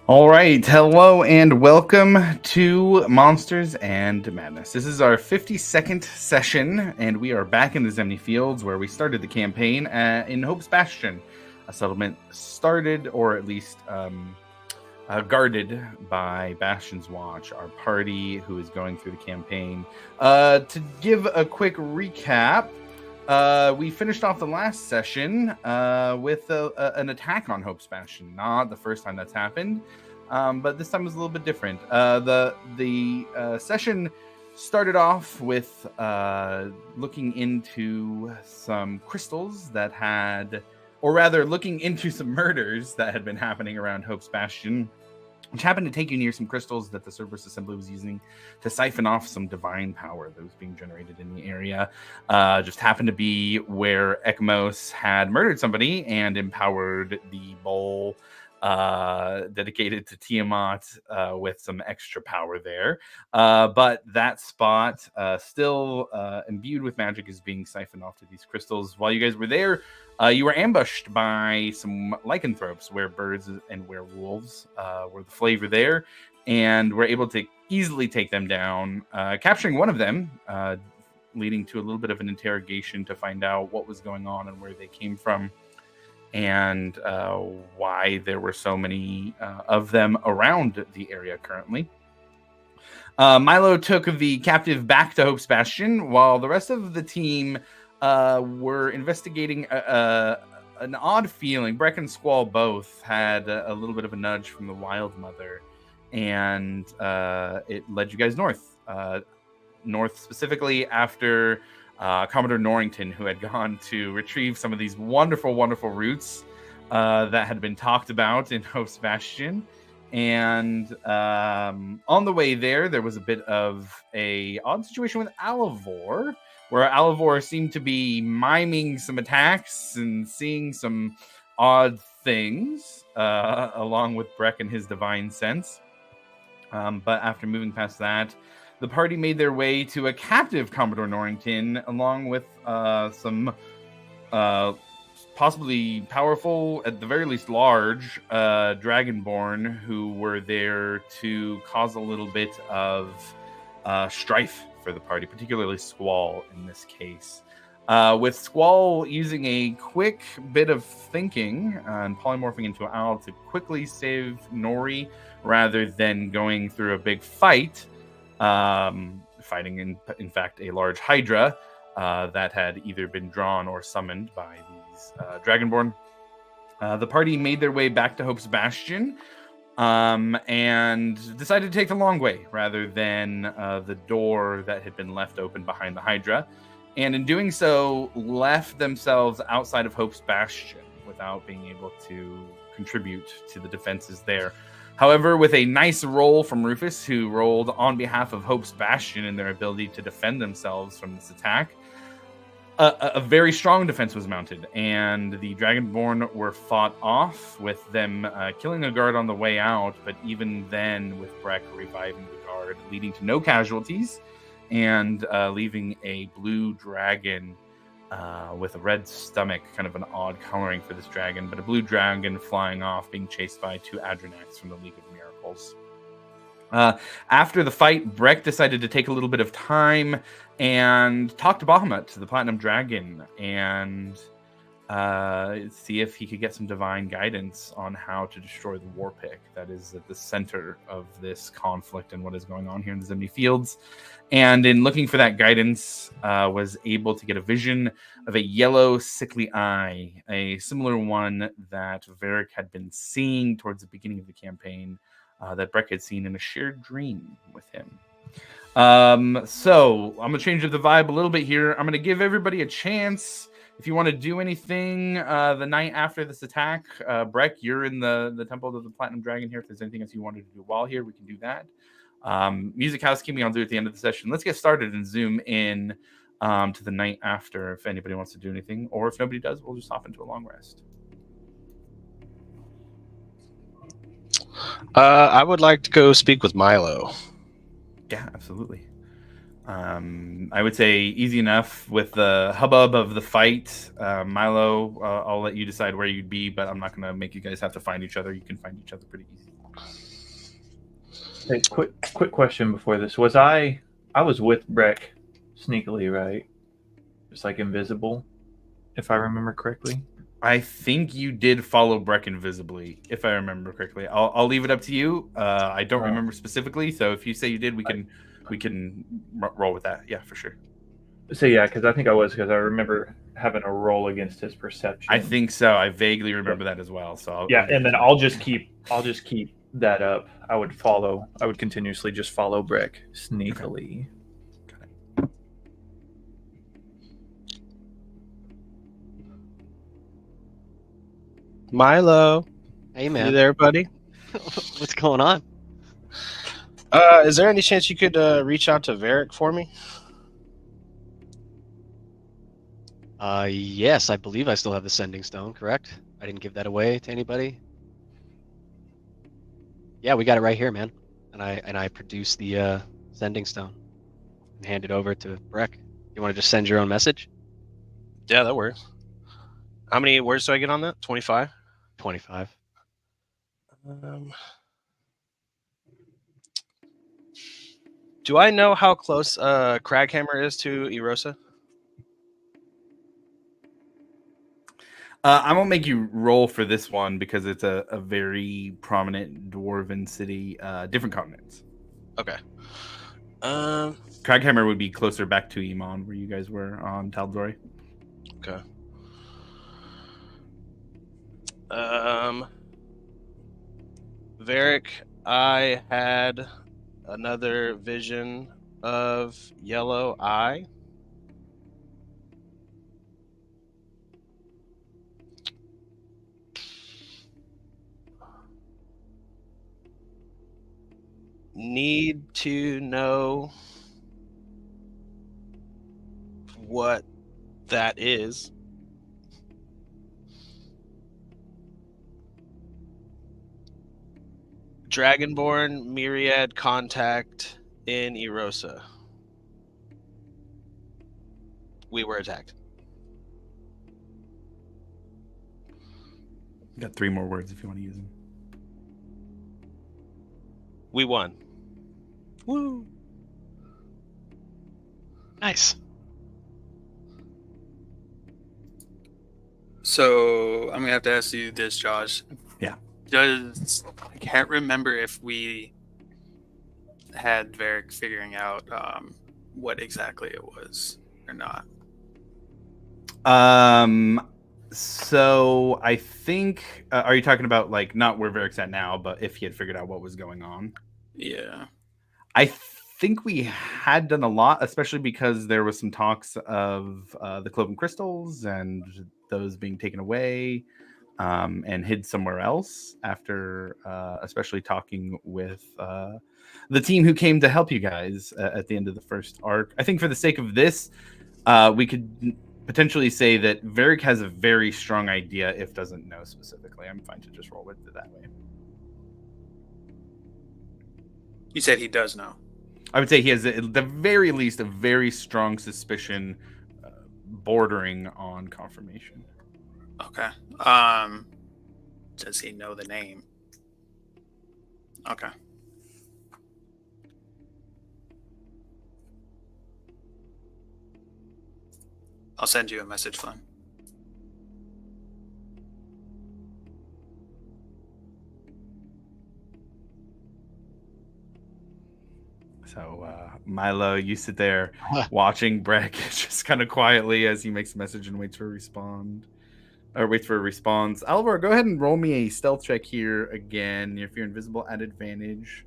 All right, hello and welcome to Monsters and Madness. This is our 52nd session, and we are back in the Zemni Fields where we started the campaign in Hope's Bastion, a settlement started or at least guarded by Bastion's Watch, our party who is going through the campaign. To give a quick recap, we finished off the last session with an attack on Hope's Bastion. Not the first time that's happened, but this time was a little bit different. The session started off with looking into some crystals that had, or rather looking into some murders that had been happening around Hope's Bastion, which happened to take you near some crystals that the Cerberus Assembly was using to siphon off some divine power that was being generated in the area. Just happened to be where Ekmos had murdered somebody and empowered the bowl dedicated to Tiamat with some extra power there. But that spot, still imbued with magic, is being siphoned off to these crystals. While you guys were there, you were ambushed by some lycanthropes, werebirds and werewolves were the flavor there, and were able to easily take them down, capturing one of them, leading to a little bit of an interrogation to find out what was going on and where they came from, and why there were so many of them around the area currently. Milo took the captive back to Hope's Bastion, while the rest of the team were investigating an odd feeling. Breck and Squall both had a little bit of a nudge from the Wild Mother, and it led you guys north. North specifically after Commodore Norrington, who had gone to retrieve some of these wonderful, wonderful roots that had been talked about in Hope's Bastion. And on the way there was a bit of a odd situation with Alivor, where Alivor seemed to be miming some attacks and seeing some odd things, along with Breck and his divine sense. But after moving past that, the party made their way to a captive Commodore Norrington, along with some possibly powerful, at the very least large, Dragonborn, who were there to cause a little bit of strife for the party, particularly Squall in this case. With Squall using a quick bit of thinking and polymorphing into an owl to quickly save Nori, rather than going through a big fight, fighting in fact a large Hydra that had either been drawn or summoned by these Dragonborn. The party made their way back to Hope's Bastion, and decided to take the long way rather than the door that had been left open behind the Hydra, and in doing so left themselves outside of Hope's Bastion without being able to contribute to the defenses there. However, with a nice roll from Rufus, who rolled on behalf of Hope's Bastion and their ability to defend themselves from this attack, a very strong defense was mounted, and the Dragonborn were fought off, with them killing a guard on the way out, but even then with Breck reviving the guard, leading to no casualties, and leaving a blue dragon with a red stomach, kind of an odd coloring for this dragon, but a blue dragon flying off, being chased by two Adrenax from the League of Miracles. After the fight, Breck decided to take a little bit of time and talk to Bahamut, the Platinum Dragon, and see if he could get some divine guidance on how to destroy the War Pick that is at the center of this conflict and what is going on here in the Zemni Fields. And in looking for that guidance, was able to get a vision of a yellow, sickly eye, a similar one that Varric had been seeing towards the beginning of the campaign, that Breck had seen in a shared dream with him. So I'm going to change up the vibe a little bit here. I'm going to give everybody a chance. If you want to do anything the night after this attack, Breck, you're in the Temple of the Platinum Dragon here. If there's anything else you wanted to do while here, we can do that. Music housekeeping I'll do at the end of the session. Let's get started and zoom in to the night after if anybody wants to do anything. Or if nobody does, we'll just hop into a long rest. I would like to go speak with Milo. Yeah, absolutely. I would say easy enough with the hubbub of the fight. Milo, I'll let you decide where you'd be, but I'm not going to make you guys have to find each other. You can find each other pretty easy. Hey, quick question before this. I was with Breck sneakily, right? Just like invisible, if I remember correctly. I think you did follow Breck invisibly, if I remember correctly. I'll leave it up to you. I don't remember specifically, so if you say you did, we can roll with that. Yeah, for sure. So yeah, because I think I was, because I remember having a roll against his perception. I think so. I vaguely remember that as well. So I'll and then I'll just keep that up. I would continuously just follow Breck sneakily. Okay. Milo, Hey, man. you there, buddy? What's going on? Is there any chance you could reach out to Varric for me? Yes, I believe I still have the Sending Stone, correct? I didn't give that away to anybody. Yeah, we got it right here, man. And I produced the Sending Stone and hand it over to Breck. You want to just send your own message? Yeah, that works. How many words do I get on that? 25? 25. Do I know how close Craghammer is to Erosa? I won't make you roll for this one because it's a very prominent dwarven city. Different continents. Okay. Craghammer would be closer back to Iman, where you guys were on Tal'Dorei. Okay. Varric, I had another vision of Yellow Eye. Need to know what that is. Dragonborn Myriad contact in Erosa. We were attacked. Got 3 more words if you want to use them. We won. Woo! Nice. So I'm gonna have to ask you this, Josh. Yeah. I can't remember if we had Varric figuring out what exactly it was or not. So I think are you talking about like not where Varric's at now, but if he had figured out what was going on? Yeah. I think we had done a lot, especially because there was some talks of the Cloven Crystals and those being taken away and hid somewhere else after especially talking with the team who came to help you guys at the end of the first arc. I think for the sake of this, we could potentially say that Varric has a very strong idea if doesn't know specifically. I'm fine to just roll with it that way. You said he does know. I would say he has, at the very least, a very strong suspicion bordering on confirmation. Okay. Does he know the name? Okay. I'll send you a message, Flynn. So, Milo, you sit there watching Breck just kind of quietly as he makes a message and waits for a response. Alvar, go ahead and roll me a stealth check here again. If you're invisible, at advantage.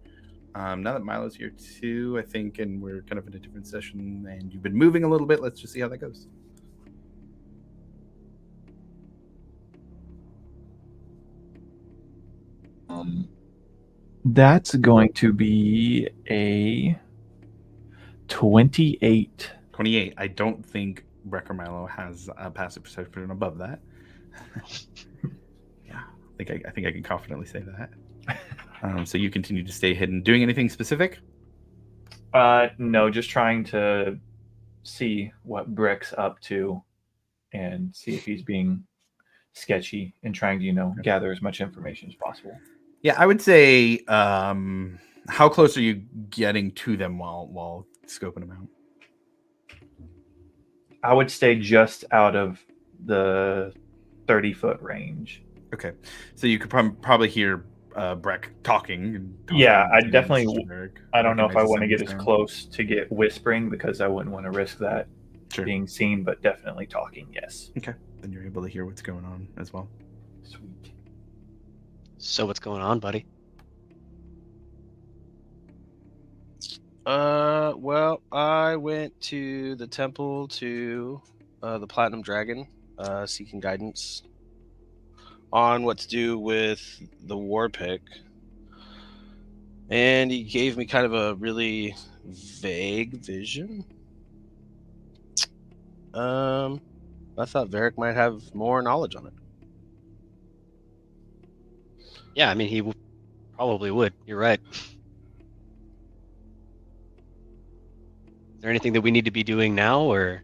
Now that Milo's here too, I think, and we're kind of in a different session, and you've been moving a little bit. Let's just see how that goes. That's going to be a 28. 28. I don't think Breck or Milo has a passive perception above that. Yeah, I think I can confidently say that. So you continue to stay hidden. Doing anything specific? No, just trying to see what Breck's up to and see if he's being sketchy and trying to, gather as much information as possible. Yeah, I would say, how close are you getting to them while scoping them out? I would stay just out of the 30-foot range. Okay, so you could probably hear Breck talking. And Yeah, I to definitely. Mr. Varric. I don't know if I Recognizes want to him get as as well. close to get whispering because I wouldn't want to risk that Sure. being seen, but definitely talking. Yes. Okay, then you're able to hear what's going on as well. Sweet. So what's going on, buddy? Well, I went to the temple to the Platinum Dragon, seeking guidance on what to do with the war pick. And he gave me kind of a really vague vision. I thought Varric might have more knowledge on it. Yeah, I mean, he probably would. You're right. Is there anything that we need to be doing now, or?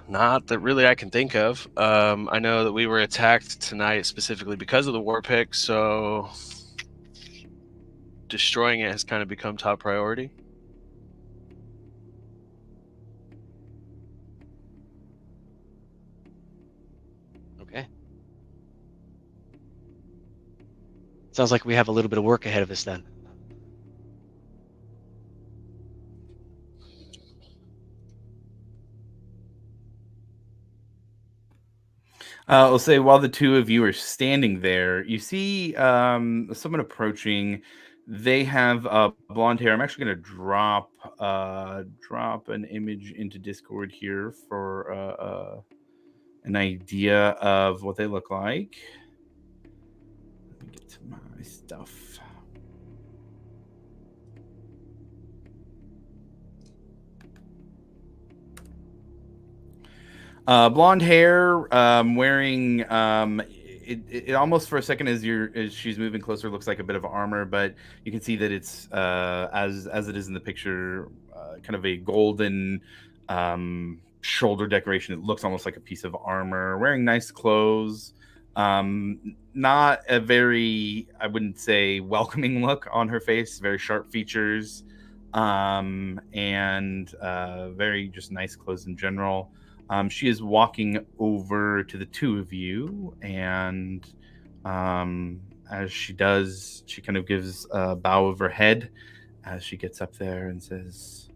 Not that really I can think of. I know that we were attacked tonight specifically because of the war pick, so destroying it has kind of become top priority. Okay. Sounds like we have a little bit of work ahead of us then. I'll say while the two of you are standing there, you see someone approaching. They have blonde hair. I'm actually going to drop an image into Discord here for an idea of what they look like. Let me get to my stuff. Blonde hair, wearing it almost for a second as she's moving closer looks like a bit of armor, but you can see that it's as it is in the picture, kind of a golden shoulder decoration. It looks almost like a piece of armor. Wearing nice clothes. Not a very, I wouldn't say, welcoming look on her face. Very sharp features, and very just nice clothes in general. She is walking over to the two of you, and as she does, she kind of gives a bow of her head as she gets up there and says,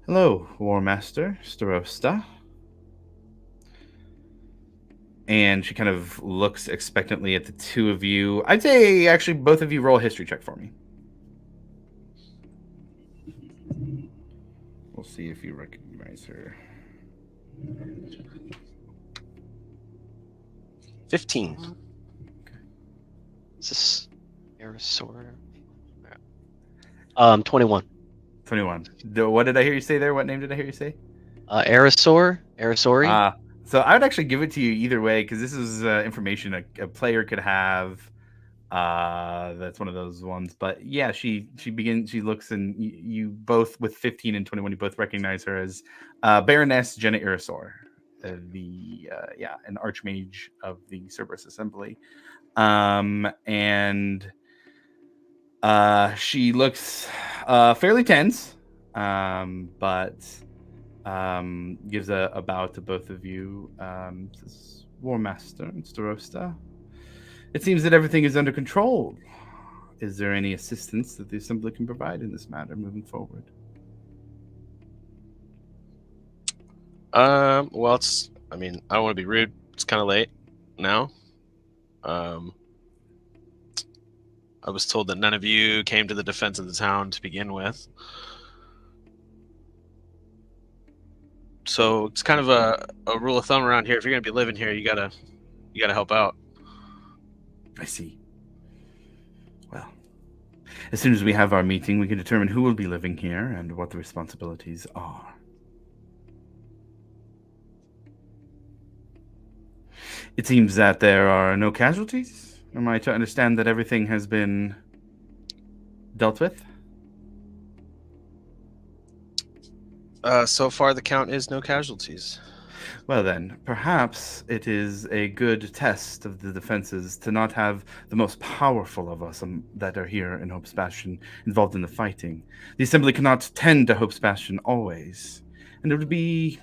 "Hello, War Master Starosta." And she kind of looks expectantly at the two of you. I'd say, actually, both of you roll a history check for me. We'll see if you recognize her. 15. Is this Aerosaur? 21. 21. What did I hear you say there? What name did I hear you say? Aerosaur? Aerosauri? So I would actually give it to you either way, because this is information a player could have. That's one of those ones. But yeah, she looks, and you both, with 15 and 21, you both recognize her as Baroness Jenna Aerosaur, an archmage of the Cerberus Assembly. And she looks fairly tense, but gives a bow to both of you. Says, "War Master and Starosta, it seems that everything is under control. Is there any assistance that the Assembly can provide in this matter moving forward?" Well, I don't want to be rude. It's kind of late now. I was told that none of you came to the defense of the town to begin with. So it's kind of a rule of thumb around here. If you're going to be living here, you gotta help out. I see. Well, as soon as we have our meeting, we can determine who will be living here and what the responsibilities are. It seems that there are no casualties. Am I to understand that everything has been dealt with? So far, the count is no casualties. Well then, perhaps it is a good test of the defenses to not have the most powerful of us that are here in Hope's Bastion involved in the fighting. The Assembly cannot tend to Hope's Bastion always, and it would be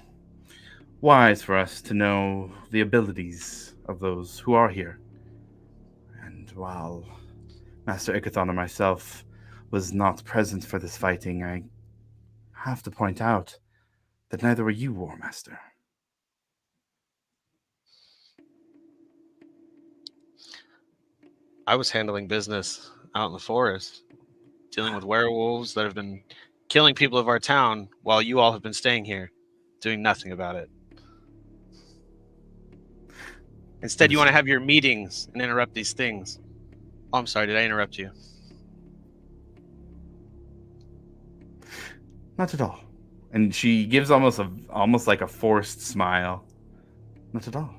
wise for us to know the abilities of those who are here. And while Master Ikathon and myself was not present for this fighting, I have to point out that neither were you, War Master. I was handling business out in the forest, dealing with werewolves that have been killing people of our town while you all have been staying here, doing nothing about it. Instead, you want to have your meetings and interrupt these things. Oh, I'm sorry, did I interrupt you? Not at all. And she gives almost like a forced smile. Not at all.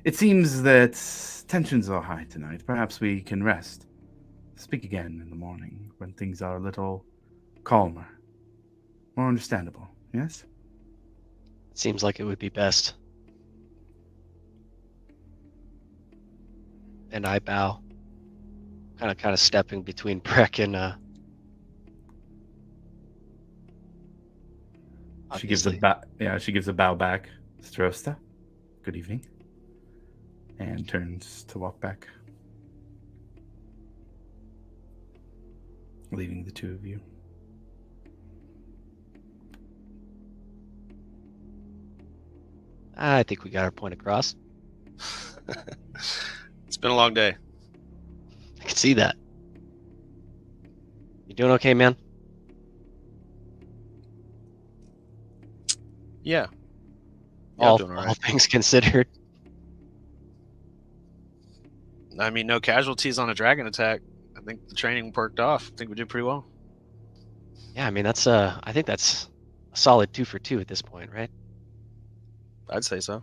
It seems that tensions are high tonight. Perhaps we can rest. Speak again in the morning when things are a little calmer. More understandable, yes? Seems like it would be best. And I bow. Kind of stepping between Breck and She gives a bow back. Strosta, good evening. And turns to walk back, leaving the two of you. I think we got our point across. It's been a long day. I can see that. You doing okay, man? Yeah. I'm all, doing all all right. things considered. I mean, no casualties on a dragon attack. I think the training worked off. I think we did pretty well. Yeah, I mean I think that's a solid 2 for 2 at this point, right? I'd say so.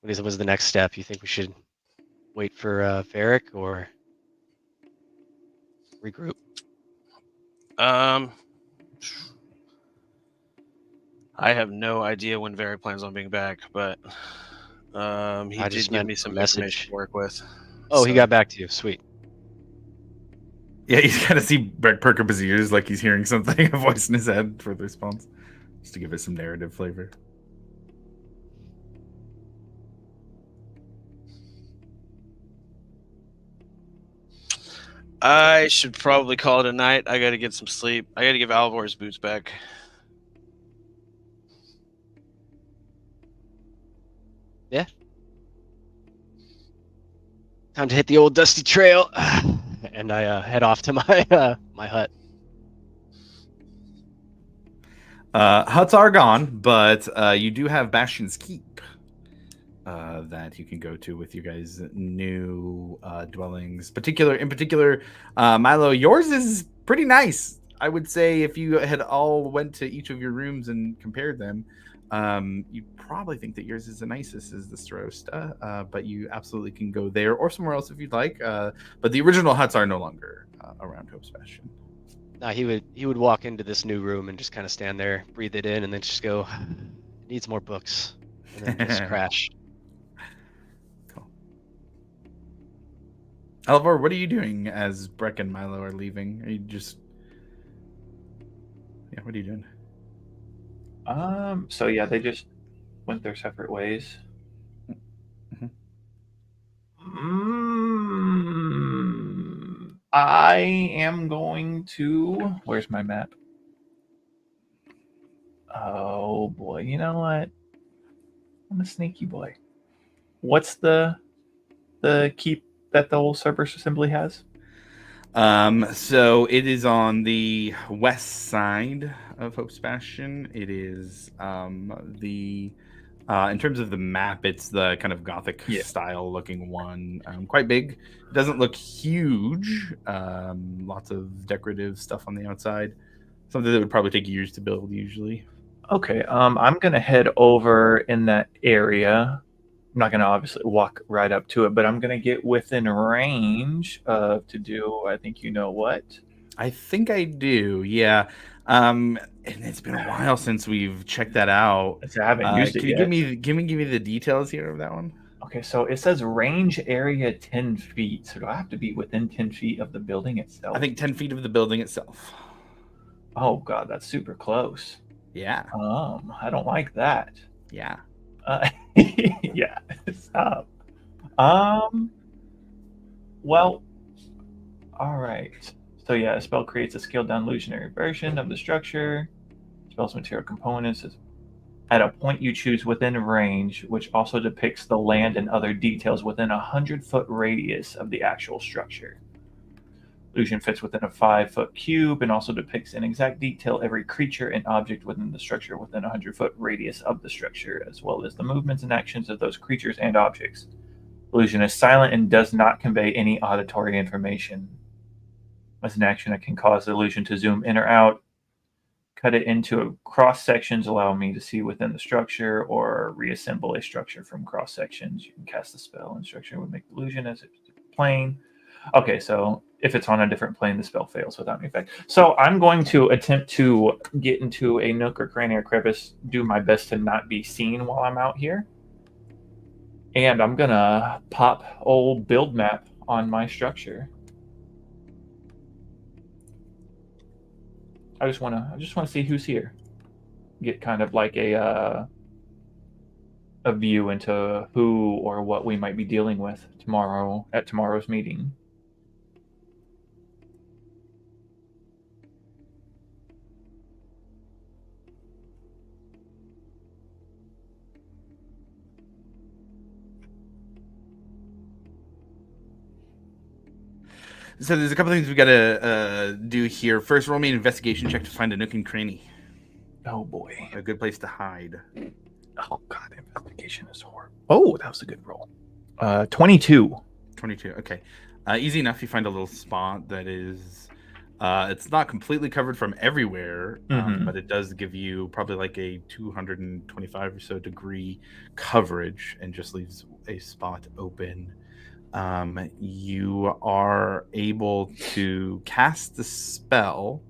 What was the next step? You think we should wait for Varric or regroup? I have no idea when Varric plans on being back, but he I did just give meant me a some message. information to work with. Oh, he So- got back to you. Sweet. Yeah, you kind of see Brett perk up his ears like he's hearing something, a voice in his head for the response, just to give it some narrative flavor. I should probably call it a night. I gotta get some sleep. I gotta give Alvor his boots back. Time to hit the old dusty trail. And I head off to my my hut. Huts are gone, but you do have Bastion's Keep that you can go to with you guys' new dwellings. In particular, Milo, yours is pretty nice. I would say if you had all went to each of your rooms and compared them, you'd probably think that yours is the nicest is the Starosta, but you absolutely can go there or somewhere else if you'd like. But the original huts are no longer around Hope's Bastion. Nah, he would walk into this new room and just kind of stand there, breathe it in, and then just go, needs more books, and then just crash. Cool. Alvor, what are you doing as Breck and Milo are leaving? Are you just... Yeah, what are you doing? So yeah, they just went their separate ways. I am going to. Where's my map? Oh boy, you know what? I'm a sneaky boy. What's the keep that the old Cerberus Assembly has? So it is on the west side of Hope's Bastion. It is in terms of the map, it's the kind of Gothic style looking one. Quite big. It doesn't look huge. Lots of decorative stuff on the outside. Something that would probably take years to build usually. Okay. I'm gonna head over in that area. I'm not gonna obviously walk right up to it, but I'm gonna get within range to do. I think you know what. I think I do. Yeah. And it's been a while since we've checked that out. I haven't used it Can you yet. give me the details here of that one? Okay, so it says range area 10 feet. So do I have to be within 10 feet of the building itself? I think 10 feet of the building itself. Oh god, that's super close. Yeah. I don't like that. Yeah. Yeah. Stop. Well, all right. So yeah, a spell creates a scaled down illusionary version of the structure. Spell's material components is at a point you choose within range, which also depicts the land and other details within a 100-foot radius of the actual structure. Illusion fits within a 5-foot cube and also depicts in exact detail every creature and object within the structure within a 100-foot radius of the structure, as well as the movements and actions of those creatures and objects. Illusion is silent and does not convey any auditory information. As an action, it can cause the illusion to zoom in or out, cut it into cross sections, allowing me to see within the structure, or reassemble a structure from cross sections. You can cast the spell, and structure would make the illusion as it's plane. Okay, so if it's on a different plane, the spell fails without any effect. So I'm going to attempt to get into a nook or cranny or crevice, do my best to not be seen while I'm out here. And I'm gonna pop old build map on my structure. I just wanna see who's here. Get kind of like a view into who or what we might be dealing with tomorrow at tomorrow's meeting. So there's a couple things we gotta do here. First, roll me an investigation check to find a nook and cranny. Oh boy. A good place to hide. Oh god, investigation is horrible. Oh, that was a good roll. 22. 22. Okay. Easy enough. You find a little spot that is. It's not completely covered from everywhere, but it does give you probably like a 225 or so degree coverage, and just leaves a spot open. You are able to cast the spell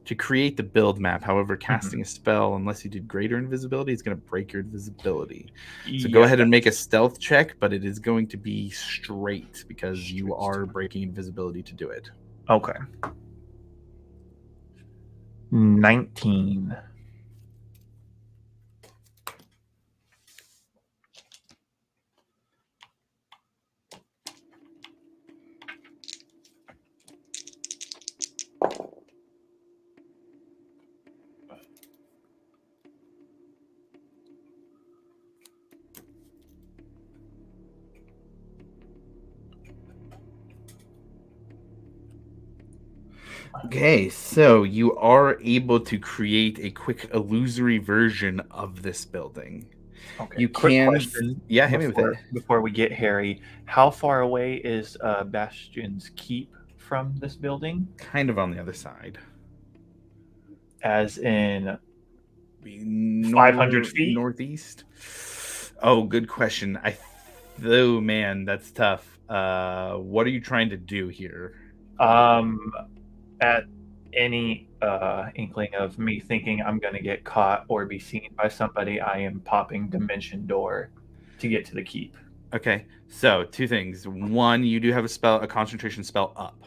to create the build map. However, casting a spell, unless you did greater invisibility, is going to break your invisibility. So go ahead and make a stealth check, but it is going to be straight because you are breaking invisibility to do it. Okay. 19. Okay, so you are able to create a quick illusory version of this building. Okay. You Quick can, question. yeah, hit me with it. Before we get Harry, how far away is Bastion's Keep from this building? Kind of on the other side. As in 500 feet? Northeast? Oh, good question. Oh man, that's tough. What are you trying to do here? At any inkling of me thinking I'm going to get caught or be seen by somebody, I am popping Dimension Door to get to the keep. Okay, so two things. One, you do have a concentration spell up.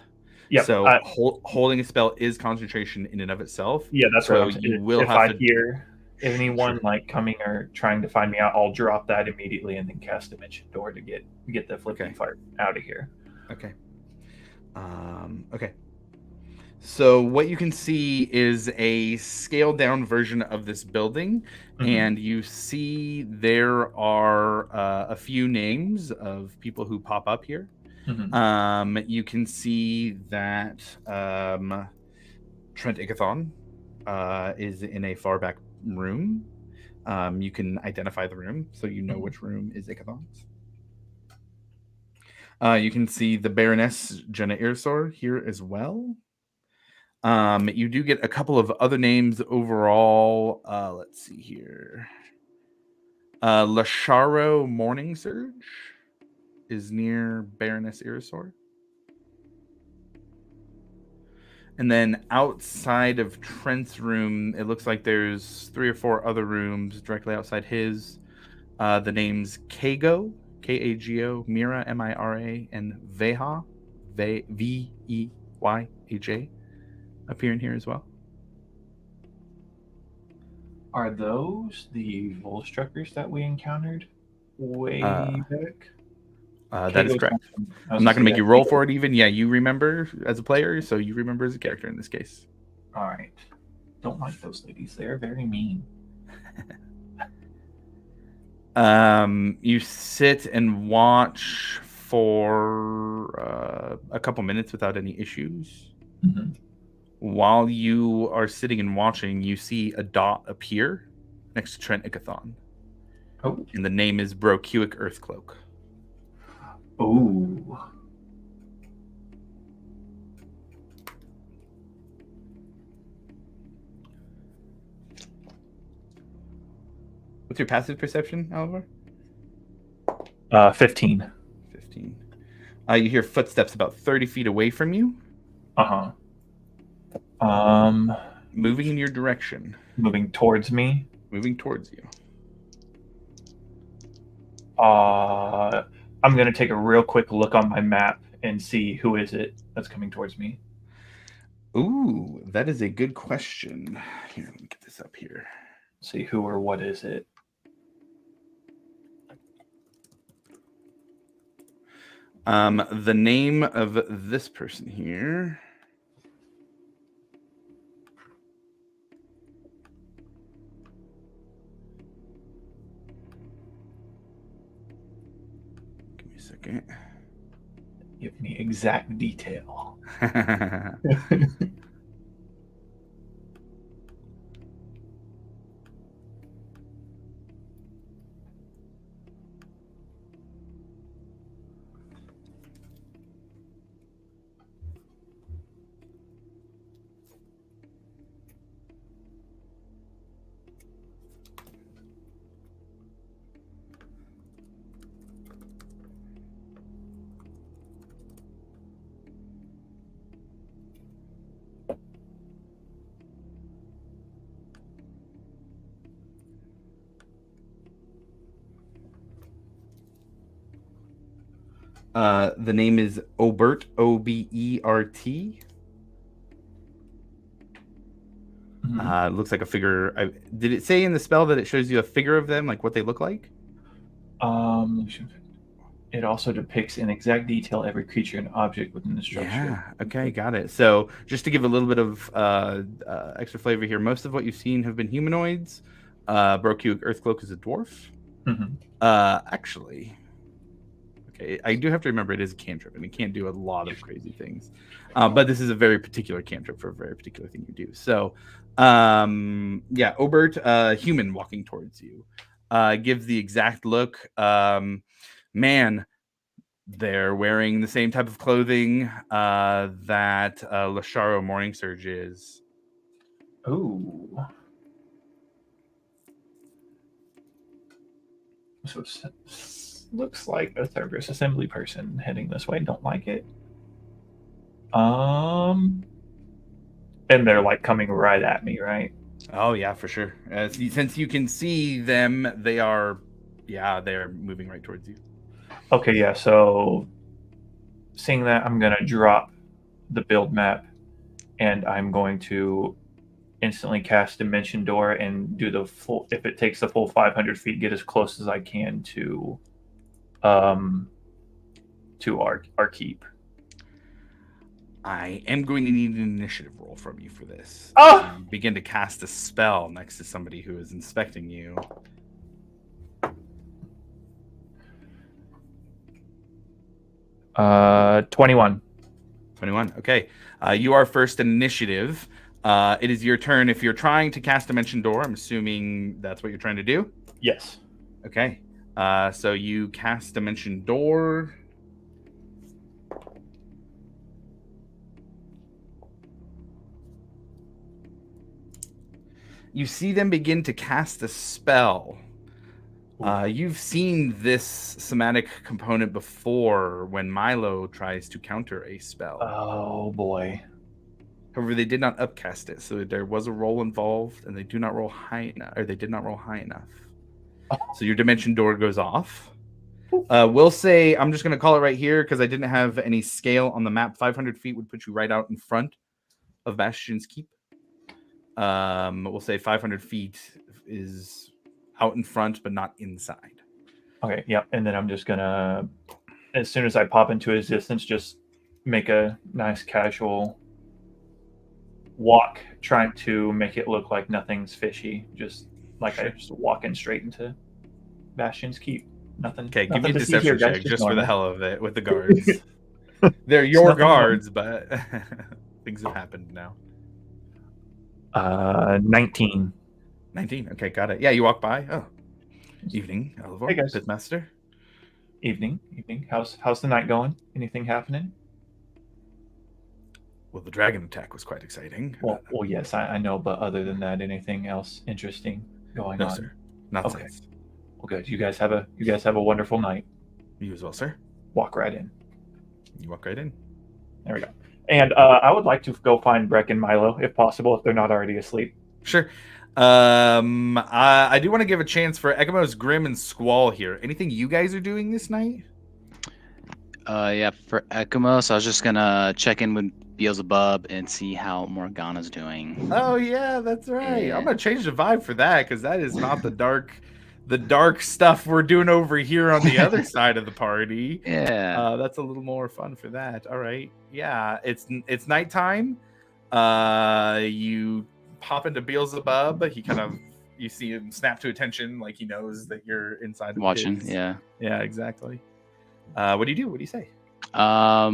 Yeah. So holding a spell is concentration in and of itself. Yeah, that's so what I'm you will if have I to hear anyone like coming or trying to find me out, I'll drop that immediately and then cast Dimension Door to get the flipping fire out of here. Okay. Okay. So what you can see is a scaled down version of this building, and you see there are a few names of people who pop up here. You can see that Trent Ickathon is in a far back room. You can identify the room, so you know which room is Ickathon's. You can see the Baroness Jenna Irsor here as well. You do get a couple of other names overall. Let's see here. Lasharo Morning Surge is near Baroness Irisor. And then outside of Trent's room, it looks like there's 3 or 4 other rooms directly outside his. The names Kago, Kago, Mira, Mira, and Veha, Veyha, appear in here as well. Are those the Volstruckers that we encountered way back? That is Kago's correct. one. I'm not going to make you roll for it. it even. Yeah, you remember as a player, so you remember as a character in this case. All right. Don't like those ladies. They're very mean. You sit and watch for a couple minutes without any issues. Mhm. While you are sitting and watching, you see a dot appear next to Trent Ikathon. Oh. And the name is Brokuic Earthcloak. Ooh. What's your passive perception, Oliver? 15. 15. You hear footsteps about 30 feet away from you, Uh-huh. moving in your direction, Moving towards me. moving towards you. I'm gonna take a real quick look on my map and see who is it that's coming towards me. Ooh, that is a good question. Here, let me get this up here. See who or what is it. The name of this person here. Give me a second. Give me exact detail. The name is Obert, Obert. Mhm. Looks like a figure. Did it say in the spell that it shows you a figure of them, like what they look like? It also depicts in exact detail every creature and object within the structure. Yeah. Okay, got it. So just to give a little bit of extra flavor here, most of what you've seen have been humanoids. Brokuic Earthcloak is a dwarf. Mhm. Actually, okay, I do have to remember it is a cantrip, and it can't do a lot of crazy things. But this is a very particular cantrip for a very particular thing you do. So, yeah, Obert, human walking towards you, gives the exact look. Man, they're wearing the same type of clothing that Lasharo Morning Surge is. Ooh. So it looks like a Cerberus assembly person heading this way. Don't like it. And they're like coming right at me, right? Oh yeah, for sure. Since you can see them, they're moving right towards you. Okay, yeah. So seeing that, I'm gonna drop the build map, and I'm going to instantly cast Dimension Door and do the full. If it takes the full 500 feet, get as close as I can to our keep. I am going to need an initiative roll from you for this. Ah! You begin to cast a spell next to somebody who is inspecting you. 21. 21. Okay. You are first in initiative. It is your turn. If you're trying to cast Dimension Door, I'm assuming that's what you're trying to do. Yes. Okay. So you cast Dimension Door. You see them begin to cast a spell. You've seen this somatic component before when Milo tries to counter a spell. Oh boy. However, they did not upcast it, so there was a roll involved, and they do not roll high enough, or they did not roll high enough. So your dimension door goes off. We'll say, I'm just going to call it right here because I didn't have any scale on the map. 500 feet would put you right out in front of Bastion's Keep. We'll say 500 feet is out in front, but not inside. Okay, yep. And then I'm just gonna, as soon as I pop into his distance, just make a nice casual walk, trying to make it look like nothing's fishy. Just like I just walking straight into Bastion's Keep. Nothing. Okay, give nothing me a to see here, deception guys, check just for the normal. hell of it with the guards. They're your nothing wrong. guards, but things have happened now. 19. 19. Okay, got it. Yeah, you walk by. Oh, evening, Elivor, Hey, guys. Pitmaster. Evening. How's the night going? Anything happening? Well, the dragon attack was quite exciting. Well, yes, I know, but other than that, anything else interesting going No, on? sir. Not Okay. since. Well, good. You guys have a wonderful night. You as well, sir. Walk right in. You walk right in. There we go. And I would like to go find Breck and Milo, if possible, if they're not already asleep. Sure. I do want to give a chance for Ekimos, Grim, and Squall here. Anything you guys are doing this night? Yeah, for Ekimos, I was just gonna check in with Beelzebub and see how Morgana's doing. Oh yeah, that's right. Yeah. I'm gonna change the vibe for that because that is not the dark stuff we're doing over here on the other side of the party. Yeah. That's a little more fun for that. All right. Yeah, it's nighttime. You pop into Beelzebub. You see him snap to attention, like he knows that you're inside. Of Watching. his. Yeah. Yeah, exactly. What do you do? What do you say? Yeah.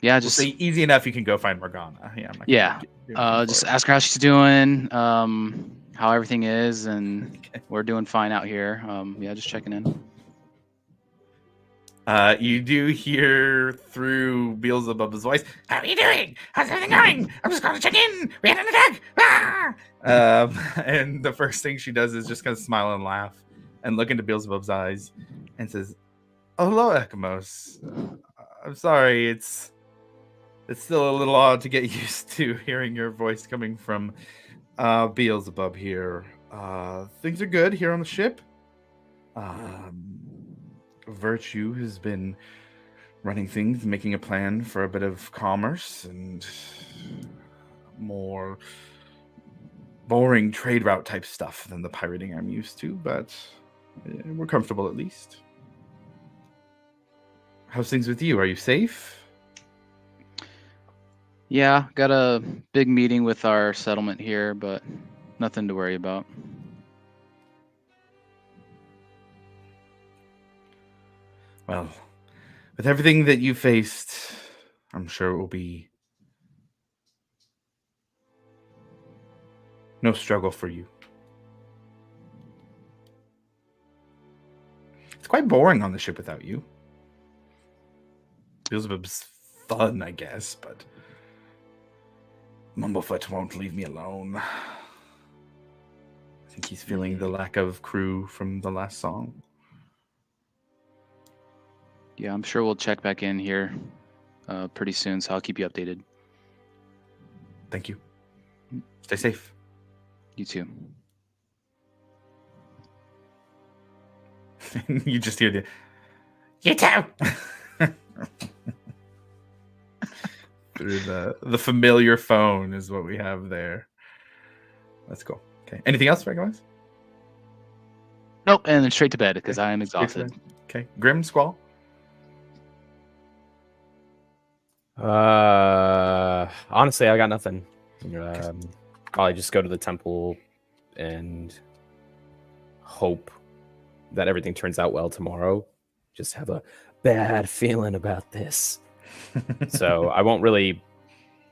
We'll Just say easy enough. You can go find Morgana. Yeah. I'm not Yeah. Just ask her how she's doing. How everything is, and we're doing fine out here. Yeah, just checking in. You do hear through Beelzebub's voice, "How are you doing? How's everything going? I'm just going to check in. We had an attack." Ah! And the first thing she does is just kind of smile and laugh and look into Beelzebub's eyes and says, "Oh, hello, Ekimos. I'm sorry. It's still a little odd to get used to hearing your voice coming from Beelzebub here. Things are good here on the ship. Virtue has been running things, making a plan for a bit of commerce and more boring trade route type stuff than the pirating I'm used to, but we're comfortable at least. How's things with you? Are you safe?" Yeah, got a big meeting with our settlement here, but nothing to worry about. Well, with everything that you faced, I'm sure it will be no struggle for you. It's quite boring on the ship without you. Beelzebub's fun, I guess, but Mumblefoot won't leave me alone. I think he's feeling the lack of crew from the last song. Yeah, I'm sure we'll check back in here pretty soon, so I'll keep you updated. Thank you. Stay safe. You too. You just hear "You too." Through the familiar phone is what we have there. That's cool. Okay. Anything else, guys? Nope, and then straight to bed because I am exhausted. Okay. Grim, Squall. Honestly, I got nothing. Probably just go to the temple and hope that everything turns out well tomorrow. Just have a bad feeling about this. So I won't really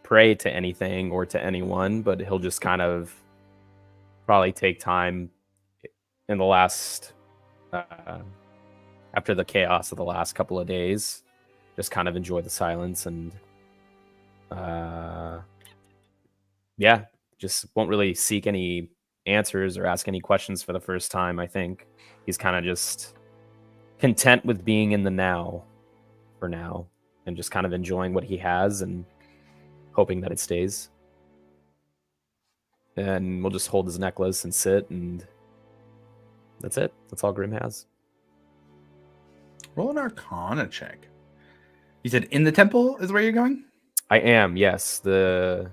pray to anything or to anyone, but he'll just kind of probably take time in the last, after the chaos of the last couple of days, just kind of enjoy the silence and, yeah, just won't really seek any answers or ask any questions for the first time. I think he's kind of just content with being in the now for now and just kind of enjoying what he has and hoping that it stays. and we'll just hold his necklace and sit, and that's it. That's all Grim has. Roll an Arcana check. You said in the temple is where you're going? I am, yes, the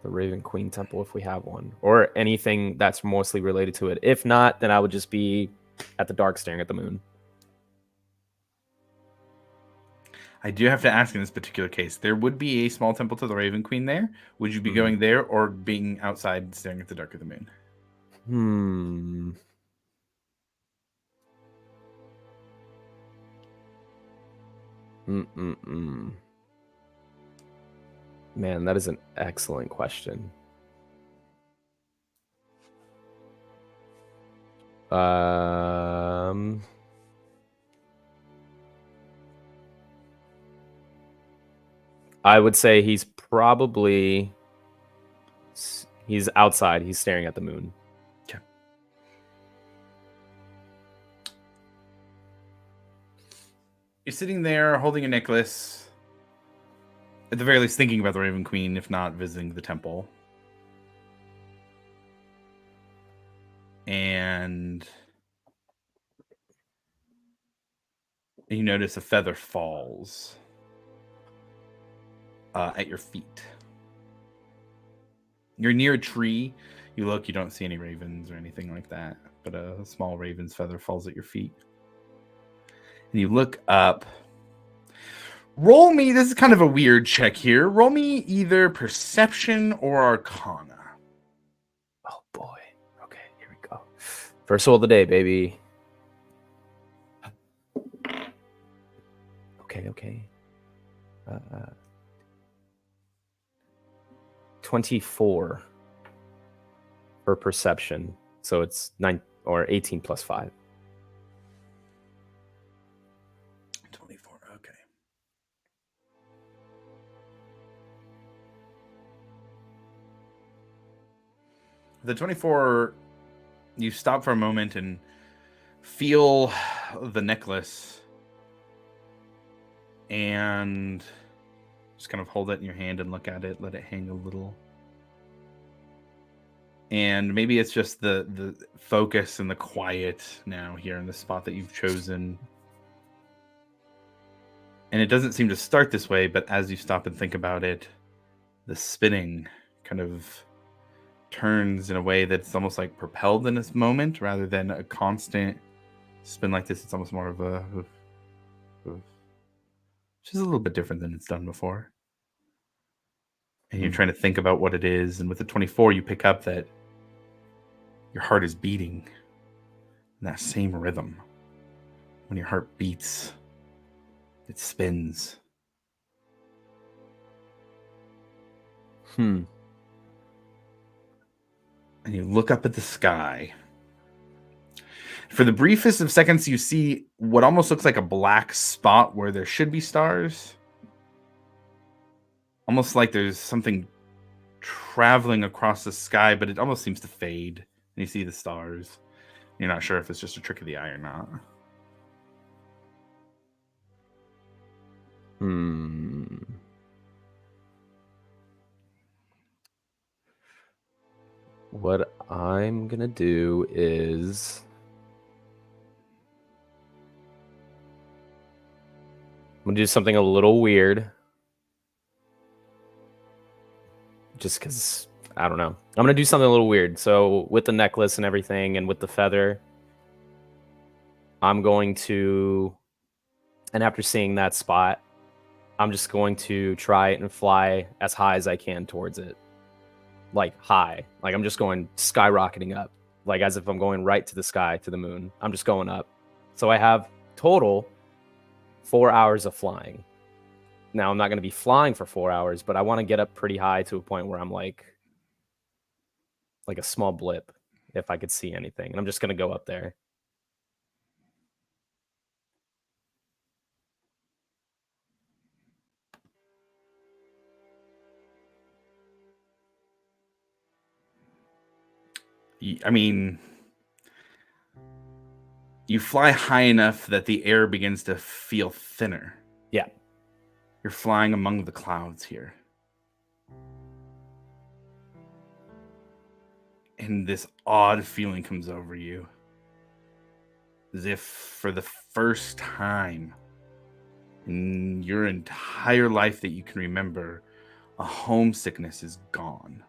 Raven Queen Temple, if we have one, or anything that's mostly related to it. If not, then I would just be at the dark staring at the moon. I do have to ask in this particular case, there would be a small temple to the Raven Queen there. Would you be going there or being outside staring at the dark of the moon? Man, that is an excellent question. I would say he's outside. He's staring at the moon. Okay. You're sitting there holding a necklace, at the very least thinking about the Raven Queen, if not visiting the temple. And you notice a feather falls at your feet. You're near a tree. You look, you don't see any ravens or anything like that, but a small raven's feather falls at your feet. And you look up. Roll me, this is kind of a weird check here. Roll me either perception or arcana. Oh boy. Okay, here we go. First roll of the day, baby. Okay. 24 for perception. So it's 9 or 18 plus 5. 24, okay. The 24, you stop for a moment and feel the necklace and just kind of hold it in your hand and look at it, let it hang a little. And maybe it's just the focus and the quiet now here in the spot that you've chosen. And it doesn't seem to start this way, but as you stop and think about it, the spinning kind of turns in a way that's almost like propelled in this moment rather than a constant spin like this. It's almost more of a which is a little bit different than it's done before. And you're trying to think about what it is. And with the 24, you pick up that your heart is beating in that same rhythm. When your heart beats, it spins. And you look up at the sky. For the briefest of seconds, you see what almost looks like a black spot where there should be stars. Almost like there's something traveling across the sky, but it almost seems to fade. And you see the stars. You're not sure if it's just a trick of the eye or not. What I'm gonna do is I'm gonna do something a little weird. Just because, I don't know. I'm gonna do something a little weird. So with the necklace and everything and with the feather, I'm going to, and after seeing that spot, I'm just going to try it and fly as high as I can towards it. Like high. Like I'm just going skyrocketing up. Like as if I'm going right to the sky, to the moon. I'm just going up. So I have total 4 hours of flying. Now I'm not going to be flying for 4 hours, but I want to get up pretty high to a point where I'm like a small blip, if I could see anything. And I'm just going to go up there. I mean, you fly high enough that the air begins to feel thinner. Yeah. You're flying among the clouds here. and this odd feeling comes over you. As if for the first time in your entire life that you can remember, a homesickness is gone.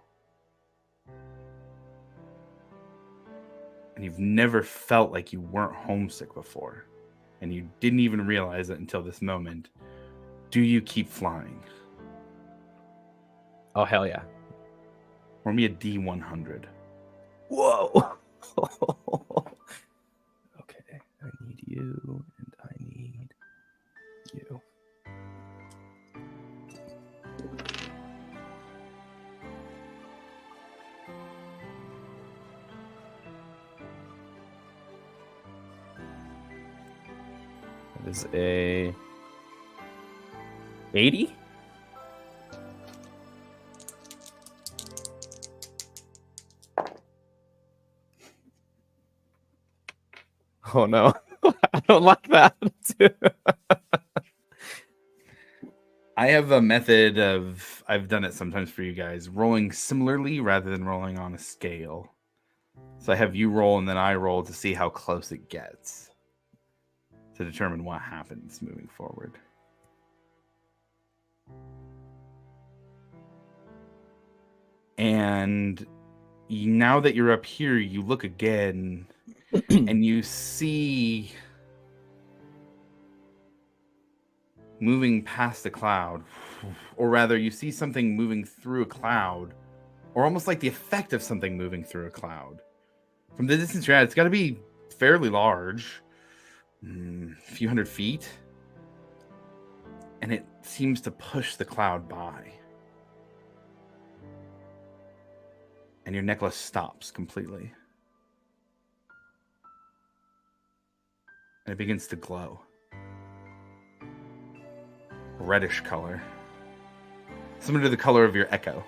And you've never felt like you weren't homesick before. And you didn't even realize it until this moment. Do you keep flying? Oh, hell yeah. Roll me a D100. Whoa. Okay, I need you, and I need you. That is a 80? Oh no, I don't like that. I have a method of, I've done it sometimes for you guys, rolling similarly rather than rolling on a scale. So I have you roll and then I roll to see how close it gets to determine what happens moving forward. And now that you're up here, you look again and you see moving past a cloud, or rather you see something moving through a cloud, or almost like the effect of something moving through a cloud. From the distance you're at, it's got to be fairly large, a few hundred feet, and it seems to push the cloud by. And your necklace stops completely. And it begins to glow. A reddish color. Similar to the color of your echo.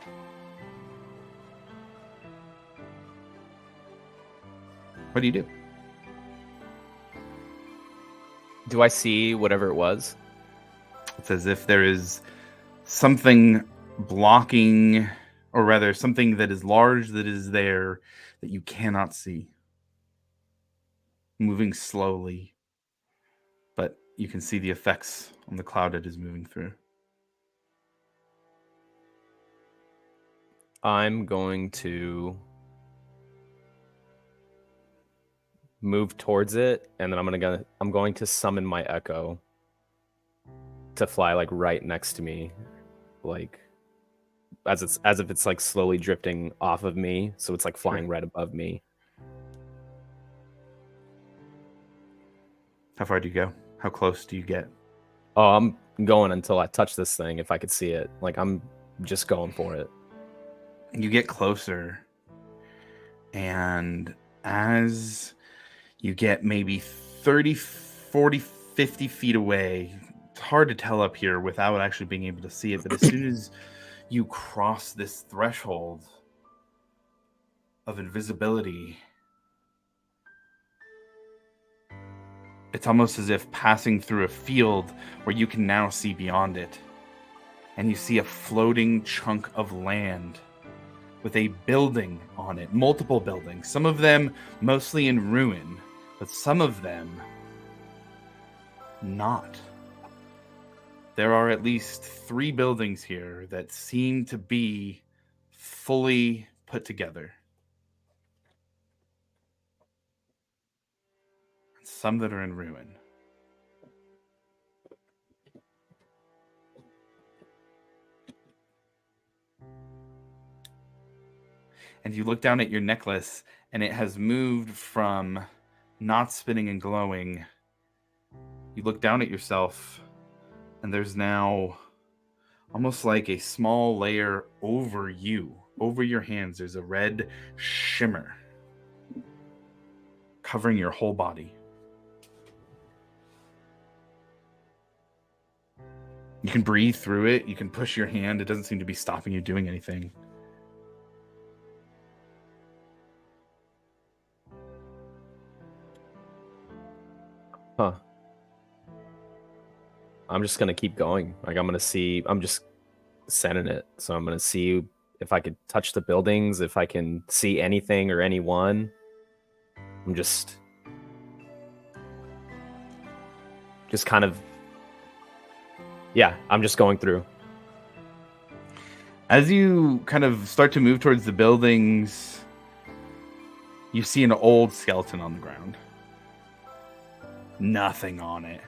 What do you do? Do I see whatever it was? It's as if there is something blocking, or rather something that is large that is there that you cannot see. Moving slowly, but you can see the effects on the cloud it is moving through. I'm going to move towards it, and then I'm going to summon my echo to fly like right next to me, like as if it's like slowly drifting off of me, so it's like flying right above me. How far do you go? How close do you get? Oh, I'm going until I touch this thing if I could see it. Like I'm just going for it. You get closer, and as you get maybe 30, 40, 50 feet away, it's hard to tell up here without actually being able to see it, but as soon as you cross this threshold of invisibility, it's almost as if passing through a field where you can now see beyond it. And you see a floating chunk of land with a building on it, multiple buildings, some of them mostly in ruin, but some of them not. There are at least 3 buildings here that seem to be fully put together. Some that are in ruin. And you look down at your necklace, and it has moved from not spinning and glowing. You look down at yourself, and there's now almost like a small layer over you, over your hands. There's a red shimmer covering your whole body. You can breathe through it. You can push your hand. It doesn't seem to be stopping you doing anything. Huh. I'm just gonna keep going. Like I'm just sending it. So I'm gonna see if I could touch the buildings, if I can see anything or anyone. I'm just kind of, yeah, I'm just going through. As you kind of start to move towards the buildings, you see an old skeleton on the ground. Nothing on it.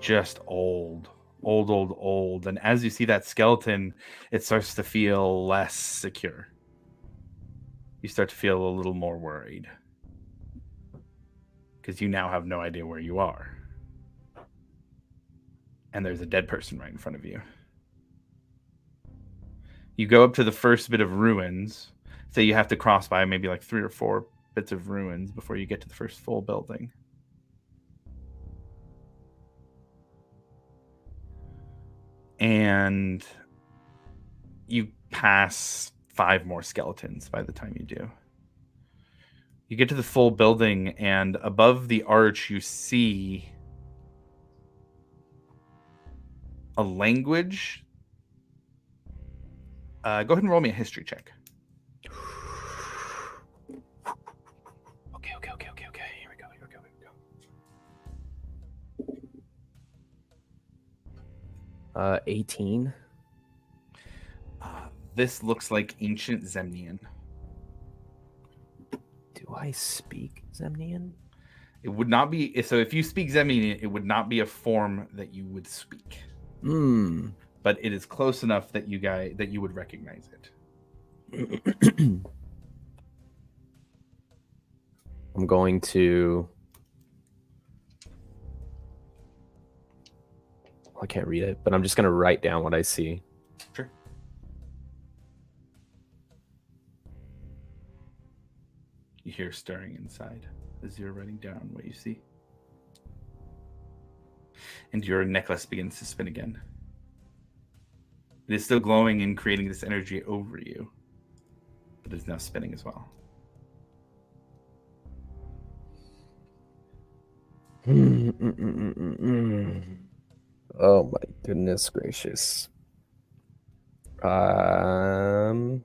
Just old. Old. And as you see that skeleton, it starts to feel less secure. You start to feel a little more worried. Because you now have no idea where you are. And there's a dead person right in front of you. You go up to the first bit of ruins. Say you have to cross by maybe like 3 or 4 bits of ruins before you get to the first full building. And you pass 5 more skeletons by the time you do. You get to the full building, and above the arch you see a language. Go ahead and roll me a history check. Okay. Here we go. 18. This looks like ancient Zemnian. Do I speak Zemnian? It would not be, so if you speak Zemnian, it would not be a form that you would speak. But it is close enough that you would recognize it. I'm going to. I can't read it, but I'm just going to write down what I see. Sure. You hear stirring inside as you're writing down what you see. And your necklace begins to spin again. It is still glowing and creating this energy over you, but it's now spinning as well. Oh my goodness gracious. I'm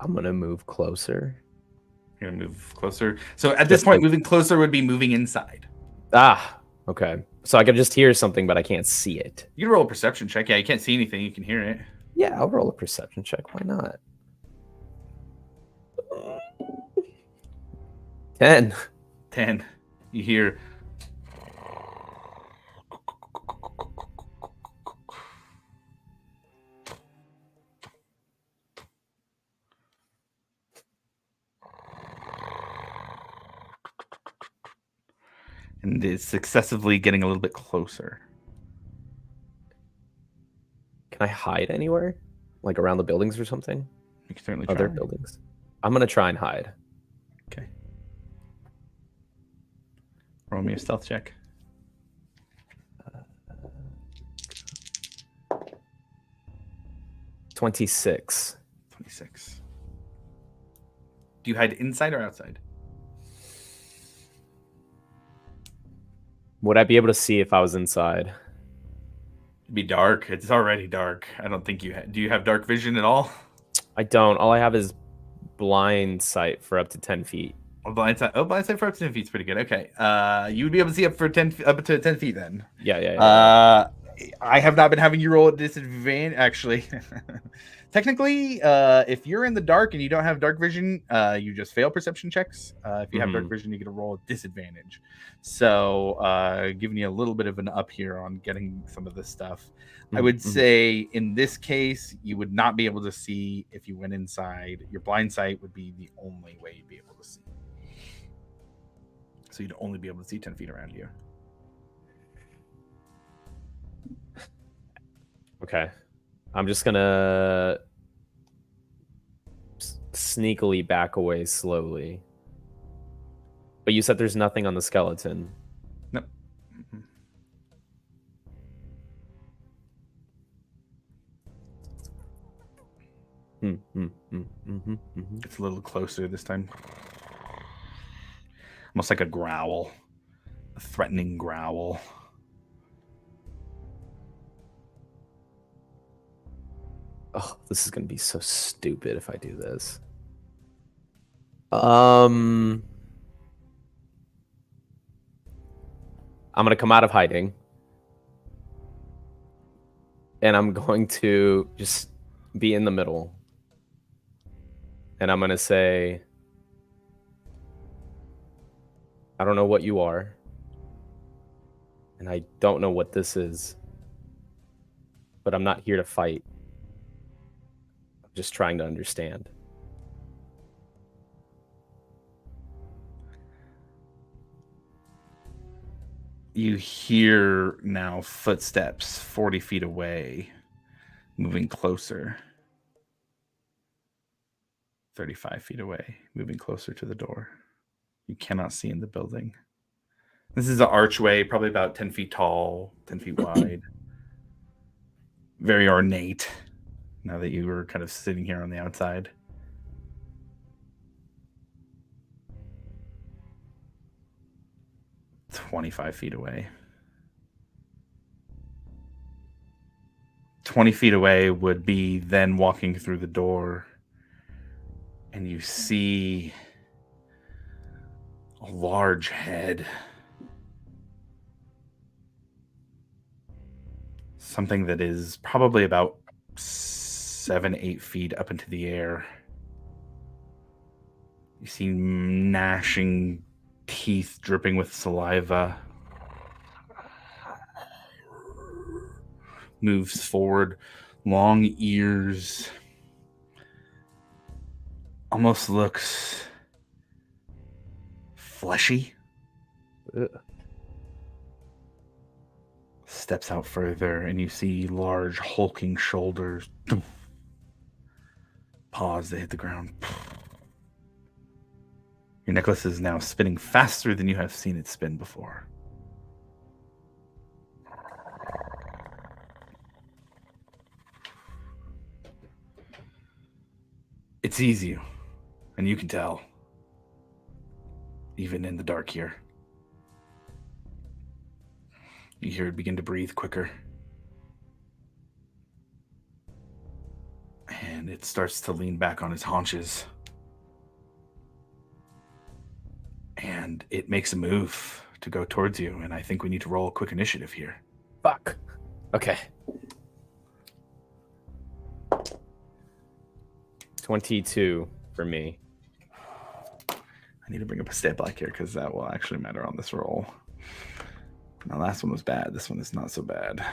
gonna move closer. You're gonna move closer. So at this point, moving closer would be moving inside. Okay. So I can just hear something, but I can't see it. You can roll a perception check. Yeah, you can't see anything. You can hear it. Yeah, I'll roll a perception check. Why not? 10. 10. You hear. And it's successively getting a little bit closer. Can I hide anywhere? Like around the buildings or something? You can certainly try. Other buildings. I'm gonna try and hide. Okay. Roll me a stealth check. 26. 26. Do you hide inside or outside? Would I be able to see if I was inside? It'd be dark. It's already dark. I don't think you do you have dark vision at all? I don't. All I have is blind sight for up to 10 feet. Blind sight for up to 10 feet is pretty good. Okay. You would be able to see up to 10 feet then. Yeah. I have not been having you roll at disadvantage, actually. Technically, if you're in the dark and you don't have dark vision, you just fail perception checks. If you have dark vision, you get a roll at disadvantage. So, giving you a little bit of an up here on getting some of this stuff. I would say in this case, you would not be able to see if you went inside. Your blind sight would be the only way you'd be able to see. So you'd only be able to see 10 feet around you. Okay. I'm just gonna sneakily back away slowly. But you said there's nothing on the skeleton. Nope. It's a little closer this time. Almost like a growl. a threatening growl. Oh, this is gonna be so stupid if I do this. I'm gonna come out of hiding, and I'm going to just be in the middle, and I'm gonna say, I don't know what you are, and I don't know what this is, but I'm not here to fight. I'm just trying to understand. You hear now footsteps 40 feet away, moving closer. 35 feet away, moving closer to the door. You cannot see in the building. This is an archway, probably about 10 feet tall, 10 feet wide. Very ornate, now that you were kind of sitting here on the outside. "25 feet away. 20 feet away would be then walking through the door, and you see a large head. Something that is probably about 7-8 feet up into the air. You see gnashing teeth dripping with saliva. Moves forward, long ears. Almost looks fleshy. Ugh. Steps out further, and you see large, hulking shoulders. Paws, they hit the ground. Your necklace is now spinning faster than you have seen it spin before. It sees you, and you can tell, even in the dark here. You hear it begin to breathe quicker. And it starts to lean back on its haunches. And it makes a move to go towards you, and I think we need to roll a quick initiative here. Fuck. Okay. 22 for me. I need to bring up a stat block here because that will actually matter on this roll. My last one was bad. This one is not so bad.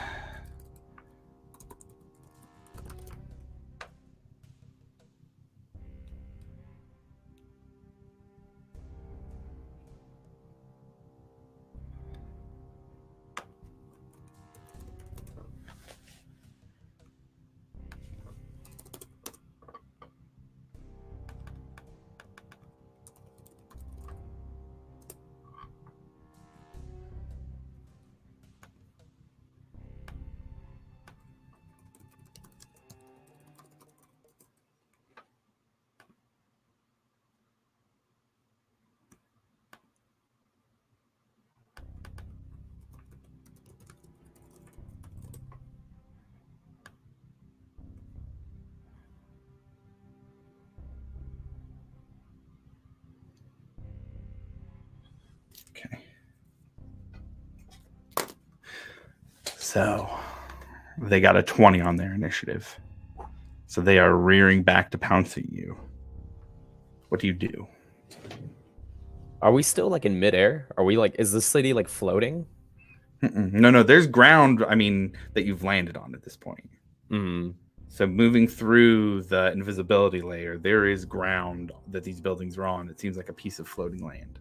Okay. So they got a 20 on their initiative. So they are rearing back to pounce at you. What do you do? Are we still like in midair? Are we like, is this city like floating? No, there's ground, I mean, that you've landed on at this point. Mm. So moving through the invisibility layer, there is ground that these buildings are on. It seems like a piece of floating land.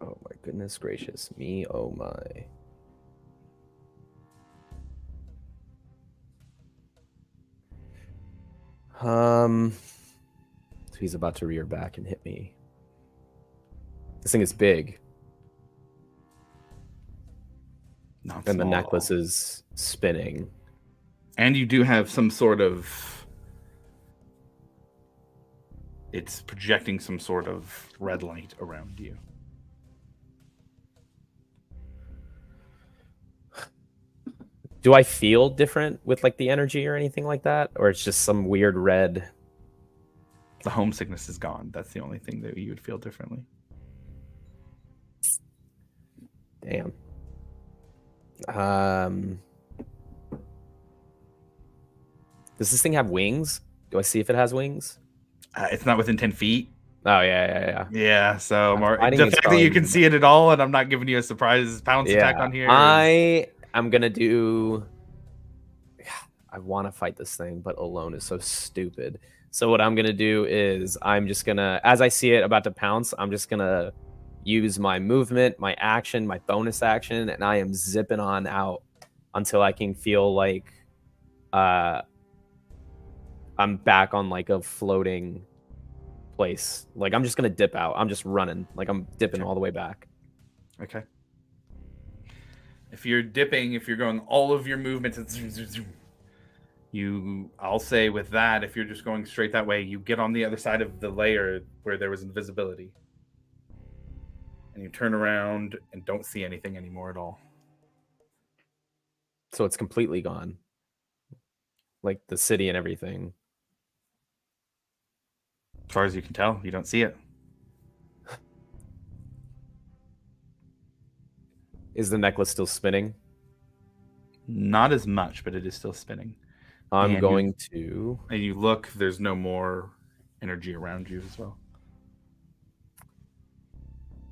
Oh my goodness gracious me, oh my. So he's about to rear back and hit me. This thing is big. Not And the small. necklace is spinning. And you do have some sort of it's projecting some sort of red light around you. Do I feel different with like the energy or anything like that, or it's just some weird red? The homesickness is gone. That's the only thing that you would feel differently. Damn. Does this thing have wings? Do I see if it has wings? It's not within 10 feet. Oh yeah. Yeah, so the fighting fact is that you probably- can see it at all, and I'm not giving you a surprise pounce attack on here. I'm gonna do. I want to fight this thing, but alone is so stupid. So what I'm gonna do is I'm just gonna, as I see it about to pounce, I'm just gonna use my movement, my action, my bonus action, and I am zipping on out until I can feel like I'm back on like a floating place. Like I'm just gonna dip out. I'm just running. Like I'm dipping all the way back. Okay. If you're dipping, if you're going all of your movements, I'll say with that, if you're just going straight that way, you get on the other side of the layer where there was invisibility. And you turn around and don't see anything anymore at all. So it's completely gone. Like the city and everything. As far as you can tell, you don't see it. Is the necklace still spinning? Not as much, but it is still spinning. I'm And going to. And you look, there's no more energy around you as well.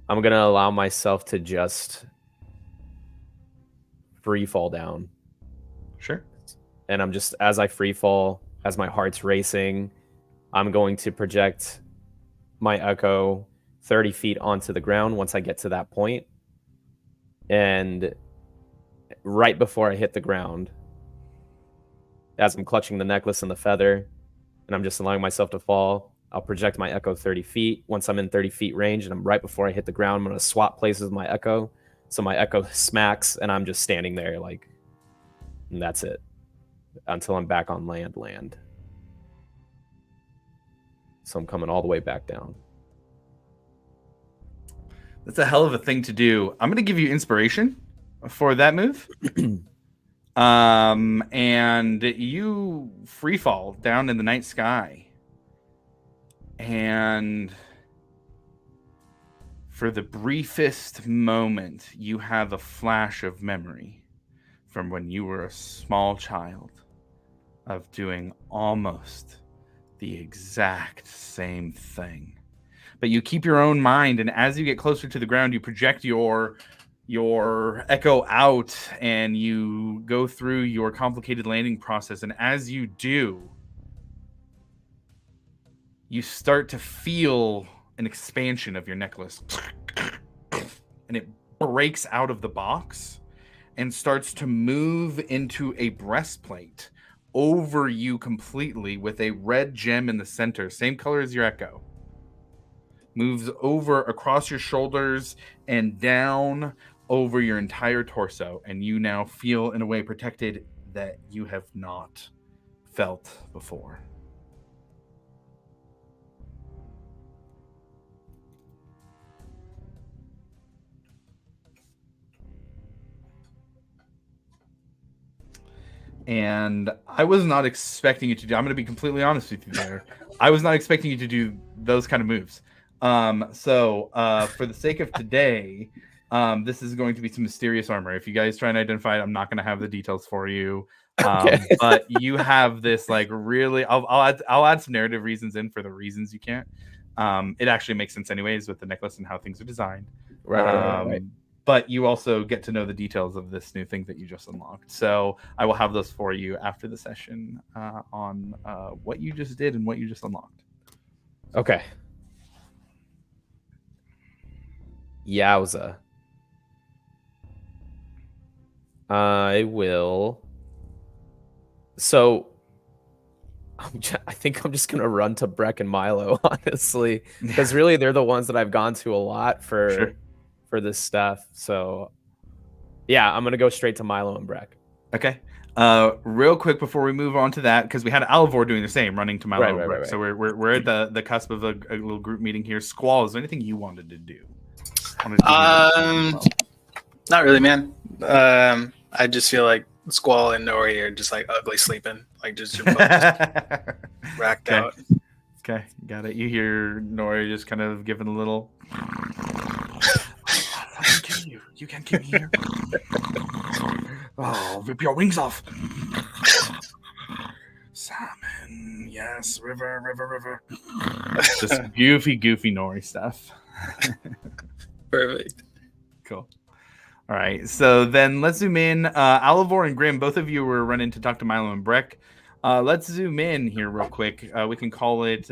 I'm going to allow myself to just free fall down. Sure. And I'm just, as I free fall, as my heart's racing, I'm going to project my echo 30 feet onto the ground once I get to that point. And right before I hit the ground, as I'm clutching the necklace and the feather, and I'm just allowing myself to fall, I'll project my echo 30 feet. Once I'm in 30 feet range and I'm right before I hit the ground, I'm going to swap places with my echo. So my echo smacks and I'm just standing there like, and that's it. Until I'm back on land. So I'm coming all the way back down. That's a hell of a thing to do. I'm going to give you inspiration for that move. And you free fall down in the night sky. And for the briefest moment, you have a flash of memory from when you were a small child of doing almost the exact same thing. But you keep your own mind, and as you get closer to the ground, you project your echo out and you go through your complicated landing process. And as you do, you start to feel an expansion of your necklace. And it breaks out of the box and starts to move into a breastplate over you completely with a red gem in the center, same color as your echo. Moves over across your shoulders and down over your entire torso, and you now feel in a way protected that you have not felt before. And I was not expecting you to do, I'm going to be completely honest with you there. I was not expecting you to do those kind of moves. So for the sake of today, this is going to be some mysterious armor. If you guys try and identify it, I'm not going to have the details for you. But you have this like really, I'll add some narrative reasons in for the reasons you can't. It actually makes sense anyways with the necklace and how things are designed. Right. But you also get to know the details of this new thing that you just unlocked. So I will have those for you after the session on what you just did and what you just unlocked. Okay. Yowza. I will. So I think I'm just gonna run to Breck and Milo, honestly, because really they're the ones that I've gone to a lot for this stuff. So yeah, I'm gonna go straight to Milo and Breck. Okay. Real quick before we move on to that, because we had Alivor doing the same, running to Milo. Right. So we're at the cusp of a little group meeting here. Squall, is there anything you wanted to do? Not really, man. I just feel like Squall and Nori are just like ugly sleeping, like just your both racked Okay. out. Okay, got it. You hear Nori just kind of giving a little. I can kill you. You can't kill me here. Oh, rip your wings off. Salmon, yes, river. Just goofy Nori stuff. Perfect. Cool. All right, so then let's zoom in. Alivor and Grim, both of you were running to talk to Milo and Breck. Let's zoom in here real quick. We can call it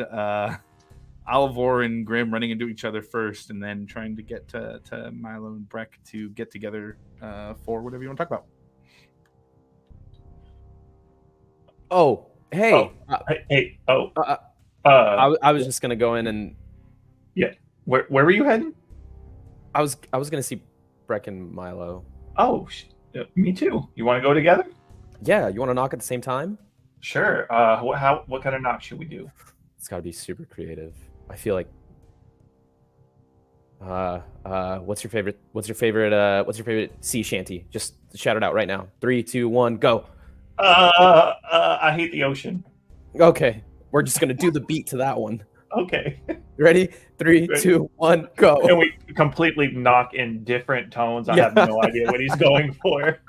Alivor and Grim running into each other first, and then trying to get to Milo and Breck to get together for whatever you want to talk about. Oh, hey. I was just gonna go in and Where were you heading? I was gonna see Breck and Milo. Oh, me too. You want to go together? Yeah, you want to knock at the same time? Sure. What kind of knock should we do? It's got to be super creative. I feel like. What's your favorite sea shanty? Just shout it out right now. 3, 2, 1, go. I hate the ocean. Okay, we're just gonna do the beat to that one. Okay. Ready? 3, 2, 1, go. And we completely knock in different tones. I have no idea what he's going for.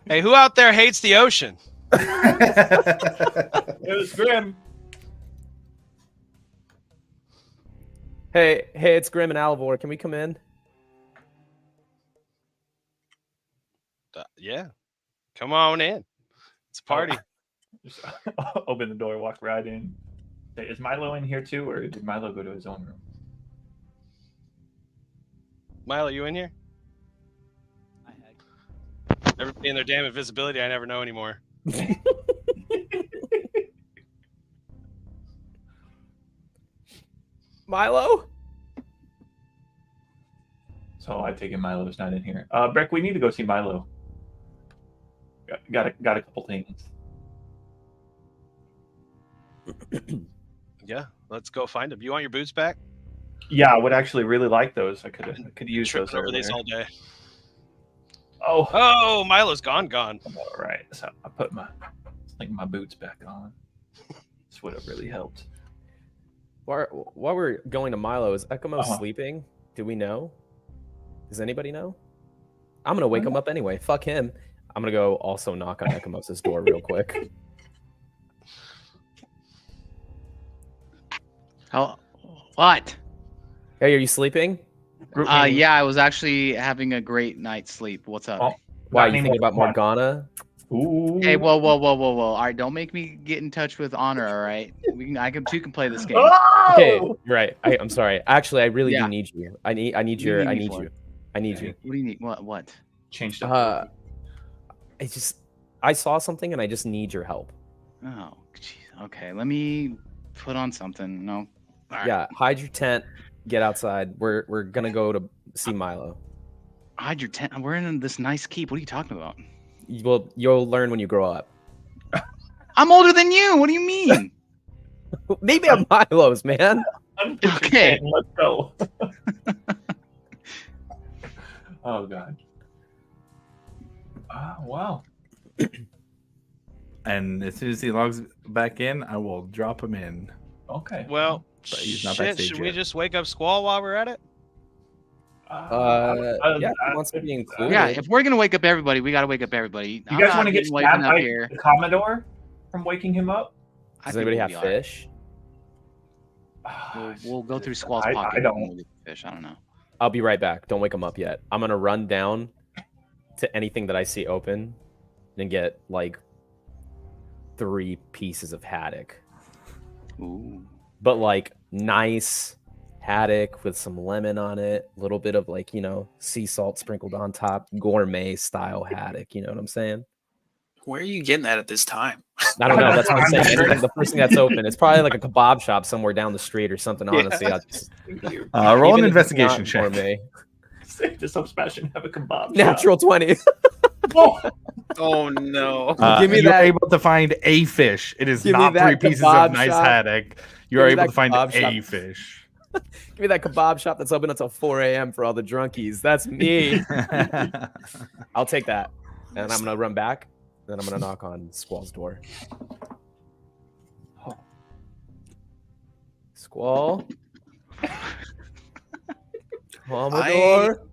Hey, who out there hates the ocean? It was Grim. Hey, it's Grim and Alivor. Can we come in? Yeah. Come on in. It's a party. Just open the door, walk right in. Say, is Milo in here too, or did Milo go to his own room? Milo, you in here? Everybody in their damn invisibility, I never know anymore. Milo? So I take it Milo's not in here. Breck, we need to go see Milo. Got a couple things. Yeah, let's go find him. You want your boots back? Yeah, I would actually really like those. I could use those Tripping over these earlier. all day. Oh, Milo's gone. all right. So I put my boots back on. This would have really helped. While we're going to Milo, is Ekimo Uh-huh. sleeping? Do we know? Does anybody know? I'm gonna wake him up anyway. Fuck him. I'm gonna go also knock on Ekimos' door real quick. How? What? Hey, are you sleeping? Group meeting. Yeah, I was actually having a great night's sleep. What's up? Oh, Why not are you thinking anymore. about Morgana? Ooh. Hey, whoa! All right, don't make me get in touch with Honor. All right, two can play this game. Oh! Okay, you're right. I'm sorry. Actually, I really Yeah. do need you. I need What do you need me you. for? I need Okay. you. What do you need? What? Changed up. I saw something and I just need your help. Oh, jeez. Okay, let me put on something. No. All right. Yeah, hide your tent. Get outside. We're gonna go to see Milo. Hide your tent. We're in this nice keep. What are you talking about? You'll learn when you grow up. I'm older than you. What do you mean? Maybe I'm Milo's, man. Okay. Let's go. Oh God. Wow. And as soon as he logs back in, I will drop him in. Okay. Well, But he's not shit, backstage should we yet. just wake up Squall while we're at it? Yeah, he wants to be included. Yeah, if we're gonna wake up everybody, we gotta wake up everybody. You guys want to get waken stabbed up by here? the Commodore from waking him up? I Does think anybody we'll have be all right. fish? We'll go through Squall's I pocket. don't. and we'll get the fish. I don't know. I'll be right back. Don't wake him up yet. I'm gonna run down to anything that I see open and get like 3 pieces of haddock. Ooh. But like nice haddock with some lemon on it, a little bit of like, sea salt sprinkled on top, gourmet style haddock. You know what I'm saying? Where are you getting that at this time? I don't know. That's what I'm saying. Sure. Anything, the first thing that's open, it's probably like a kebab shop somewhere down the street or something. Yeah. Honestly, Roll Even an if it's investigation not check. gourmet. Does Hope Sebastian have a kebab? Natural 20. Oh, Oh no. Give me you're that- able to find a fish. It is Give me not that 3 pieces kebab of nice shop. haddock. You Give are me able that to find kebab a shop. fish. Give me that kebab shop that's open until 4 a.m. for all the drunkies. That's me. I'll take that. And I'm going to run back. Then I'm going to knock on Squall's door. Squall? Commodore?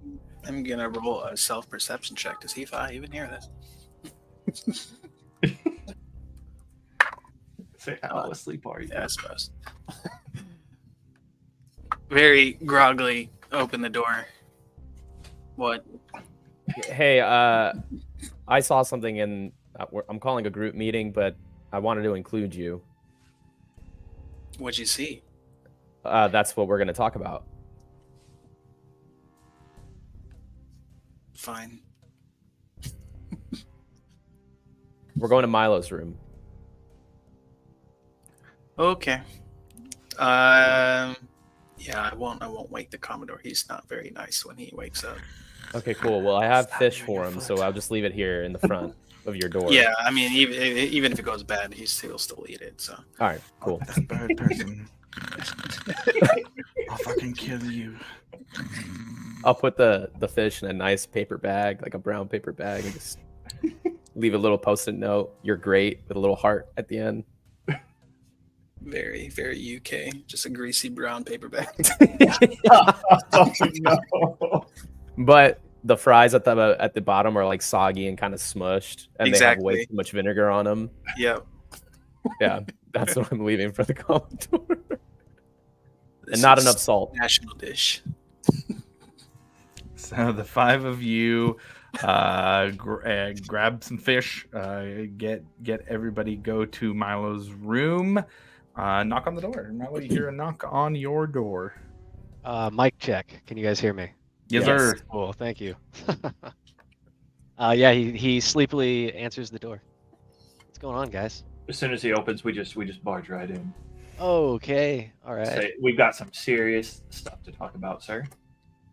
I'm gonna roll a self-perception check to see if I even hear this. say how asleep are you? Yeah, I suppose. Very groggily open the door. What? Hey, I saw something in... I'm calling a group meeting, but I wanted to include you. What'd you see? That's what we're going to talk about. Fine. We're going to Milo's room. Okay. Yeah, I won't wake the Commodore. He's not very nice when he wakes up. Okay, cool. Well, I have Stop fish moving for your him, foot. so I'll just leave it here in the front of your door. Yeah, I mean, even if it goes bad, he'll still eat it. So All right, cool. That's a bad person. I'll fucking kill you. I'll put the fish in a nice paper bag, like a brown paper bag, and just leave a little post-it note. You're great with a little heart at the end. very, very UK. Just a greasy brown paper bag. Oh, no. But the fries at the bottom are like soggy and kind of smushed, and they have way Exactly. too much vinegar on them. Yep. Yeah, that's what I'm leaving for the Commodore. This And not is enough salt. National dish. So the 5 of you grab some fish, get everybody go to Milo's room, knock on the door. Milo, you hear a knock on your door. Mic check. Can you guys hear me? Yes, Yes. sir. Cool. Thank you. Yeah, he sleepily answers the door. What's going on, guys? As soon as he opens, we just barge right in. Okay. All right. Say, we've got some serious stuff to talk about, sir.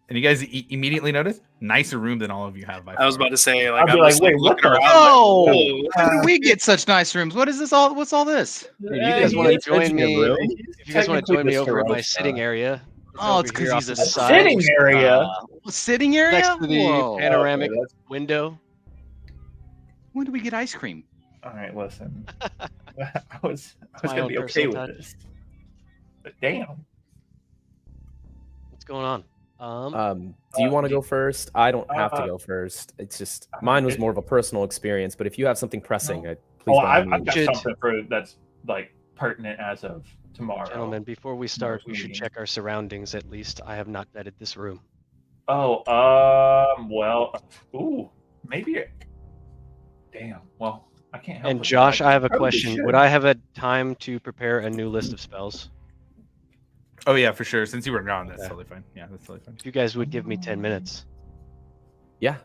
And you guys immediately notice nicer room than all of you have. By I was far. about to say, I'd like, be I'm like, just wait, like what looking the- around. Oh, like, when did we get such nice rooms? What is this all? What's all this? If you guys want to join me, if you guys want to Technically join me Mr. over at my Rosa. sitting area. Oh, over it's here because off he's a to the side, Sitting area. Sitting area. next to the Whoa. panoramic Okay, window. When do we get ice cream? all right, listen. I was my gonna own be okay personal with touch. this, but damn. What's going on? Do you want to go first? I don't have to go first. It's just mine was more of a personal experience. But if you have something pressing, please. Oh, by all I've means. got Should- something for that's like pertinent as of tomorrow. Gentlemen, before we start, we should meeting. check our surroundings at least. I have not vetted this room. Oh, well, ooh, maybe. Damn. Well, I can't help. And it, Josh, but I have a probably question. should. Would I have a time to prepare a new list of spells? Oh yeah, for sure. Since you were gone, that's Okay. totally fine. Yeah, that's totally fine. If you guys would give me 10 minutes, Yeah.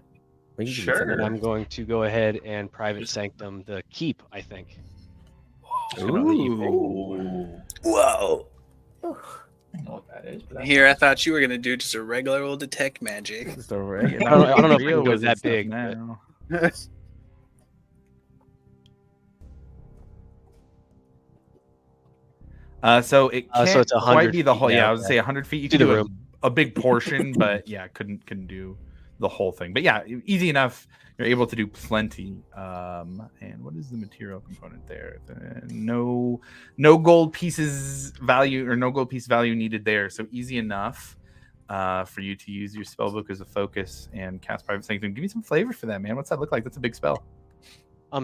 We can give you Sure. then some- I'm going to go ahead and private sanctum the keep, I think. Ooh. Whoa. I don't know what that is. But that's Here, I thought you were gonna do just a regular old detect magic. Just a regular- I don't know if I real can go wizard that stuff big, now. So it can't So it's quite 100 be the feet whole. Yeah, now, I was say 100 feet. You To can the do room. a big portion, but yeah, couldn't do the whole thing. But yeah, easy enough. You're able to do plenty. And what is the material component there? No gold pieces value or no gold piece value needed there. So easy enough for you to use your spell book as a focus and cast private sanctum. Give me some flavor for that, man. What's that look like? That's a big spell.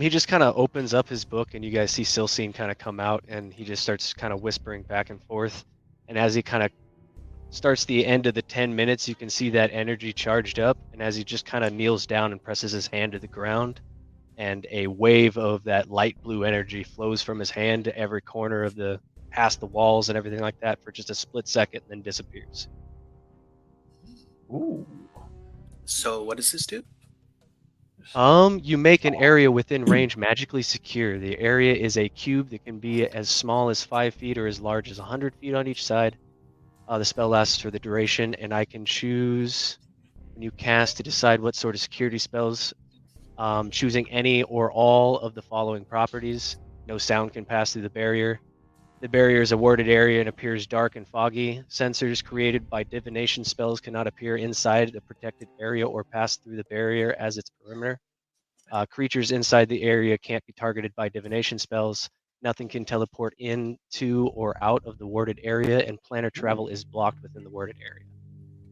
He just kind of opens up his book, and you guys see Silcine kind of come out, and he just starts kind of whispering back and forth. And as he kind of starts the end of the 10 minutes, you can see that energy charged up. And as he just kind of kneels down and presses his hand to the ground, and a wave of that light blue energy flows from his hand to every corner of past the walls and everything like that for just a split second, and then disappears. Ooh. So, what does this do? You make an area within range magically secure. The area is a cube that can be as small as 5 feet or as large as 100 feet on each side. The spell lasts for the duration, and I can choose When you cast to decide what sort of security spells, choosing any or all of the following properties. No sound can pass through the barrier. The barrier is a warded area and appears dark and foggy. Sensors created by divination spells cannot appear inside the protected area or pass through the barrier as its perimeter. Creatures inside the area can't be targeted by divination spells. Nothing can teleport into or out of the warded area, and planar travel is blocked within the warded area.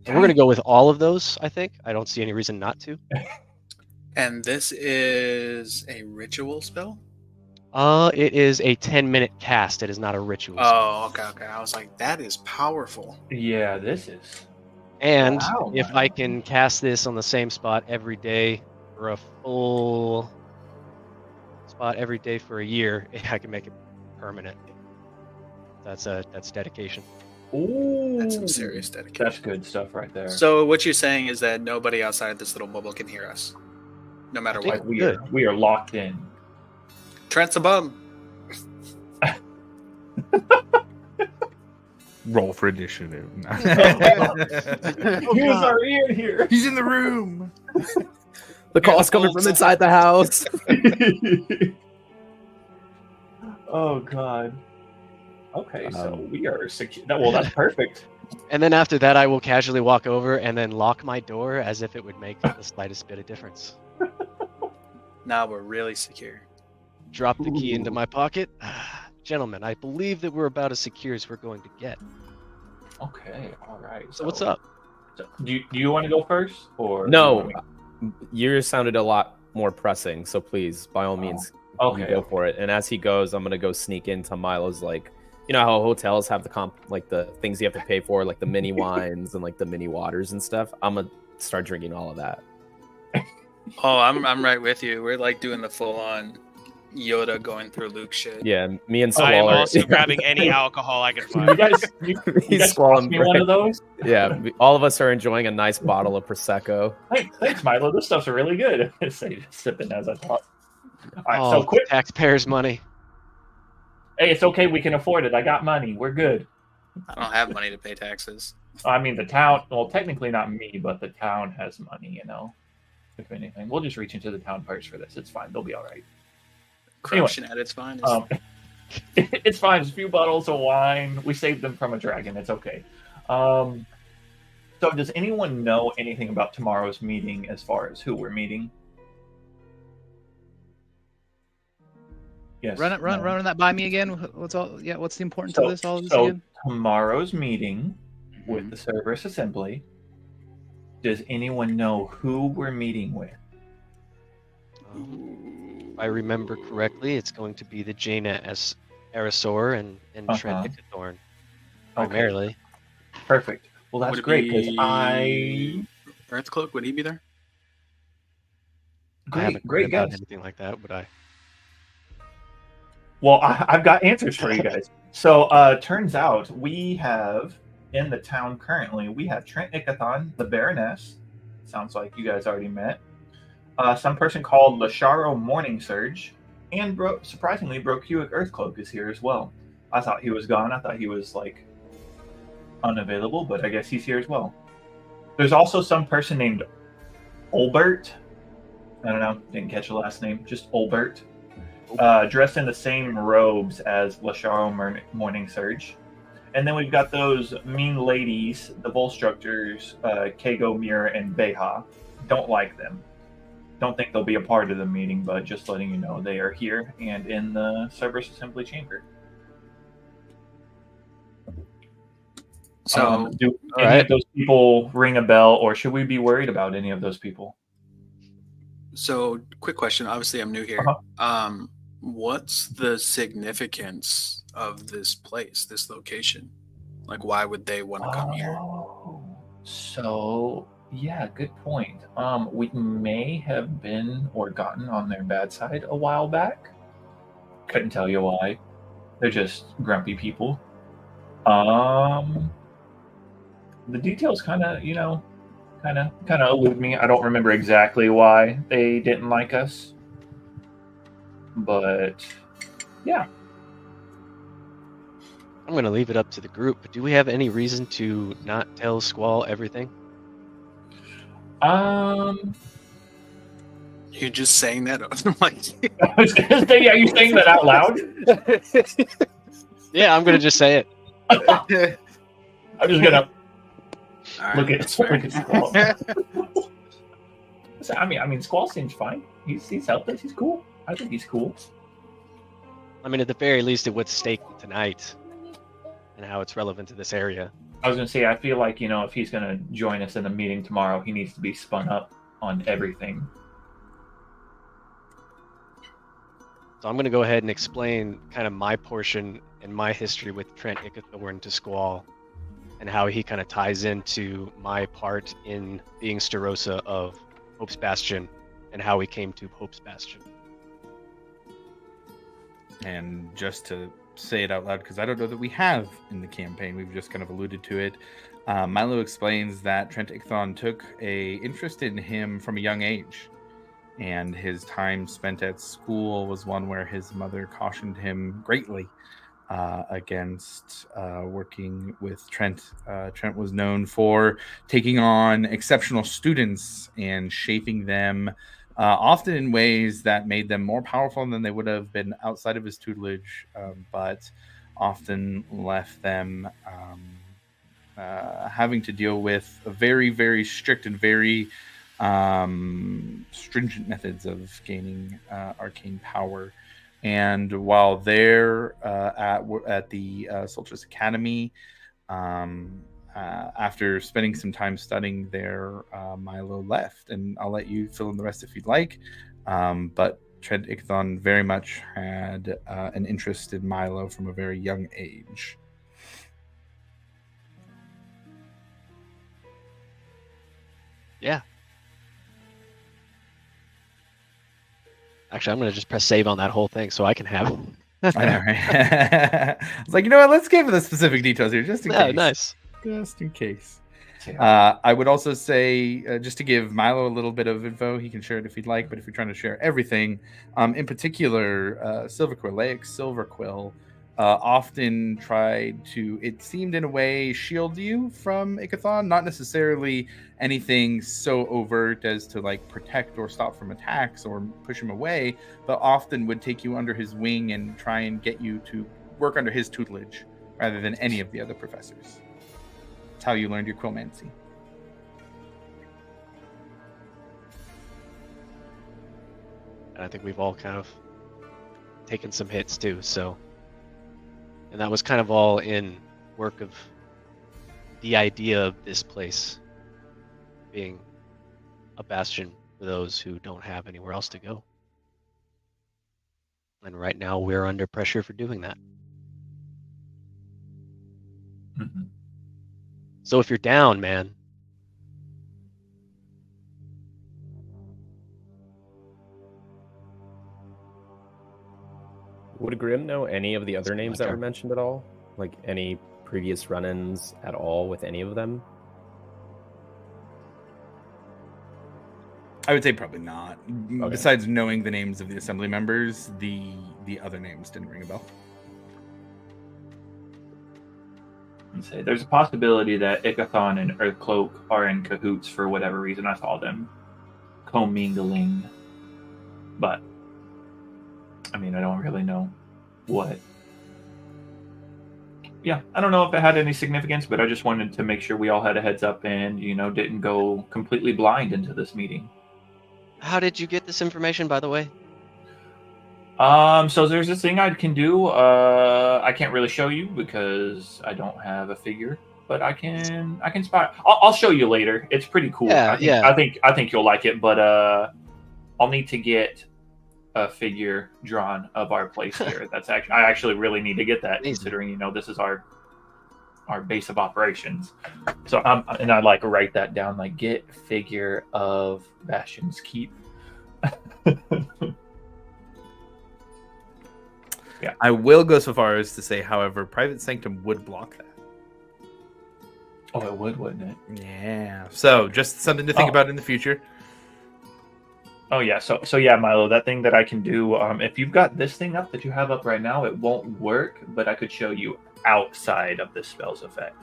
So we're going to go with all of those, I think. I don't see any reason not to. And this is a ritual spell? It is a 10-minute cast. It is not a ritual spell. Oh, okay. I was like, that is powerful. Yeah, this is. And Wow, if man. I can cast this on the same spot every day for a full spot every day for a year, I can make it permanent. That's dedication. Ooh, That's some serious dedication. That's good stuff right there. So what you're saying is that nobody outside this little bubble can hear us, no matter think- what. like we are locked in. Trent's a bum. Roll for initiative. He was already in here. He's in the room. The call's coming from inside the house. Oh God. Okay, so Um, we are secure. Well, that's perfect. And then after that, I will casually walk over and then lock my door as if it would make the slightest bit of difference. Now we're really secure. Drop the key into Ooh. my pocket. Gentlemen, I believe that we're about as secure as we're going to get. Okay, all right. So what's up? So, do you want to go first, or No, yours sounded a lot more pressing. So please, by all means, Okay. you go for it. And as he goes, I'm gonna go sneak into Milo's, like, you know how hotels have the things you have to pay for, like the mini wines and like the mini waters and stuff. I'm gonna start drinking all of that. Oh, I'm right with you. We're like doing the full on Yoda going through Luke shit. Yeah, me and I am Squall are. also grabbing any alcohol I can You find. guys, you He's guys swallowing toss me one bread. of those. Yeah, all of us are enjoying a nice bottle of prosecco. Hey, thanks, Milo. This stuff's really good. Sipping as I talk. All right, Oh, so quick. taxpayers' money. Hey, it's okay. We can afford it. I got money. We're good. I don't have money to pay taxes. I mean, the town. Well, technically not me, but the town has money. You know, if anything, we'll just reach into the town purse for this. It's fine. They'll be all right. Corruption at its finest. It's fine. Just a few bottles of wine. We saved them from a dragon. It's okay. So, does anyone know anything about tomorrow's meeting as far as who we're meeting? Yes. no. Run that by me again. What's all? Yeah, what's the importance So- of this? All of this so again? tomorrow's meeting with the Cerberus Assembly. Does anyone know who we're meeting with? If I remember correctly, it's going to be the Jaina as Erisor and Trent Ickathorn, primarily. Perfect. Well, that's Would it great because be Earthcloak, would he be there? I haven't great read about guess. anything like that, would I? Well, I've got answers for you guys. So, turns out we have in the town currently, we have Trent Ickathon, the Baroness. Sounds like you guys already met. Some person called Lasharo Morning Surge, and surprisingly, Brokuic Earthcloak is here as well. I thought he was gone. I thought he was like unavailable, but I guess he's here as well. There's also some person named Olbert. I don't know, didn't catch the last name, just Olbert. Dressed in the same robes as Lasharo Morning Surge. And then we've got those mean ladies, the Volstructors, Kago, Mira, and Beha. Don't like them. Don't think they'll be a part of the meeting, but just letting you know they are here and in the Cerberus Assembly Chamber. So do all any right. of those people ring a bell, or should we be worried about any of those people? So, quick question. Obviously, I'm new here. Uh-huh. What's the significance of this place, this location? Like, why would they want to come here? Oh, so yeah, good point. We may have been or gotten on their bad side a while back. Couldn't tell you why. They're just grumpy people. The details kind of elude me. I don't remember exactly why they didn't like us. But yeah. I'm going to leave it up to the group, but do we have any reason to not tell Squall everything? You're just saying that. I'm like, I was gonna say, are you saying that out loud? Yeah, I'm gonna just say it. I'm just gonna all look right, at that's fair. Squall. So, I mean, Squall seems fine. He's helpless. He's cool. I think he's cool. I mean, at the very least, it would stake tonight, and how it's relevant to this area. I was gonna say, I feel like if he's gonna join us in the meeting tomorrow, he needs to be spun up on everything. So I'm going to go ahead and explain kind of my portion and my history with Trent Icathorn to Squall, and how he kind of ties into my part in being Starosta of Hope's Bastion, and how we came to Hope's Bastion. And just to say it out loud, because I don't know that we have in the campaign, we've just kind of alluded to it. Milo explains that Trent Icathon took a interest in him from a young age, and his time spent at school was one where his mother cautioned him greatly against working with Trent. Trent was known for taking on exceptional students and shaping them often in ways that made them more powerful than they would have been outside of his tutelage, but often left them having to deal with a very, very strict and very stringent methods of gaining arcane power. And while they're at the Solstice Academy, after spending some time studying there, Milo left. And I'll let you fill in the rest if you'd like. But Trent Icathon very much had an interest in Milo from a very young age. Yeah. Actually, I'm going to just press save on that whole thing so I can have it. I know, right? I was like, you know what? Let's give the specific details here, just in Yeah, case. nice. Just in case. I would also say, just to give Milo a little bit of info, he can share it if he'd like, but if you're trying to share everything, in particular, Silverquill, Laix Silverquill, often tried to, it seemed in a way, shield you from Icathon. Not necessarily anything so overt as to like protect or stop from attacks or push him away, but often would take you under his wing and try and get you to work under his tutelage rather than any of the other professors. That's how you learned your Quillmancy. And I think we've all kind of taken some hits too, so. And that was kind of all in work of the idea of this place being a bastion for those who don't have anywhere else to go. And right now we're under pressure for doing that. Mm-hmm. So if you're down, man. Would Grim know any of the other names that were mentioned at all? Like any previous run-ins at all with any of them? I would say probably not. Okay. Besides knowing the names of the assembly members, the other names didn't ring a bell. Say there's a possibility that Icathon and Earthcloak are in cahoots for whatever reason. I saw them commingling, but I mean, I don't really know what. Yeah, I don't know if it had any significance, but I just wanted to make sure we all had a heads up and didn't go completely blind into this meeting. How did you get this information, by the way? So there's this thing I can do. I can't really show you because I don't have a figure, but I can spot. I'll show you later. It's pretty cool. Yeah, I think you'll like it, but I'll need to get a figure drawn of our place here. I actually really need to get that, considering this is our base of operations. So and I like write that down, like get figure of Bastion's Keep. Yeah. I will go so far as to say, however, Private Sanctum would block that. Oh, it would, wouldn't it? Yeah. So just something to think about in the future. Oh yeah. So yeah, Milo, that thing that I can do. If you've got this thing up that you have up right now, it won't work. But I could show you outside of the spell's effect.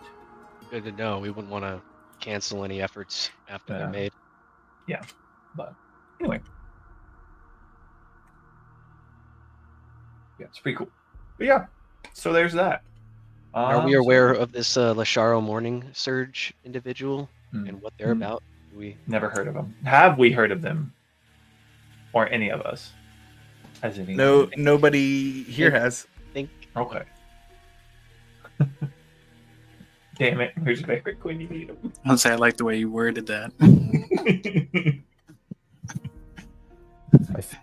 Good to know. We wouldn't want to cancel any efforts after they're made. But anyway, yeah, it's pretty cool. But yeah, so there's that. Are we aware of this Lasharo Morning Surge individual and what they're about? Do we Never heard of them. Have we heard of them? Or any of us? As any? No, nobody here has. think? Okay. Damn it! Where's Varric when you need him? I'll say I like the way you worded that.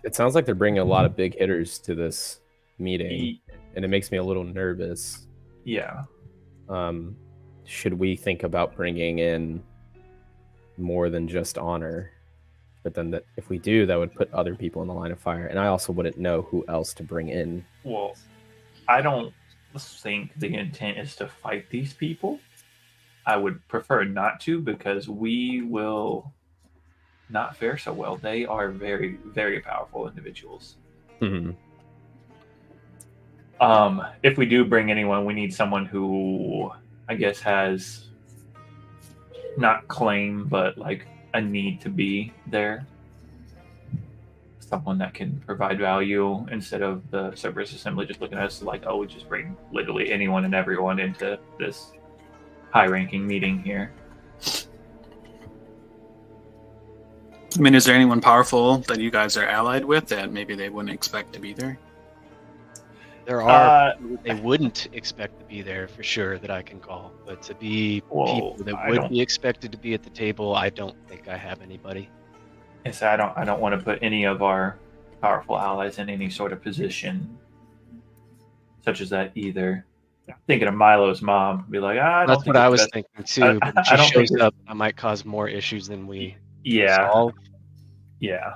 It sounds like they're bringing a lot of big hitters to this meeting, and it makes me a little nervous. Yeah. Should we think about bringing in more than just Honor? But then if we do, that would put other people in the line of fire, and I also wouldn't know who else to bring in. Well, I don't think the intent is to fight these people. I would prefer not to, because we will not fare so well. They are very, very powerful individuals. Mm-hmm. If we do bring anyone, we need someone who, I guess, has not claim, but like a need to be there. Someone that can provide value instead of the Cerberus Assembly just looking at us like, oh, we just bring literally anyone and everyone into this high-ranking meeting here. I mean, is there anyone powerful that you guys are allied with that maybe they wouldn't expect to be there? There are they wouldn't expect to be there for sure that I can call, but to be people that would be expected to be at the table, I don't think I have anybody. Yes, I don't want to put any of our powerful allies in any sort of position such as that either. I'm thinking of Milo's mom. Be like, that's what I was thinking too. But if she shows up, I might cause more issues than we solve. Yeah.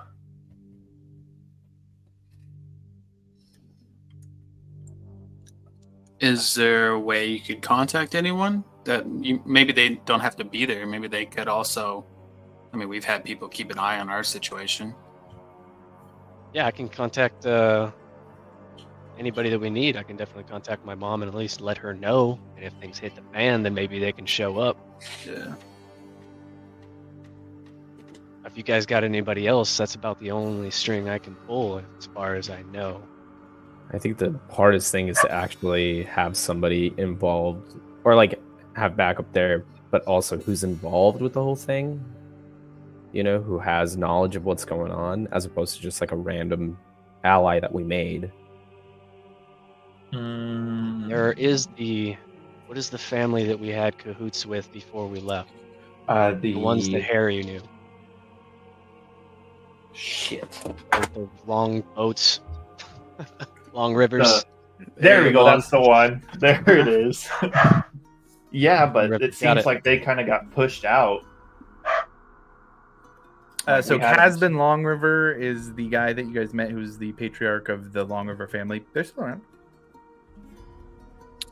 Is there a way you could contact anyone that maybe they don't have to be there? Maybe they could also. I mean, we've had people keep an eye on our situation. Yeah, I can contact anybody that we need. I can definitely contact my mom and at least let her know. And if things hit the fan, then maybe they can show up. Yeah. If you guys got anybody else, that's about the only string I can pull as far as I know. I think the hardest thing is to actually have somebody involved, or like have backup there, but also who's involved with the whole thing. You know, who has knowledge of what's going on, as opposed to just like a random ally that we made. There is what is the family that we had cahoots with before we left? The ones that Harry knew. Shit. The long boats, long rivers. There we go. That's the one. There it is. Yeah, but it seems like they kind of got pushed out. So Casbin Long River is the guy that you guys met, who's the patriarch of the Long River family. They're still around.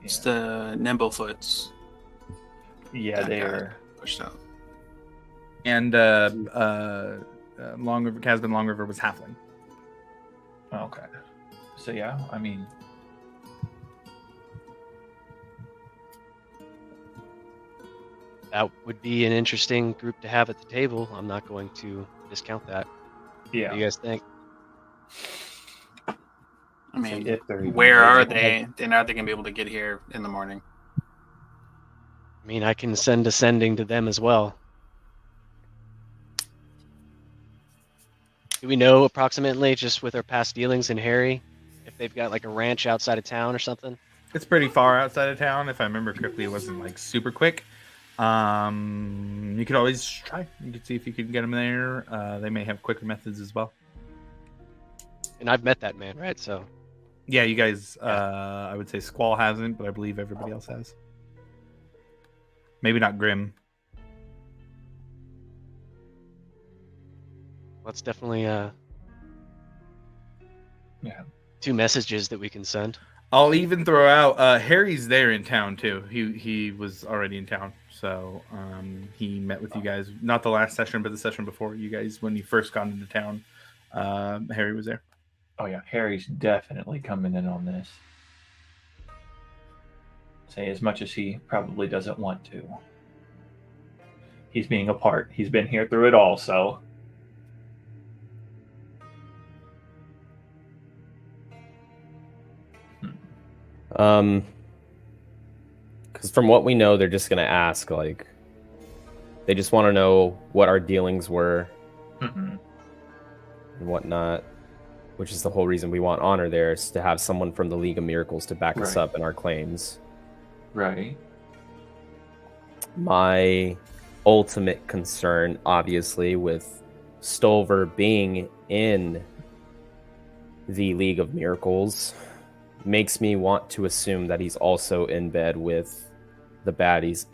It's the Nimblefoots. Yeah, they're pushed out. And Long River, Casbin Long River was halfling. Okay. So yeah, I mean, that would be an interesting group to have at the table. I'm not going to discount that. Yeah. What do you guys think? I mean, where are they? And are they going to be able to get here in the morning? I mean, I can send a sending to them as well. Do we know approximately, just with our past dealings in Harry, if they've got like a ranch outside of town or something? It's pretty far outside of town. If I remember correctly, it wasn't like super quick. You could always try. You could see if you could get them there. They may have quicker methods as well. And I've met that man, right? So yeah, you guys, I would say Squall hasn't, but I believe everybody else has. Maybe not Grim. That's definitely two messages that we can send. I'll even throw out Harry's there in town too. He was already in town, so he met with you guys. Not the last session, but the session before you guys, when you first got into town. Harry was there. Oh yeah, Harry's definitely coming in on this. Say as much as he probably doesn't want to. He's being a part. He's been here through it all, so Because from what we know, they're just going to ask, like, they just want to know what our dealings were Mhm. and whatnot, which is the whole reason we want Honor there, is to have someone from the League of Miracles to back us Right. up in our claims. Right. My ultimate concern, obviously, with Stolver being in the League of Miracles makes me want to assume that he's also in bed with the baddies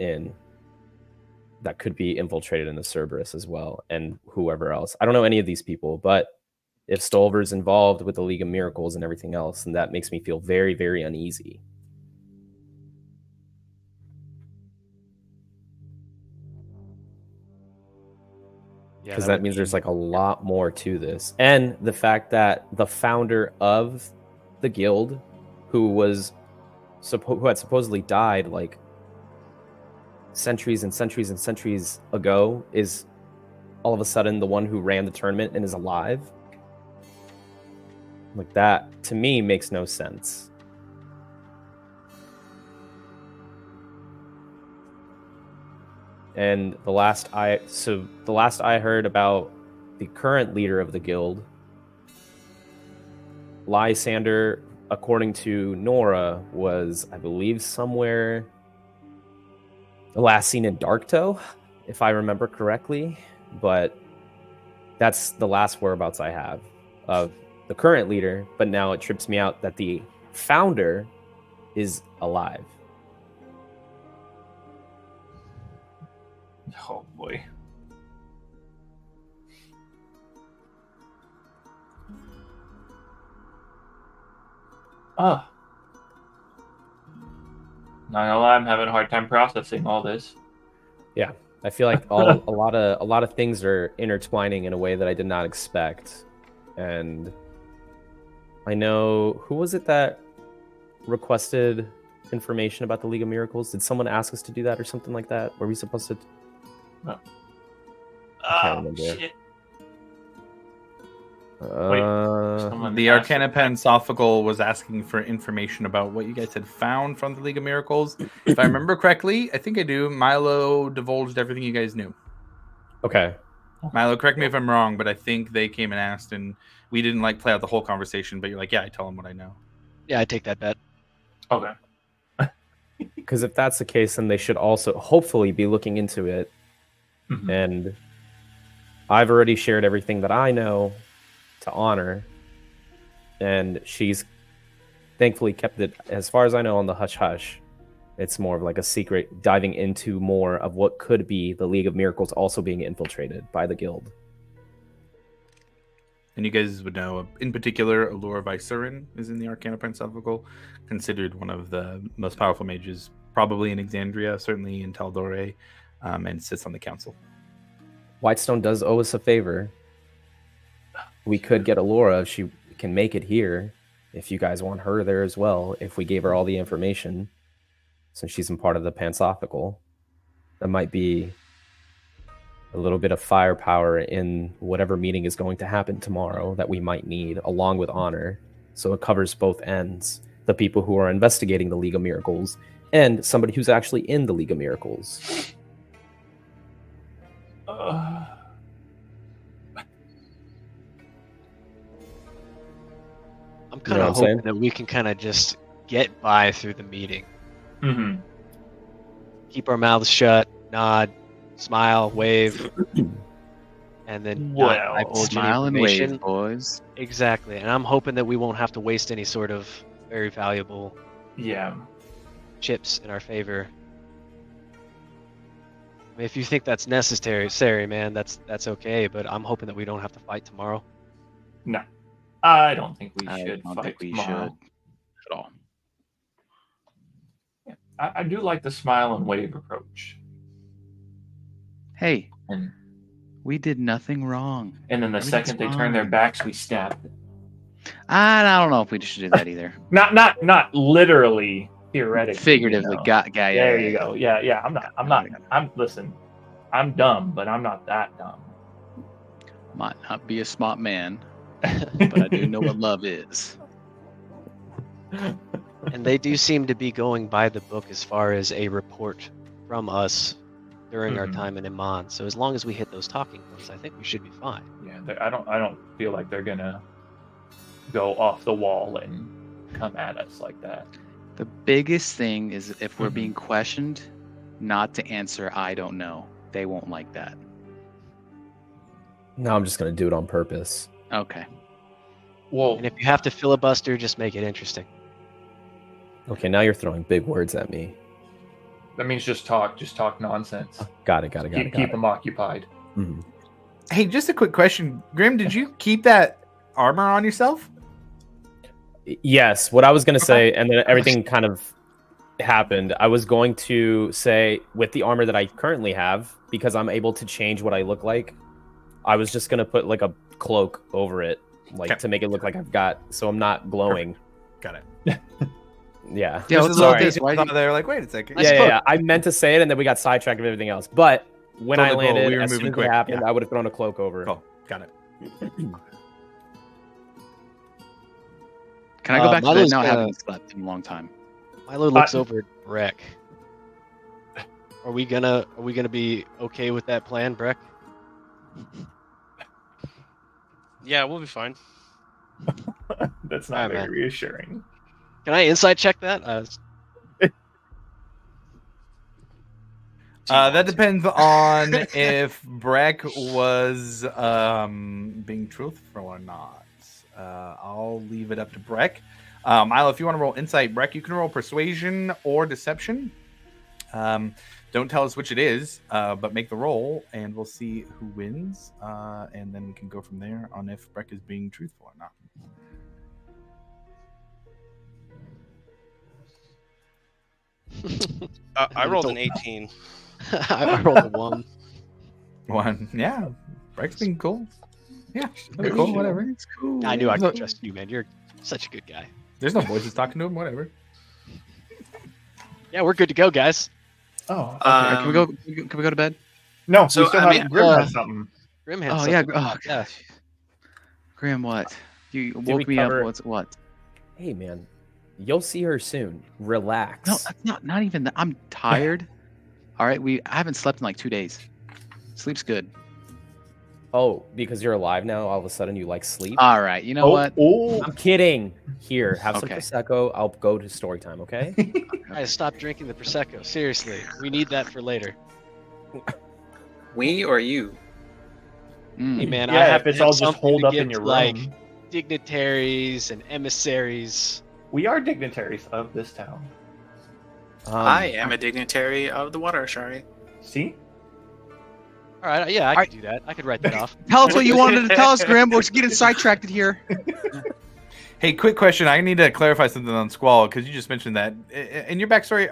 that could be infiltrated in the Cerberus as well, and whoever else. I don't know any of these people, but if Stolver's involved with the League of Miracles and everything else, then that makes me feel very, very uneasy. Yeah, Because that would means be- there's like a lot more to this, and the fact that the founder of the guild, who had supposedly died like centuries and centuries and centuries ago, is all of a sudden the one who ran the tournament and is alive. Like, that to me makes no sense. And the last I heard about the current leader of the guild, Lysander, according to Nora, was, I believe, somewhere the last seen in Darktoe, if I remember correctly. But that's the last whereabouts I have of the current leader. But now it trips me out that the founder is alive. Oh boy. Oh. Not gonna lie, I'm having a hard time processing all this. Yeah, I feel like a lot of things are intertwining in a way that I did not expect. And I know, who was it that requested information about the League of Miracles? Did someone ask us to do that or something like that? Were we supposed to? can't remember. Shit. Someone The asked- Arcana Pansophical was asking for information about what you guys had found from the League of Miracles. If I remember correctly, I think I do. Milo divulged everything you guys knew. Okay. Milo, correct me if I'm wrong, but I think they came and asked, and we didn't like play out the whole conversation. But you're like, yeah, I tell them what I know. Yeah, I take that bet. Okay. Because if that's the case, then they should also hopefully be looking into it. Mhm. And I've already shared everything that I know to Honor, and she's thankfully kept it, as far as I know, on the hush hush. It's more of like a secret, diving into more of what could be the League of Miracles also being infiltrated by the guild. And you guys would know, in particular, Allura Vyserin is in the Arcana Pansophical, considered one of the most powerful mages, probably in Exandria, certainly in Taldore, and sits on the council. Whitestone does owe us a favor. We could get Allura if she can make it here, if you guys want her there as well, if we gave her all the information, since she's a part of the Pansophical. That might be a little bit of firepower in whatever meeting is going to happen tomorrow that we might need, along with Honor. So it covers both ends. The people who are investigating the League of Miracles and somebody who's actually in the League of Miracles. I'm You kind know of what I'm saying? hoping that we can kind of just get by through the meeting. Mm-hmm. Keep our mouths shut, nod, smile, wave, and then not Well, divulge any Smile and information. wave, boys. Exactly, and I'm hoping that we won't have to waste any sort of very valuable Yeah. chips in our favor. I mean, if you think that's necessary, man, that's okay. But I'm hoping that we don't have to fight tomorrow. No. I don't think we I should don't fight think we tomorrow. should at all. I do like the smile and wave approach. Hey, And we did nothing wrong. and then the Everything's second they turn their fine. backs, we stab them. I don't know if we should do that either. Not literally, theoretically. Figuratively, you know. guy. There you go. Yeah. Listen. I'm dumb, but I'm not that dumb. Might not be a smart man, but I do know what love is. And they do seem to be going by the book as far as a report from us during our Mhm. time in Iman. So as long as we hit those talking points, I think we should be fine. Yeah, I don't feel like they're gonna go off the wall and come at us like that. The biggest thing is if we're Mhm. being questioned, not to answer I don't know. They won't like that. No, I'm just gonna do it on purpose. Okay. Well, And if you have to filibuster, just make it interesting. Okay, now you're throwing big words at me. that means just talk nonsense. Got it. Keep them occupied. Mhm. Hey, just a quick question, Grim. Did you keep that armor on yourself? Yes, what I was going to say, and then everything kind of happened. I was going to say, with the armor that I currently have, because I'm able to change what I look like, I was just going to put like a cloak over it, like Okay. to make it look like I've got, so I'm not glowing. Got it. Yeah. Yeah, Just what's a little up with this? detail Why do thought there, like, wait a second. Yeah. I meant to say it, and then we got sidetracked with everything else. But when I Totally cool. landed, We were as soon moving as quick, it happened, yeah. I would have thrown a cloak over. Cool. Got it. Can I go back to bed Milo's now? I gonna- haven't slept in a long time. Milo looks over at Breck. Are we gonna be okay with that plan, Breck? Yeah, we'll be fine. That's not Alright, very man. reassuring. Can I insight check that? That depends on if Breck was being truthful or not. I'll leave it up to Breck. Milo, if you want to roll insight, Breck, you can roll persuasion or deception. Don't tell us which it is, but make the roll, and we'll see who wins, and then we can go from there on if Breck is being truthful or not. I rolled an 18. I rolled a 1. One, yeah, Breck's being cool. Yeah, okay, cool, whatever. It's cool. I knew I could trust you, man. You're such a good guy. There's no voices talking to him. Whatever. Yeah, we're good to go, guys. Oh, okay. Can we go? Can we go to bed? No, so, we still I have mean, Grim has something. Grim had Oh something. yeah. Oh Yeah. gosh. Grim, what? You we woke me up. cover- What's what? Hey, man, you'll see her soon. Relax. No, that's not even that. I'm tired. All right, I haven't slept in like 2 days. Sleep's good. Oh, because you're alive now, all of a sudden you like sleep? All right, you know what? Oh, I'm kidding. Here, have Okay. some Prosecco. I'll go to story time, okay? Guys, stop drinking the prosecco. Seriously, we need that for later. We or you? Hey, man, I yeah, have if it's to have all just something holed to up give in your to, room. like dignitaries and emissaries. We are dignitaries of this town. I am a dignitary of the Water Ashari. See? All right, yeah, I Alright. could do that. I could write that off. Tell us what you wanted to tell us, Grim. We're just getting sidetracked here. Hey, quick question. I need to clarify something on Squall because you just mentioned that. In your backstory,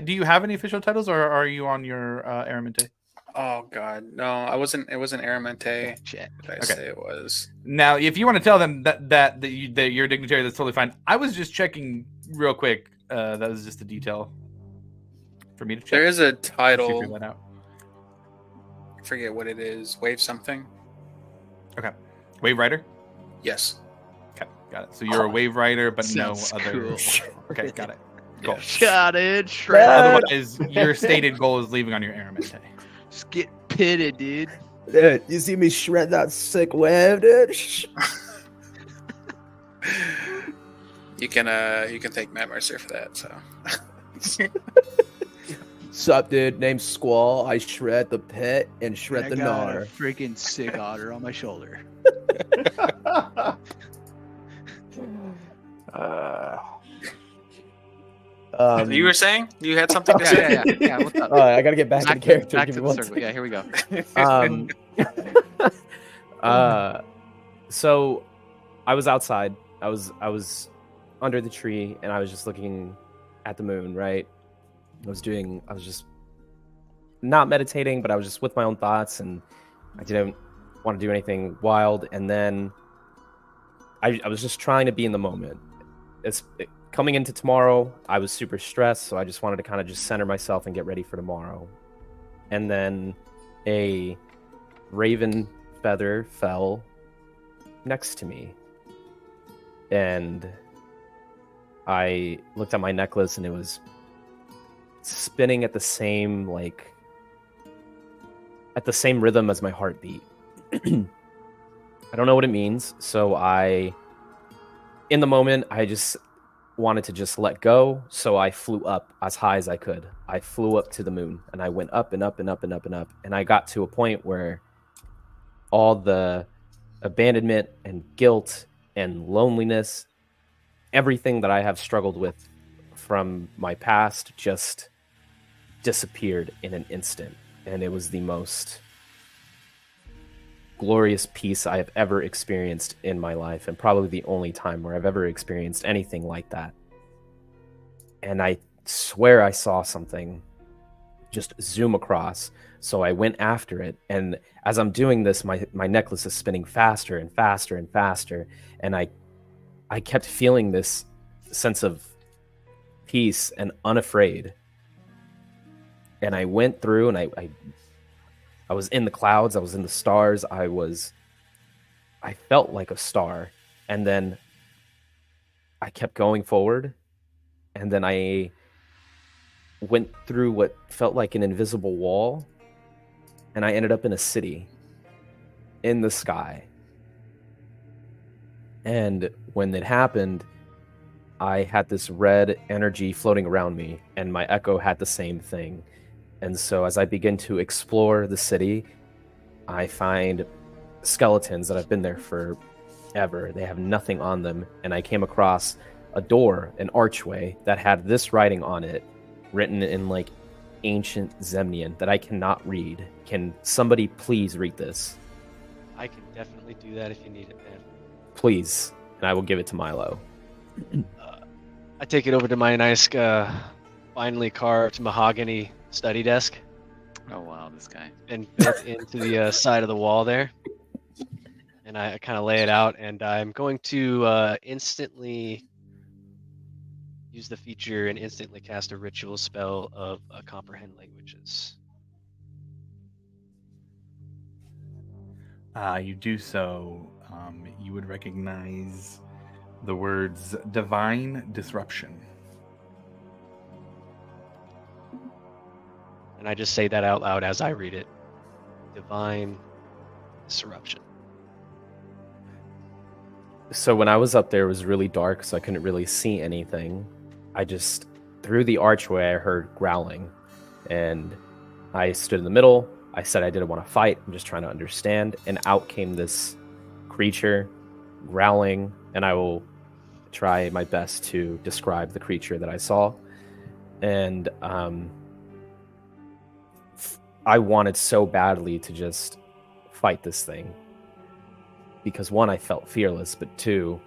do you have any official titles, or are you on your Araminte? Oh God, no! I wasn't. It wasn't Aramante. Shit. Did I Okay. say it was? Now, if you want to tell them that you're a dignitary, that's totally fine. I was just checking real quick. That was just a detail for me to check. There is a See if you title. figured that out. I forget what it is. Wave something. Wave rider. Yes. Okay, got it. So you're a wave rider, but no Sounds other. cool. Okay, got it. Cool. Got it. Shred. Otherwise, your stated goal is leaving on your Araminte. Just get pitted, dude. Dude, you see me shred that sick wave, dude? You can thank Matt Mercer for that. So. Sup, dude? Name's Squall. I shred the pit and shred I the got a gnar. freaking sick otter on my shoulder. You were saying you had something to say? Yeah. What's up? I gotta get back into character. Back Give to me the one circle. Yeah, here we go. So I was outside. I was under the tree and I was just looking at the moon, right? I was just not meditating, but I was just with my own thoughts and I didn't want to do anything wild. And then I was just trying to be in the moment. Coming into tomorrow, I was super stressed, so I just wanted to kind of just center myself and get ready for tomorrow. And then a raven feather fell next to me. And I looked at my necklace and it was spinning at the same rhythm as my heartbeat. I don't know what it means, so in the moment, I just wanted to just let go, so I flew up as high as I could. I flew up to the moon, and I went up and up and up and up and up, and I got to a point where all the abandonment and guilt and loneliness, everything that I have struggled with from my past just disappeared in an instant, and it was the most glorious peace I have ever experienced in my life, and probably the only time where I've ever experienced anything like that. And I swear I saw something just zoom across, so I went after it, and as I'm doing this, my necklace is spinning faster and faster and faster, and I kept feeling this sense of peace and unafraid. And I went through, and I was in the clouds, I was in the stars, I felt like a star. And then I kept going forward, and then I went through what felt like an invisible wall, and I ended up in a city in the sky. And when it happened, I had this red energy floating around me, and my echo had the same thing. And so as I begin to explore the city, I find skeletons that have been there forever. They have nothing on them. And I came across a door, an archway, that had this writing on it, written in like ancient Zemnian that I cannot read. Can somebody please read this? I can definitely do that if you need it, man. Please. And I will give it to Milo. I take it over to my nice, finely carved mahogany study desk. Oh wow, this guy. And built into the side of the wall there. And I kind of lay it out, and I'm going to instantly use the feature and instantly cast a ritual spell of comprehend languages. You do so. You would recognize the words divine disruption. And I just say that out loud as I read it. Divine disruption. So when I was up there, it was really dark, so I couldn't really see anything. I just, through the archway, I heard growling. And I stood in the middle. I said I didn't want to fight. I'm just trying to understand. And out came this creature growling. And I will try my best to describe the creature that I saw. And I wanted so badly to just fight this thing. Because one, I felt fearless, but two,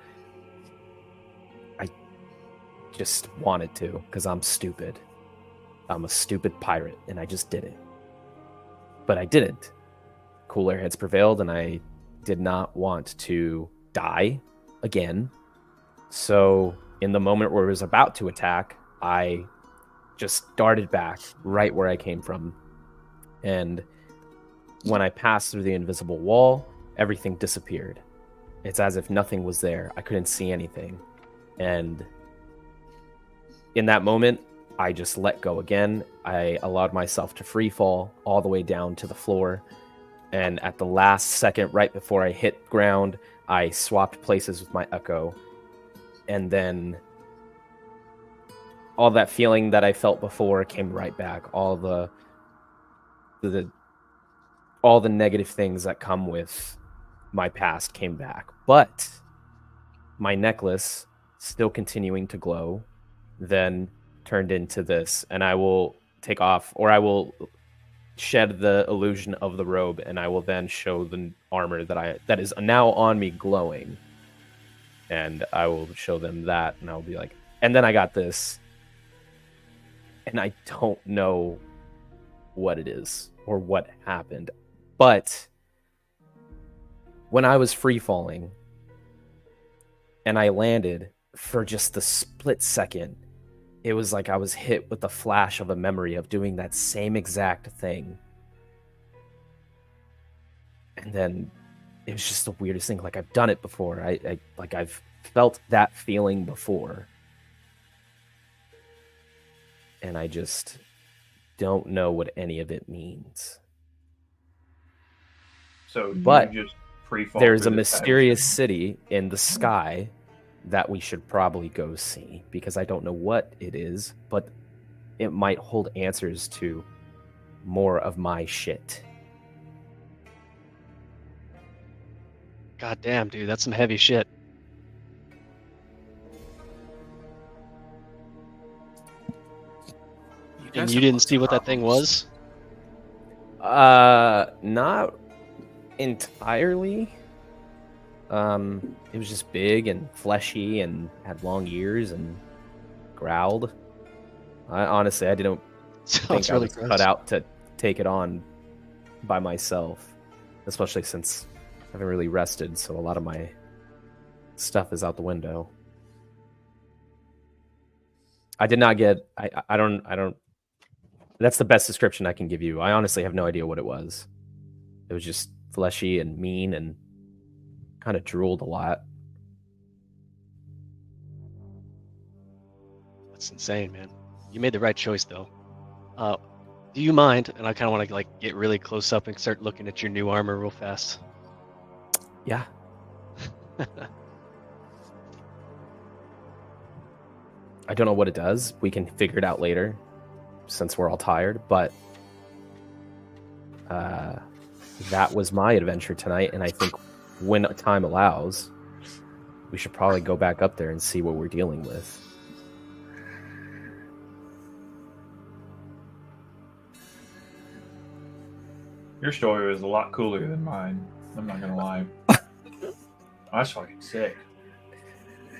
I just wanted to, because I'm stupid. I'm a stupid pirate, and I just did it. But I didn't. Cooler heads prevailed, and I did not want to die again. So in the moment where it was about to attack, I just darted back right where I came from. And when I passed through the invisible wall, everything disappeared. It's as if nothing was there. I couldn't see anything. And in that moment, I just let go again. I allowed myself to free fall all the way down to the floor. And at the last second, right before I hit ground, I swapped places with my echo. And then all that feeling that I felt before came right back. All the negative things that come with my past came back. But my necklace, still continuing to glow, then turned into this. And I will take off, or I will shed the illusion of the robe, and I will then show the armor that is now on me glowing. And I will show them that, and I'll be like, and then I got this. And I don't know what it is or what happened. But when I was free falling and I landed, for just the split second, it was like I was hit with the flash of a memory of doing that same exact thing. And then it was just the weirdest thing. Like, I've done it before. I've felt that feeling before. and I just don't know what any of it means. So But you just free fall. There's a through the mysterious sky. city in the sky that we should probably go see, because I don't know what it is, but it might hold answers to more of my shit. God damn, dude, that's some heavy shit. And guys you have didn't lots see of what that thing problems. was? Not entirely. It was just big and fleshy and had long ears and growled. Honestly, I didn't think Sounds I really was gross. cut out to take it on by myself, especially since I haven't really rested, so a lot of my stuff is out the window. I did not get. I don't. That's the best description I can give you. I honestly have no idea what it was. It was just fleshy and mean and kind of drooled a lot. That's insane, man. You made the right choice, though. Do you mind? And I kind of want to like get really close up and start looking at your new armor real fast. Yeah. I don't know what it does. We can figure it out later, since we're all tired. But that was my adventure tonight, and I think when time allows, we should probably go back up there and see what we're dealing with. Your story was a lot cooler than mine. I'm not gonna lie. That's fucking sick.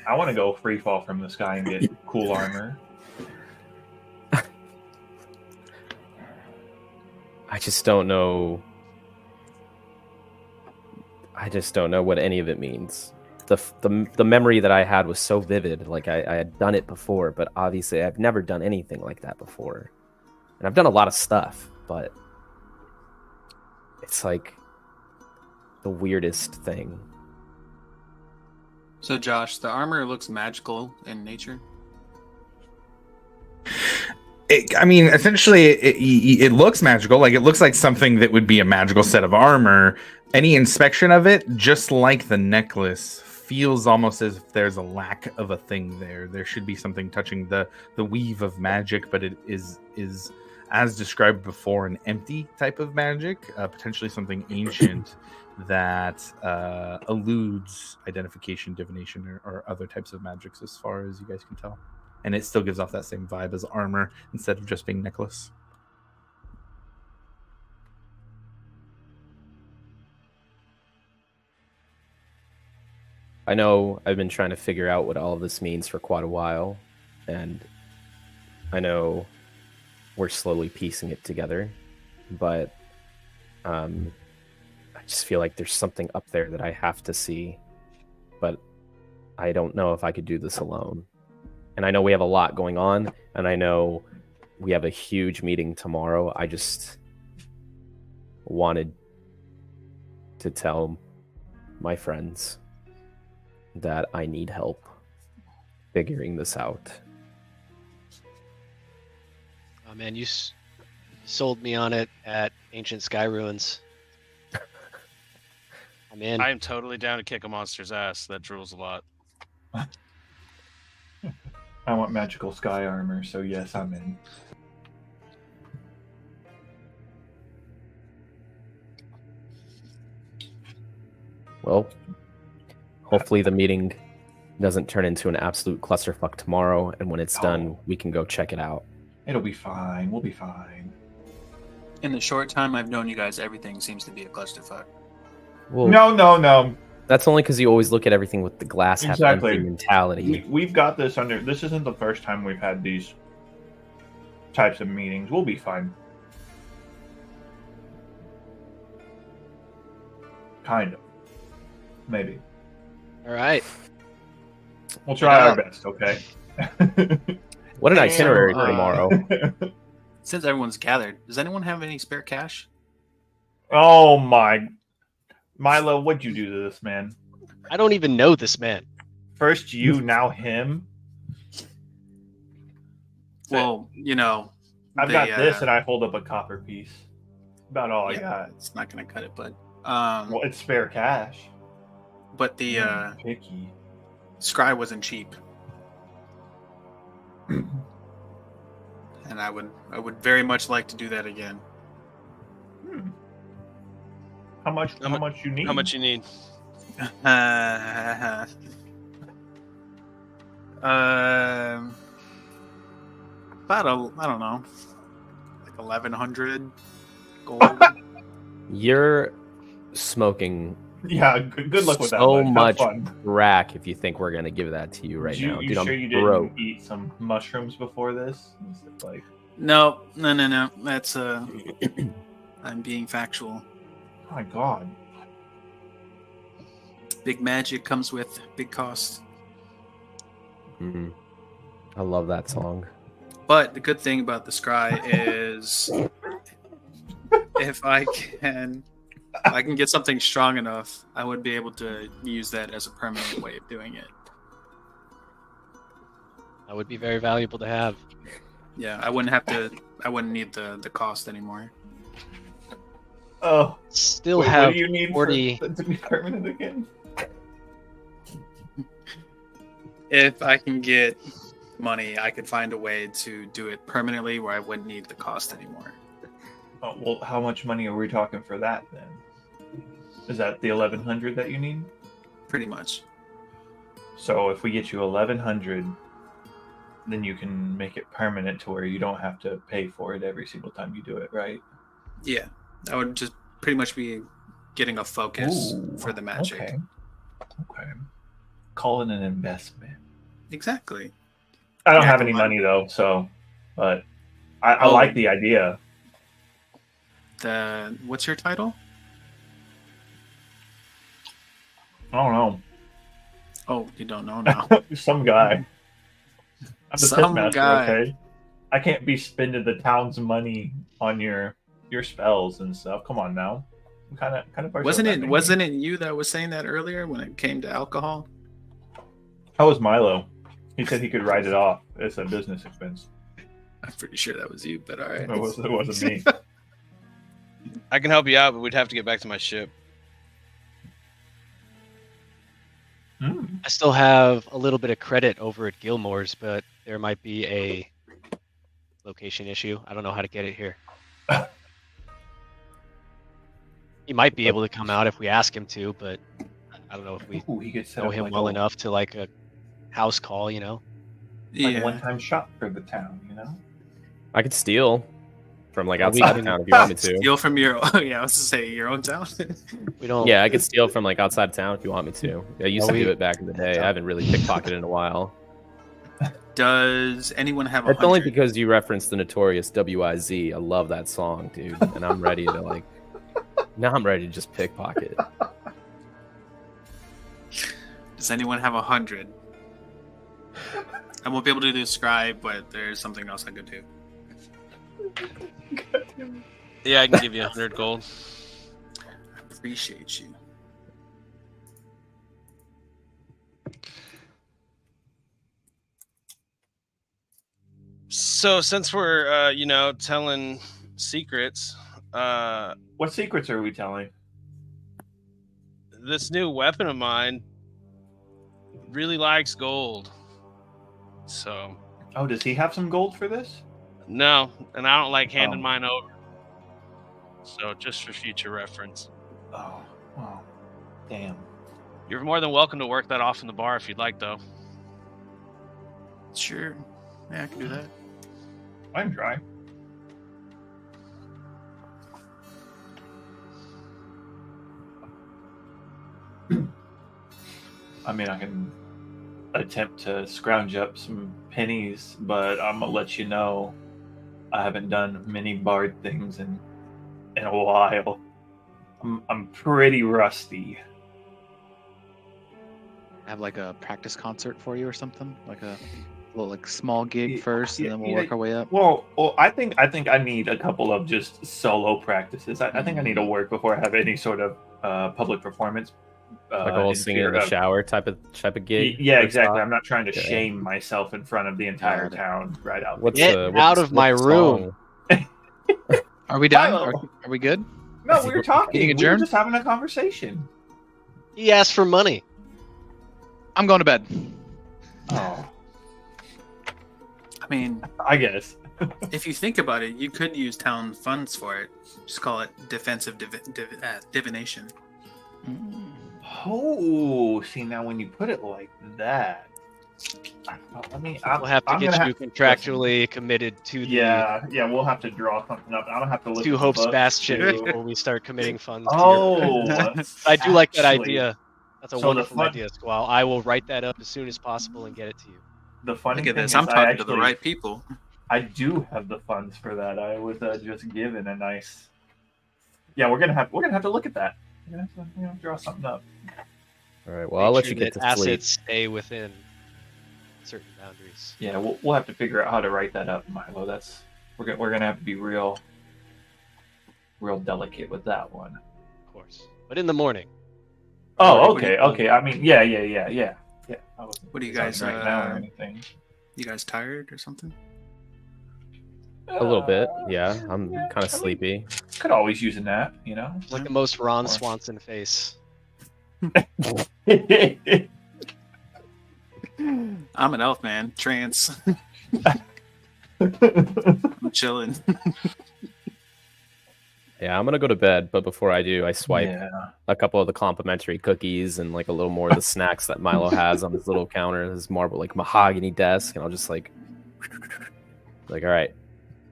I want to go free fall from the sky and get cool armor. I just don't know. I just don't know what any of it means. The memory that I had was so vivid. Like I had done it before, but obviously I've never done anything like that before. And I've done a lot of stuff, but it's like the weirdest thing. So, Josh, the armor looks magical in nature. I mean, essentially, it looks magical. Like, it looks like something that would be a magical set of armor. Any inspection of it, just like the necklace, feels almost as if there's a lack of a thing there. There should be something touching the weave of magic, but it is as described before, an empty type of magic, potentially something ancient that eludes identification, divination, or other types of magics, as far as you guys can tell. And it still gives off that same vibe as armor instead of just being necklace. I know I've been trying to figure out what all of this means for quite a while, and I know we're slowly piecing it together, but I just feel like there's something up there that I have to see, but I don't know if I could do this alone. And I know we have a lot going on, and I know we have a huge meeting tomorrow. I just wanted to tell my friends that I need help figuring this out. Oh man, you sold me on it at Ancient Sky Ruins. I'm in. I am totally down to kick a monster's ass. That drools a lot. I want magical sky armor, so yes, I'm in. Well, hopefully the meeting doesn't turn into an absolute clusterfuck tomorrow, and when it's done, we can go check it out. It'll be fine. We'll be fine. In the short time I've known you guys, everything seems to be a clusterfuck. Well, No. that's only because you always look at everything with the glass half Exactly. empty mentality. We've got this under. This isn't the first time we've had these types of meetings. We'll be fine. Kind of. Maybe. All right. We'll try Yeah. our best, okay? What an itinerary uh, tomorrow. Since everyone's gathered, does anyone have any spare cash? Oh my. Milo, what'd you do to this man? I don't even know this man. First you, now him. Well, you know, I've they, got this, and I hold up a copper piece. About all I yeah, got. it's not gonna cut it, but Well, it's spare cash. the Picky. scry wasn't cheap, and I would very much like to do that again. How much? How much you need? How much you need? About I don't know, like 1,100 gold. You're smoking Yeah. Good luck with that. so bud. Have much fun. crack if you think we're gonna give that to you right now, You dude. I'm sure you broke. didn't eat some mushrooms before this? Is it like, No. That's I'm being factual. oh my God. Big magic comes with big cost. Mhm. I love that song. But the good thing about the scry is if I can get something strong enough, I would be able to use that as a permanent way of doing it. That would be very valuable to have. Yeah, I wouldn't need the cost anymore. Oh, Still wait, have what do you need 40. to be permanent again? If I can get money, I could find a way to do it permanently where I wouldn't need the cost anymore. Oh, well, how much money are we talking for that then? Is that the 1,100 that you need? Pretty much. So if we get you 1,100, then you can make it permanent to where you don't have to pay for it every single time you do it, right? Yeah, I would just pretty much be getting a focus Ooh, for the magic. Okay. Call it an investment. Exactly. I don't Yeah, have any come on. money though, so but I Oh. like the idea. What's your title? I don't know. Oh, you don't know now. Some guy. I'm the Some pitmaster, guy. okay? I can't be spending the town's money on your spells and stuff. Come on now. I'm kind of Wasn't it you that was saying that earlier when it came to alcohol? How was Milo? He said he could write it off as a business expense. I'm pretty sure that was you, but all right. It wasn't me. I can help you out, but we'd have to get back to my ship. I still have a little bit of credit over at Gilmore's, but there might be a location issue. I don't know how to get it here. He might be able to come out if we ask him to, but I don't know if we Ooh, he could set know up him like well a, enough to like a house call, you know? like a Yeah. one-time shop for the town, you know? I could steal from like Well, we outside can- of town if you want me to. Steal from your I was to say your own town. We don't. Yeah, I could steal from like outside of town if you want me to. I used to we- do it back in the day. I haven't really pickpocketed in a while. Does anyone have a It's only 100? because you referenced the notorious WIZ. I love that song, dude, and I'm ready to like. Now I'm ready to just pickpocket. Does anyone have 100? I won't be able to describe, but there's something else I could do. Yeah, I can give you 100 gold. I appreciate you. So since we're telling secrets, What secrets are we telling? this new weapon of mine really likes gold. So Oh, does he have some gold for this? no, and I don't like handing Oh. mine over. So just for future reference. Oh, damn. You're more than welcome to work that off in the bar if you'd like, though. Sure. Yeah, I can do that. I'm dry. I mean, I can attempt to scrounge up some pennies, but I'm gonna let you know I haven't done many bard things in a while. I'm pretty rusty. Have like a practice concert for you or something, like a little like small gig Yeah, first, and then we'll yeah, work our way up. Well, I think I need a couple of just solo practices. I think I need to work before I have any sort of public performance. Like a whole in singing fear in the of- shower type of gig. Yeah, Or exactly. song? I'm not trying to Yeah. shame myself in front of the entire Got it. town right out. What's Get the out of my room. Are we done? Milo. Are we good? No, we were talking. Meeting We were adjourned? just having a conversation. He asked for money. I'm going to bed. Oh, I mean, I guess. if you think about it, you could use town funds for it. Just call it defensive divination. Oh, see now when you put it like that, We'll have to get you contractually committed to the Yeah, we'll have to draw something up. I'm gonna have to look. to at the Hope's book, Bastion too. before we start committing funds. to Oh, your... I do like that actually, idea. That's a so the wonderful fun- idea, Squall. I will write that up as soon as possible and get it to you. The funny Look at thing this. is, I'm I talking to the actually- right people. I do have the funds for that. I was just given a nice. Yeah, we're gonna have to look at that. We're gonna have to draw something up. All right. Well, I'll let Make you sure get that to sleep. assets stay within certain boundaries. Yeah, we'll have to figure out how to write that up, Milo. We're gonna have to be real delicate with that one. Of course. But in the morning. Oh, What do okay, you- okay. I mean, yeah. I wasn't What do you saying guys, right now or anything? You guys tired or something? A little bit. Yeah, I'm yeah, kind I of mean- sleepy. Could always use a nap, you know. Like the most Ron Or- Swanson face. I'm an elf, man. Trance. I'm chilling. Yeah, I'm gonna go to bed, but before I do, I swipe Yeah. a couple of the complimentary cookies and like a little more of the snacks that Milo has on his little counter, his marble like mahogany desk, and I'll just like, all right,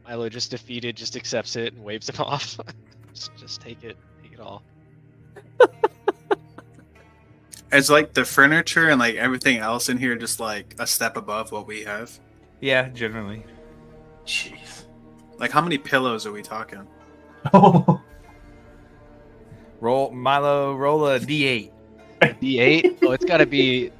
Milo just defeated, just accepts it and waves him off. just take it all. It's like the furniture and like everything else in here just like a step above what we have. Yeah, generally. Jeez. Like how many pillows are we talking? Roll a D8. D8? Oh, it's got to be.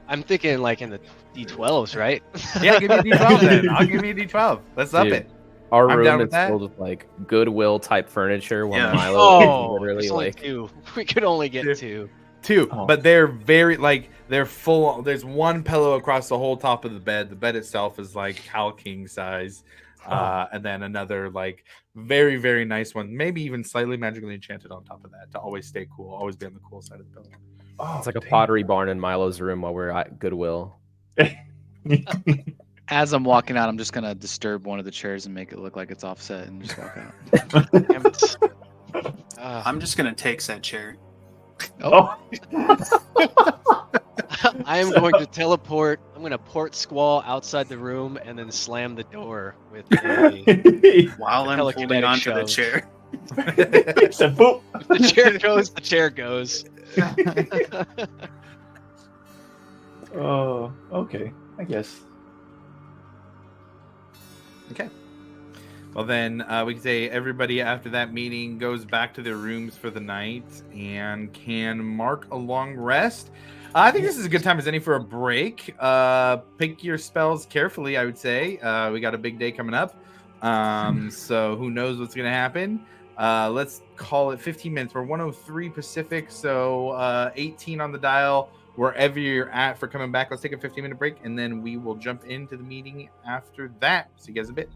I'm thinking like in the D12s, right? Yeah, give me a D12 then. I'll give you a D12. Let's up Dude, it. our I'm down room with is that. filled with like Goodwill type furniture, while Yeah. Milo Oh, is literally there's only like, two. We could only get Dude. two. Two, Oh. but they're very they're full. There's one pillow across the whole top of the bed. The bed itself is like cow king size, and then another like very very nice one, maybe even slightly magically enchanted on top of that to always stay cool, always be on the cool side of the pillow. Oh, it's like a dang. pottery barn in Milo's room while we're at Goodwill. As I'm walking out, I'm just gonna disturb one of the chairs and make it look like it's offset and just walk out. Damn it. I'm just gonna take said chair. Oh. I am going to teleport. I'm going to port Squall outside the room and then slam the door with a. While I'm holding Telekinetic onto the shove. chair. Except, boop. If the chair goes, the chair goes. Oh, okay. I guess. Okay. Well, then we can say everybody after that meeting goes back to their rooms for the night and can mark a long rest. I think this is a good time as any for a break. Pick your spells carefully, I would say. We got a big day coming up. So who knows what's going to happen. Let's call it 15 minutes. We're 103 Pacific, so 18 on the dial. Wherever you're at for coming back, let's take a 15-minute break, and then we will jump into the meeting after that. See you guys in a bit.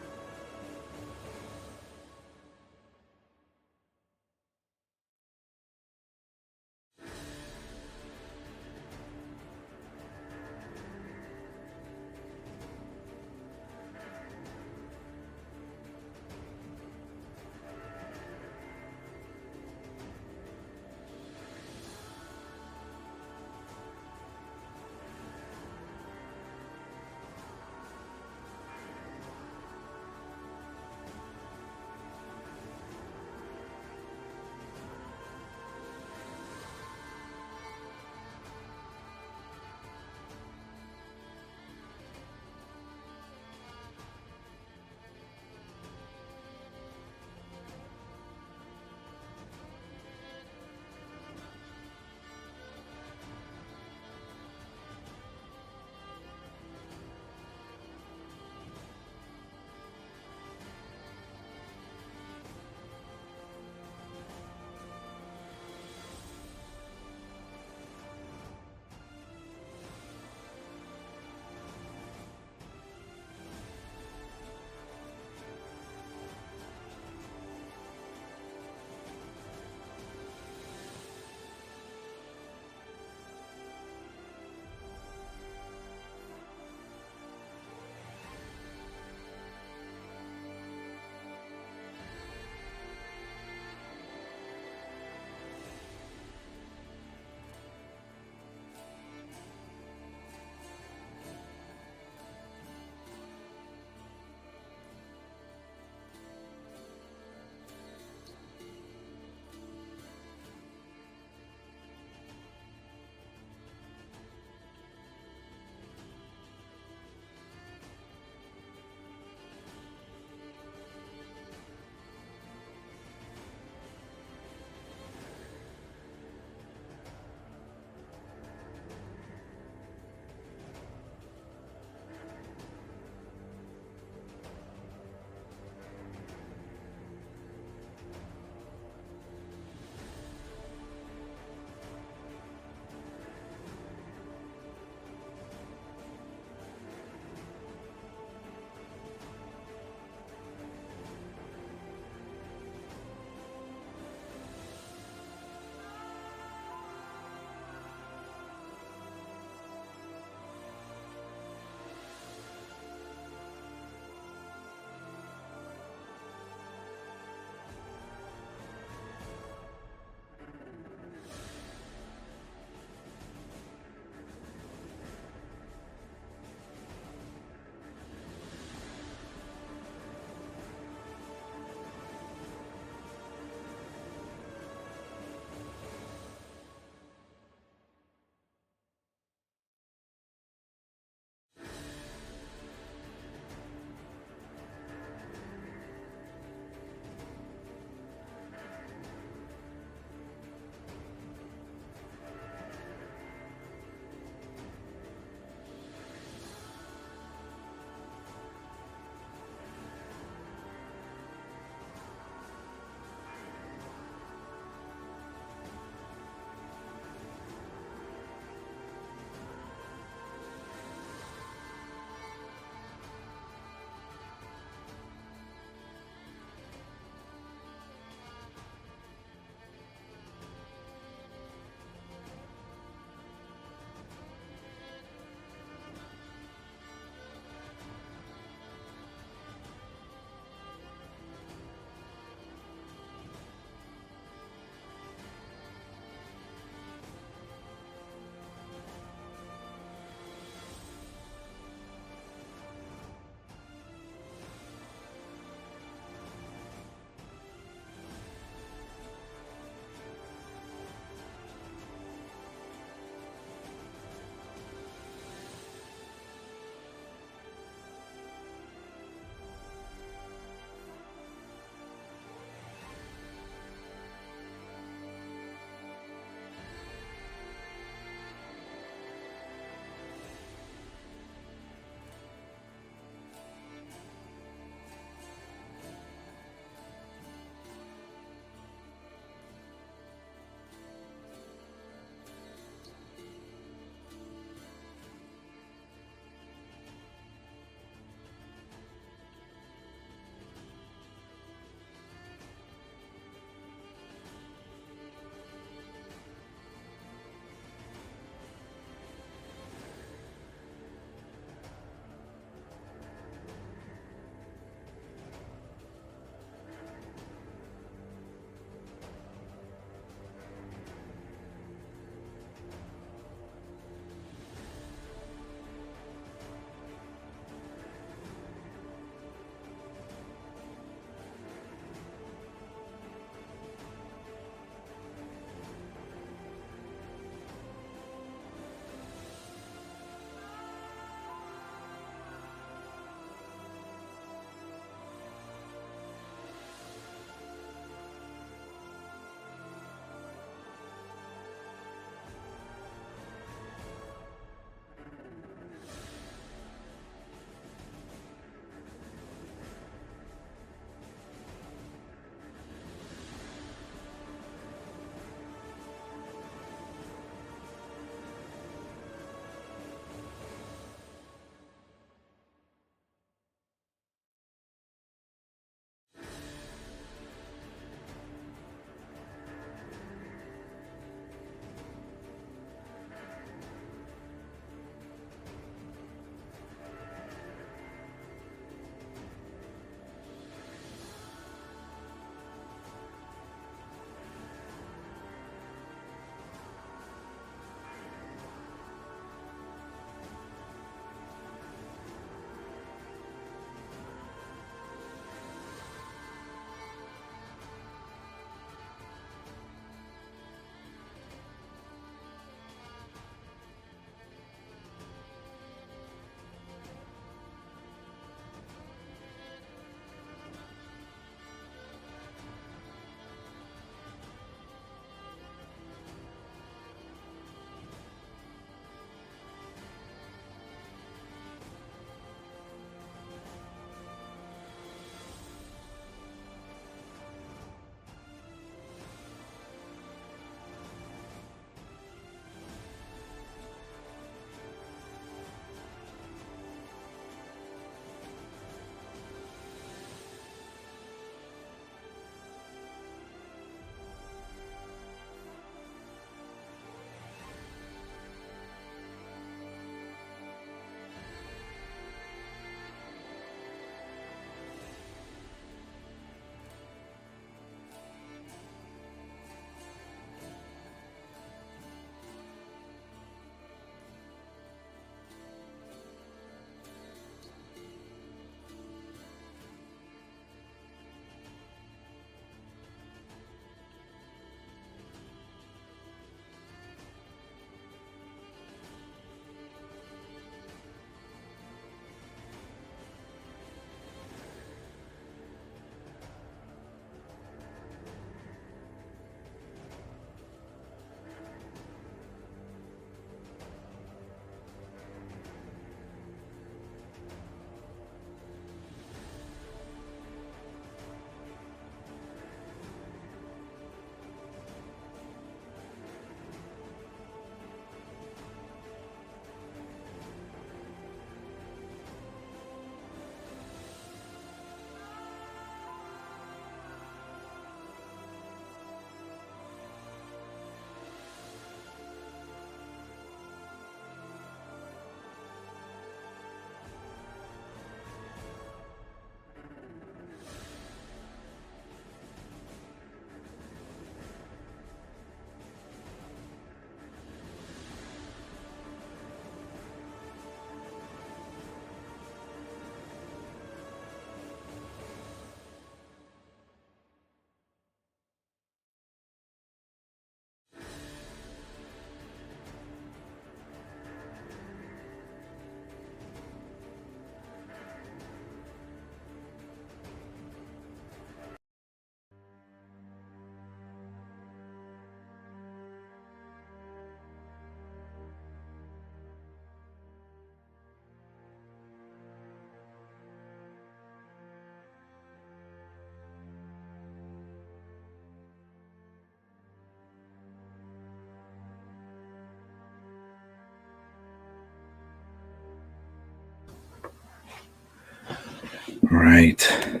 All right.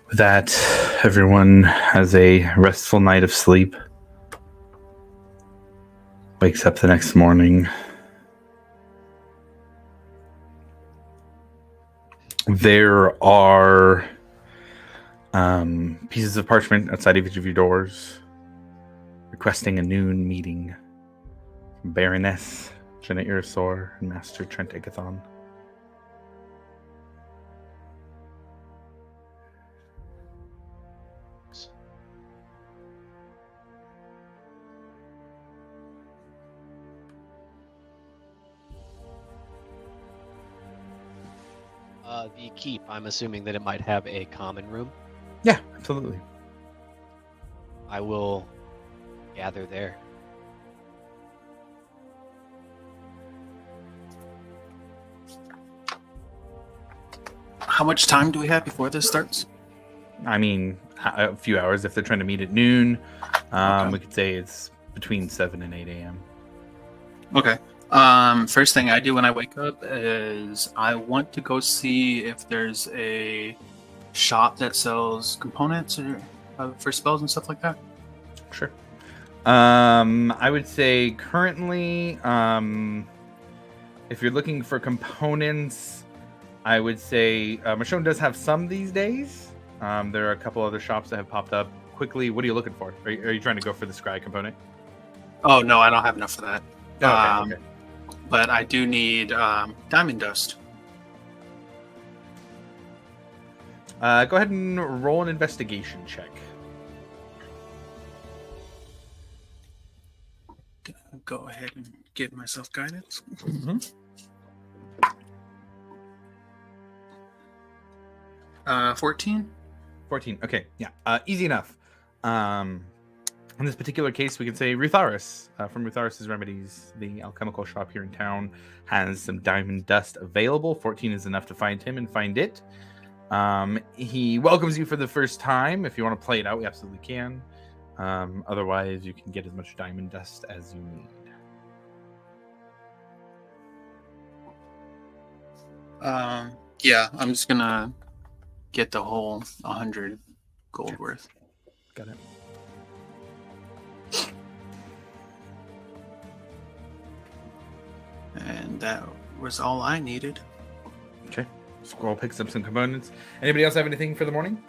With that, everyone has a restful night of sleep. Wakes up the next morning. There are pieces of parchment outside of each of your doors requesting a noon meeting from Baroness Janet Irisor and Master Trent Agathon. The keep, I'm assuming that it might have a common room. Yeah, absolutely. I will gather there. How much time do we have before this starts? I mean, a few hours if they're trying to meet at noon. Okay. We could say it's between 7 and 8 a.m. Okay. First thing I do when I wake up is I want to go see if there's a shop that sells components or for spells and stuff like that. Sure. I would say currently, if you're looking for components, I would say Michonne does have some these days. There are a couple other shops that have popped up quickly. What are you looking for? Are you trying to go for the scry component? Oh no, I don't have enough for that. Okay. But I do need diamond dust. Go ahead and roll an investigation check. Go ahead and give myself guidance. 14. 14. Okay, yeah, easy enough. In this particular case, we can say Rutharis from Rutharis' Remedies, the alchemical shop here in town, has some diamond dust available. 14 is enough to find him and find it. He welcomes you for the first time. If you want to play it out, we absolutely can. Otherwise, you can get as much diamond dust as you need. Yeah, I'm just gonna get the whole 100 gold worth. Got it. And that was all I needed. Okay. Squirrel picks up some components. Anybody else have anything for the morning?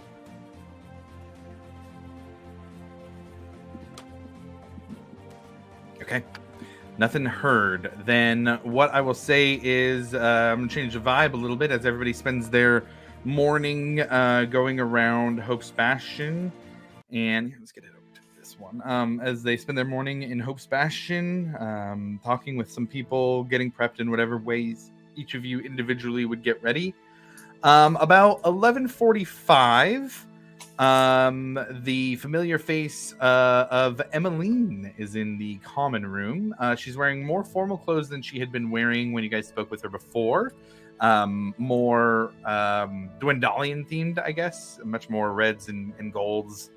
Okay. Nothing heard. Then what I will say is I'm going to change the vibe a little bit as everybody spends their morning going around Hope's Bastion. And let's get it over to this one. As they spend their morning in Hope's Bastion, talking with some people, getting prepped in whatever ways each of you individually would get ready. About 11:45, the familiar face of Emmeline is in the common room. She's wearing more formal clothes than she had been wearing when you guys spoke with her before. More Dwendalian themed, I guess. Much more reds and golds.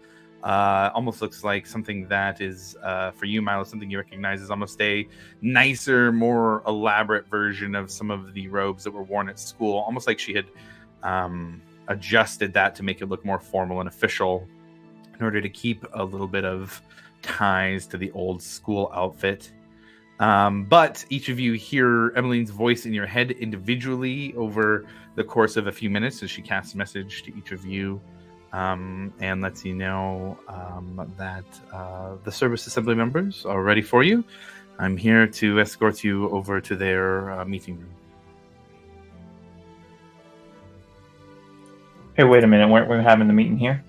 Almost looks like something that is, for you, Milo, something you recognize as almost a nicer, more elaborate version of some of the robes that were worn at school. Almost like she had adjusted that to make it look more formal and official in order to keep a little bit of ties to the old school outfit. But each of you hear Emmeline's voice in your head individually over the course of a few minutes as she casts a message to each of you and lets you know that the service assembly members are ready for you. I'm here to escort you over to their meeting room. Hey, wait a minute. Weren't we having the meeting here?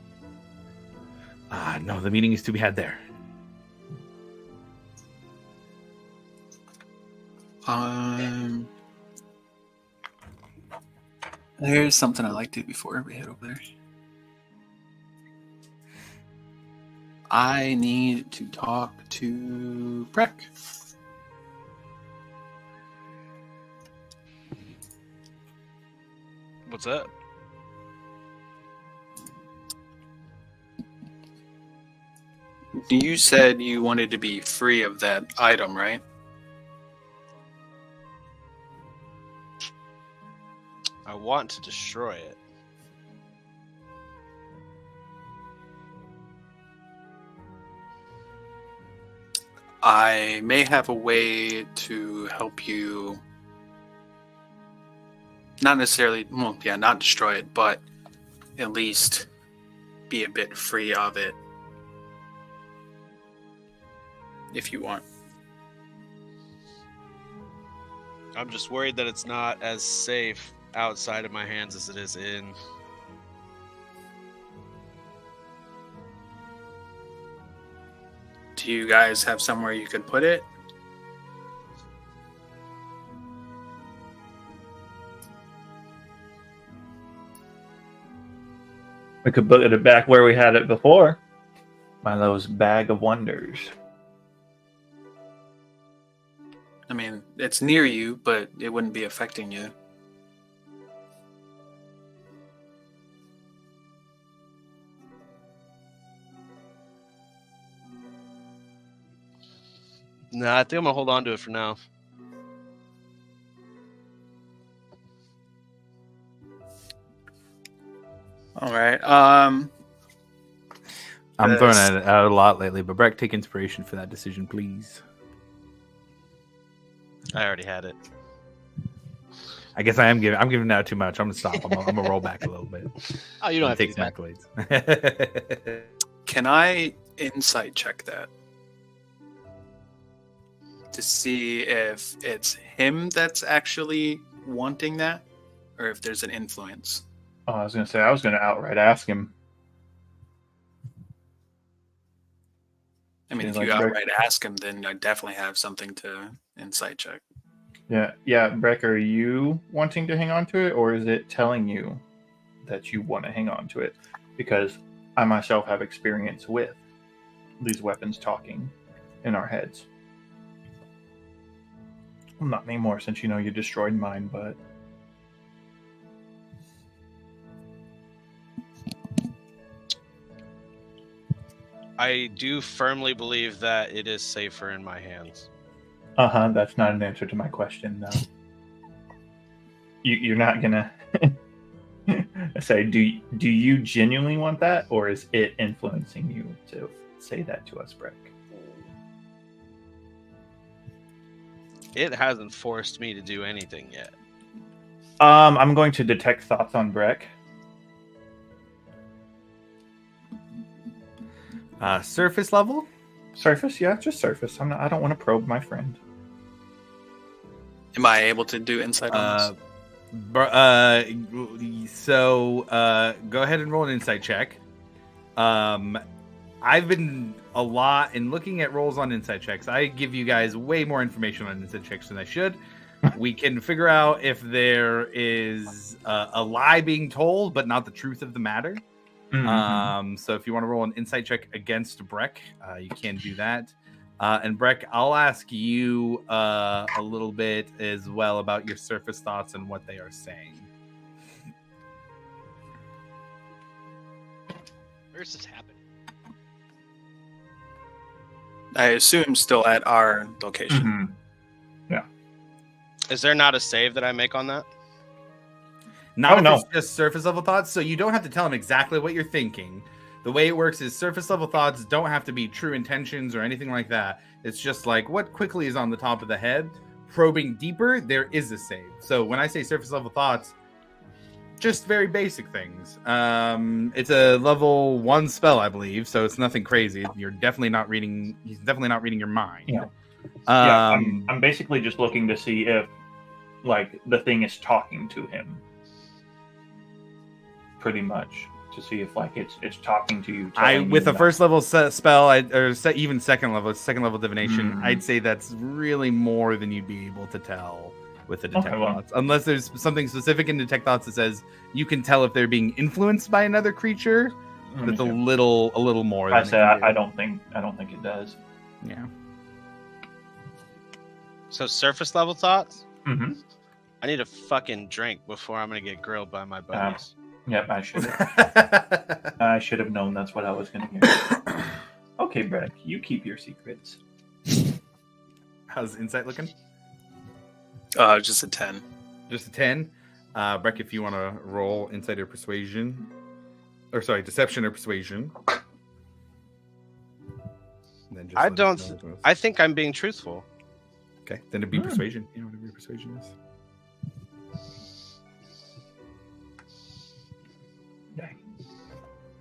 No, the meeting is to be had there. There's something I'd like to do before we head over there. I need to talk to Breck. What's up? You said you wanted to be free of that item, right? I want to destroy it. I may have a way to help you. Not necessarily, well, yeah, not destroy it, but at least be a bit free of it. If you want. I'm just worried that it's not as safe outside of my hands as it is in. Do you guys have somewhere you could put it? We could put it back where we had it before. Milo's bag of wonders. I mean, it's near you, but it wouldn't be affecting you. Nah, I think I'm gonna hold on to it for now. All right. I'm throwing Yes. it out a lot lately, but Breck, take inspiration for that decision, please. I already had it. I guess I'm giving out too much. I'm gonna stop. I'm gonna roll back a little bit. Oh, you don't have to Take do some that. accolades. Can I insight check that? To see if it's him that's actually wanting that, or if there's an influence. Oh, I was going to say, I was going to outright ask him. I mean, if Like you Breck- outright ask him, then I definitely have something to insight check. Yeah. Breck, are you wanting to hang on to it, or is it telling you that you want to hang on to it? Because I myself have experience with these weapons talking in our heads. Well, not anymore, since you destroyed mine, but I do firmly believe that it is safer in my hands. that's not an answer to my question, though. You're not gonna say, do you genuinely want that, or is it influencing you to say that to us, Breck? It hasn't forced me to do anything yet. I'm going to detect thoughts on Breck. Surface level. Surface, yeah, just surface. I don't want to probe my friend. Am I able to do insight on this? So go ahead and roll an insight check. I've been a lot in looking at rolls on insight checks. I give you guys way more information on insight checks than I should. We can figure out if there is a lie being told, but not the truth of the matter. So if you want to roll an insight check against Breck, you can do that. And Breck, I'll ask you a little bit as well about your surface thoughts and what they are saying. Where's this happening? I assume still at our location. Mhm. Is there not a save that I make on that? Not if no. it's just surface level thoughts, so you don't have to tell him exactly what you're thinking. The way it works is surface level thoughts don't have to be true intentions or anything like that. It's just like what quickly is on the top of the head. Probing deeper, there is a save. So when I say surface level thoughts, just very basic things. It's a level 1 spell, I believe, so it's nothing crazy. You're definitely not reading. He's definitely not reading your mind. Yeah. I'm basically just looking to see if, like, the thing is talking to him. Pretty much to see if, like, it's talking to you. With a first level spell, even second level divination, I'd say that's really more than you'd be able to tell with the detect thoughts, unless there's something specific in detect thoughts that says you can tell if they're being influenced by another creature. That's a little more. I say I don't think it does. Yeah. So surface level thoughts? Mm-hmm. I need a fucking drink before I'm gonna get grilled by my buddies. Yep, I should have known that's what I was going to hear. Okay, Breck, you keep your secrets. How's insight looking? Just a 10. Just a 10. Breck, if you want to roll insight or persuasion, or sorry, deception or persuasion. Then just I let us don't. know what it was. I think I'm being truthful. Okay, then it'd be persuasion. Yeah, whatever your persuasion is.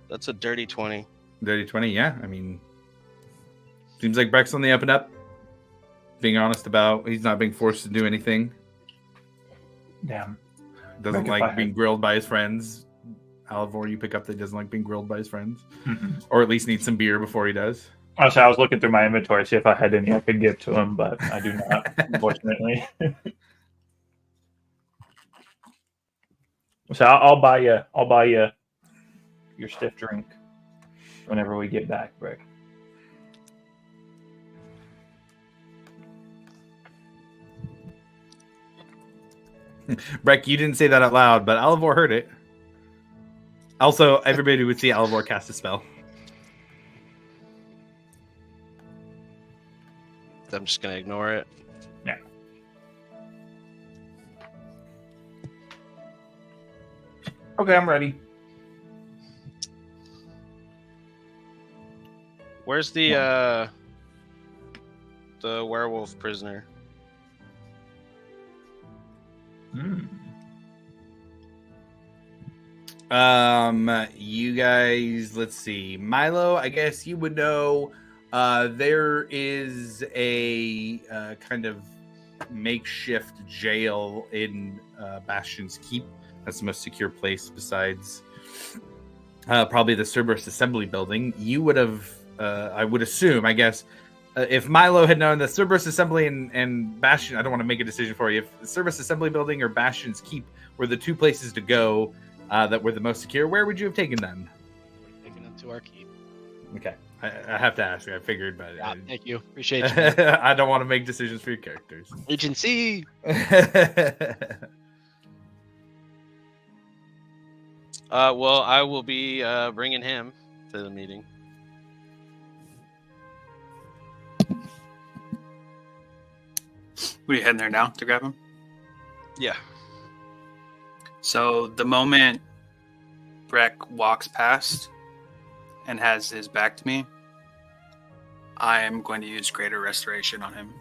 That's a dirty 20. Dirty 20, yeah. I mean, seems like Breck's on the up and up. Being honest about, he's not being forced to do anything. Damn. Doesn't Breck, if I like being had- grilled by his friends. Alivor, you pick up that he doesn't like being grilled by his friends. Or at least needs some beer before he does. Also, I was looking through my inventory to see if I had any I could give to him, but I do not, unfortunately. So I'll buy you your stiff drink whenever we get back, Breck. Breck, you didn't say that out loud, but Alivor heard it. Also, everybody would see Alivor cast a spell. I'm just gonna ignore it. Yeah. Okay, I'm ready. Where's the werewolf prisoner? You guys, let's see. Milo, I guess you would know there is a kind of makeshift jail in Bastion's Keep. That's the most secure place besides probably the Cerberus Assembly Building. You would have, I would assume, I guess, if Milo had known the Cerberus Assembly and Bastion, I don't want to make a decision for you. If the Cerberus Assembly Building or Bastion's Keep were the two places to go that were the most secure, where would you have taken them? Taking them to our keep. Okay. I have to ask. I figured, but Yeah, thank you. Appreciate you. man. I don't want to make decisions for your characters. Agency. Well, I will be bringing him to the meeting. Are you heading there now to grab him? Yeah. So the moment Breck walks past and has his back to me, I am going to use Greater Restoration on him.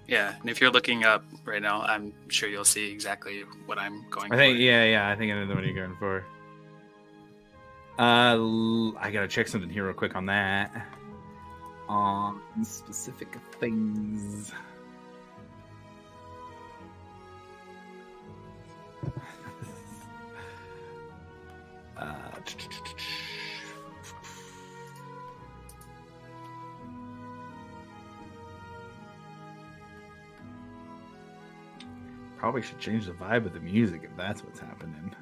Yeah, and if you're looking up right now, I'm sure you'll see exactly what I'm going I think, for. yeah, I think I know what you're going for. I gotta check something here real quick on that. On specific things. Probably should change the vibe of the music if that's what's happening.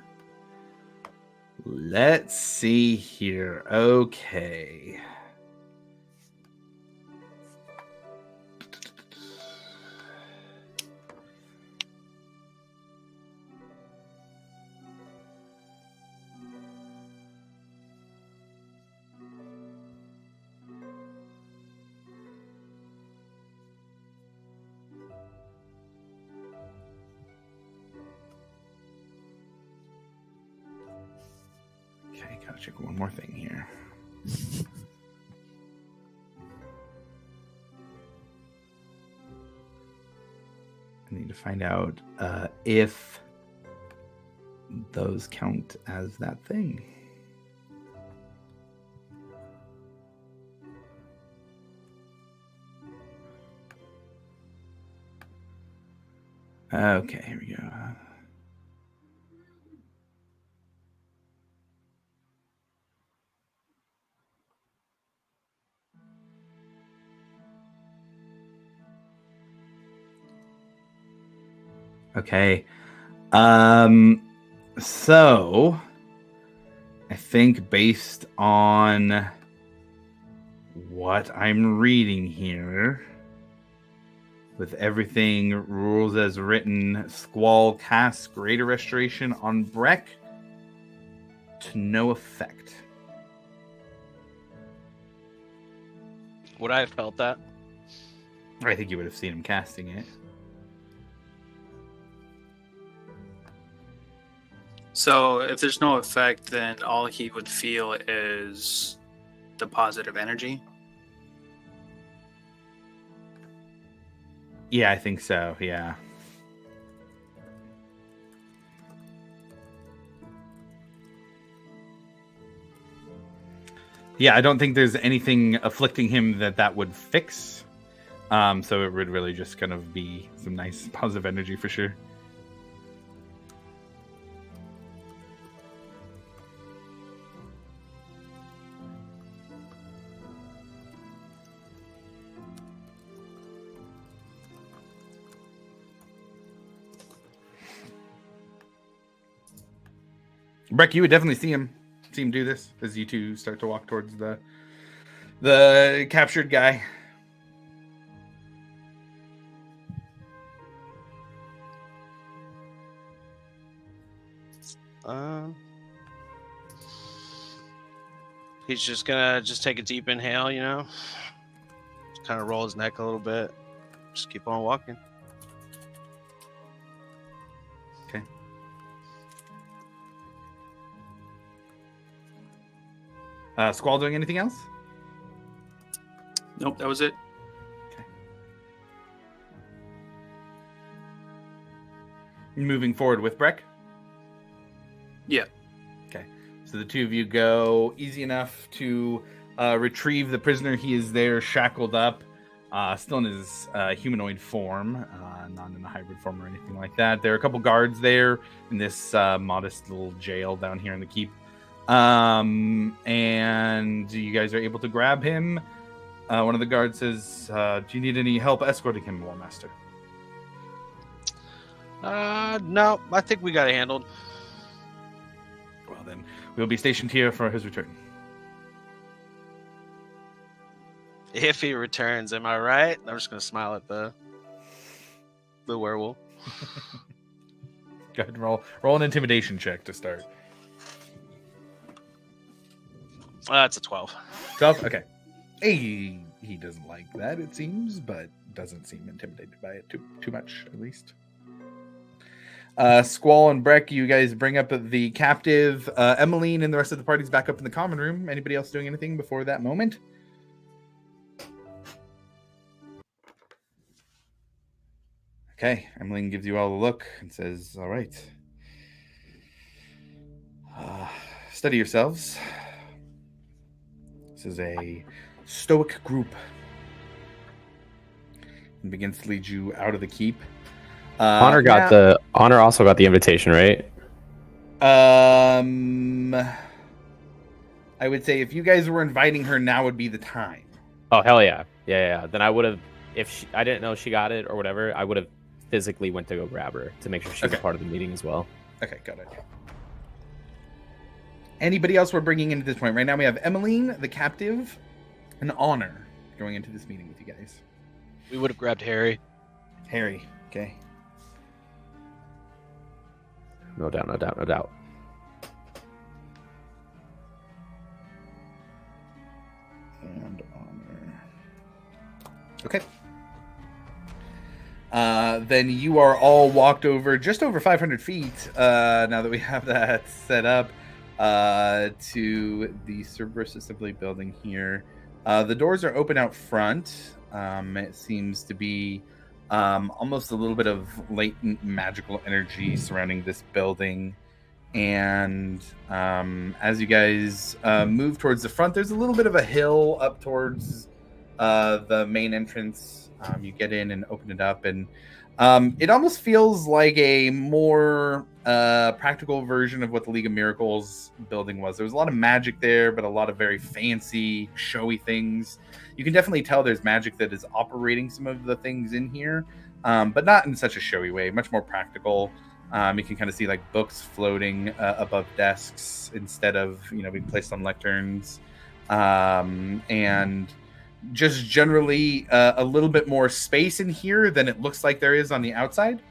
Let's see here. Okay. Okay, gotta check one more thing here. I need to find out if those count as that thing. Okay, here we go. Okay. So I think based on what I'm reading here, With everything rules as written, Squall casts Greater Restoration on Breck to no effect. Would I have felt that? I think you would have seen him casting it. So if there's no effect, then all he would feel is the positive energy. Yeah, I think so. Yeah. Yeah, I don't think there's anything afflicting him that would fix. So it would really just kind of be some nice positive energy for sure. Breck, you would definitely see him do this as you two start to walk towards the captured guy. He's just gonna take a deep inhale, you know, kind of roll his neck a little bit, just keep on walking. Okay. Squall doing anything else? Nope, that was it. Okay. Moving forward with Breck? Yeah. Okay. So the two of you go easy enough to retrieve the prisoner. He is there shackled up, still in his humanoid form, not in a hybrid form or anything like that. There are a couple guards there in this modest little jail down here in the keep. And you guys are able to grab him. One of the guards says, do you need any help escorting him, War Master? No, I think we got it handled. Well, then we'll be stationed here for his return. If he returns, am I right? I'm just gonna smile at the werewolf. Go ahead and roll an intimidation check to start. That's a 12. 12? Okay. He doesn't like that, it seems, but doesn't seem intimidated by it too much, at least. Squall and Breck, you guys bring up the captive. Emmeline and the rest of the party's back up in the common room. Anybody else doing anything before that moment? Okay, Emmeline gives you all a look and says, all right. Steady yourselves. This is a stoic group. And begins to lead you out of the keep. Honor also got the invitation, right? I would say if you guys were inviting her, now would be the time. Oh, hell yeah. Yeah. Then I would have, I didn't know she got it or whatever, I would have physically went to go grab her to make sure she's a part of the meeting as well. Okay, got it. Anybody else we're bringing into this point? Right now we have Emmeline, the captive, and Honor going into this meeting with you guys. We would have grabbed Harry. Harry, okay. No doubt. And Honor. Okay. Then you are all walked over just over 500 feet, now that we have that set up, to the Cerberus Assembly building here. The doors are open out front. It seems to be almost a little bit of latent magical energy surrounding this building. And as you guys move towards the front, there's a little bit of a hill up towards the main entrance. You get in and open it up, and it almost feels like a more practical version of what the League of Miracles building was. There was a lot of magic there, but a lot of very fancy, showy things. You can definitely tell there's magic that is operating some of the things in here, but not in such a showy way, much more practical. You can kind of see like books floating above desks instead of being placed on lecterns, and just generally a little bit more space in here than it looks like there is on the outside.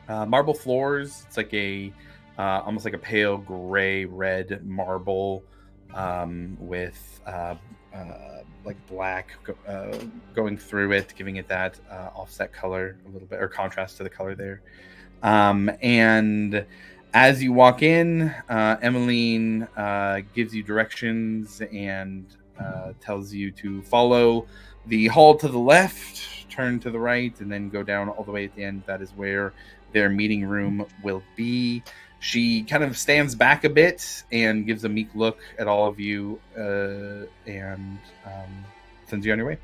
Marble floors. It's like a almost like a pale gray red marble with like black going through it, giving it that offset color a little bit, or contrast to the color there. And as you walk in, Emmeline gives you directions and tells you to follow the hall to the left, turn to the right, and then go down all the way at the end. That is where their meeting room will be. She kind of stands back a bit and gives a meek look at all of you and sends you on your way.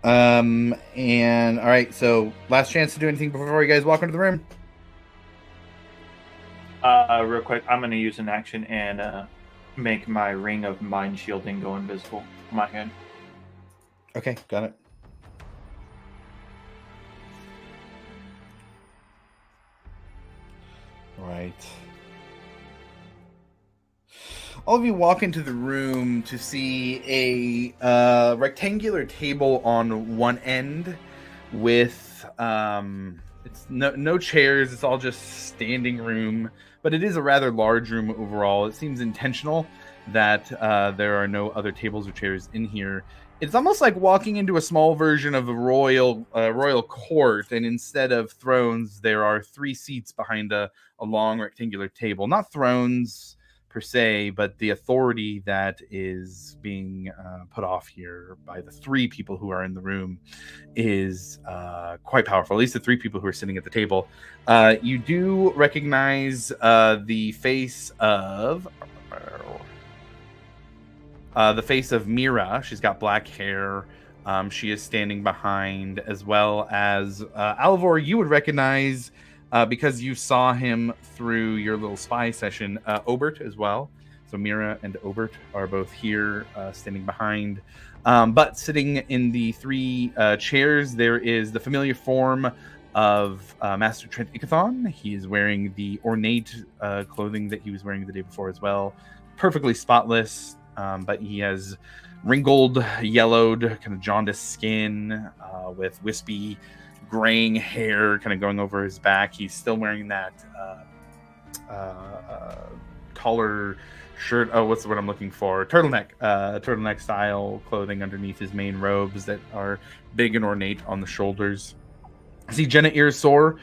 And all right, so last chance to do anything before you guys walk into the room. Real quick, I'm going to use an action and make my ring of mind shielding go invisible on my head. Okay, got it. Right. All of you walk into the room to see a rectangular table on one end with it's no chairs. It's all just standing room, but it is a rather large room overall. It seems intentional that there are no other tables or chairs in here. It's almost like walking into a small version of a royal court, and instead of thrones, there are 3 seats behind a long rectangular table. Not thrones per se, but the authority that is being put off here by the 3 people who are in the room is quite powerful. At least the 3 people who are sitting at the table. You do recognize the face of Mira. She's got black hair. She is standing behind, as well as Alvor. You would recognize because you saw him through your little spy session. Obert as well. So Mira and Obert are both here, standing behind. But sitting in the 3 chairs, there is the familiar form of Master Trent Ikathon. He is wearing the ornate clothing that he was wearing the day before as well. Perfectly spotless. But he has wrinkled, yellowed, kind of jaundiced skin with wispy, graying hair kind of going over his back. He's still wearing that collar shirt. Oh, what's the word I'm looking for? Turtleneck style clothing underneath his main robes that are big and ornate on the shoulders. I see Jenna Earsore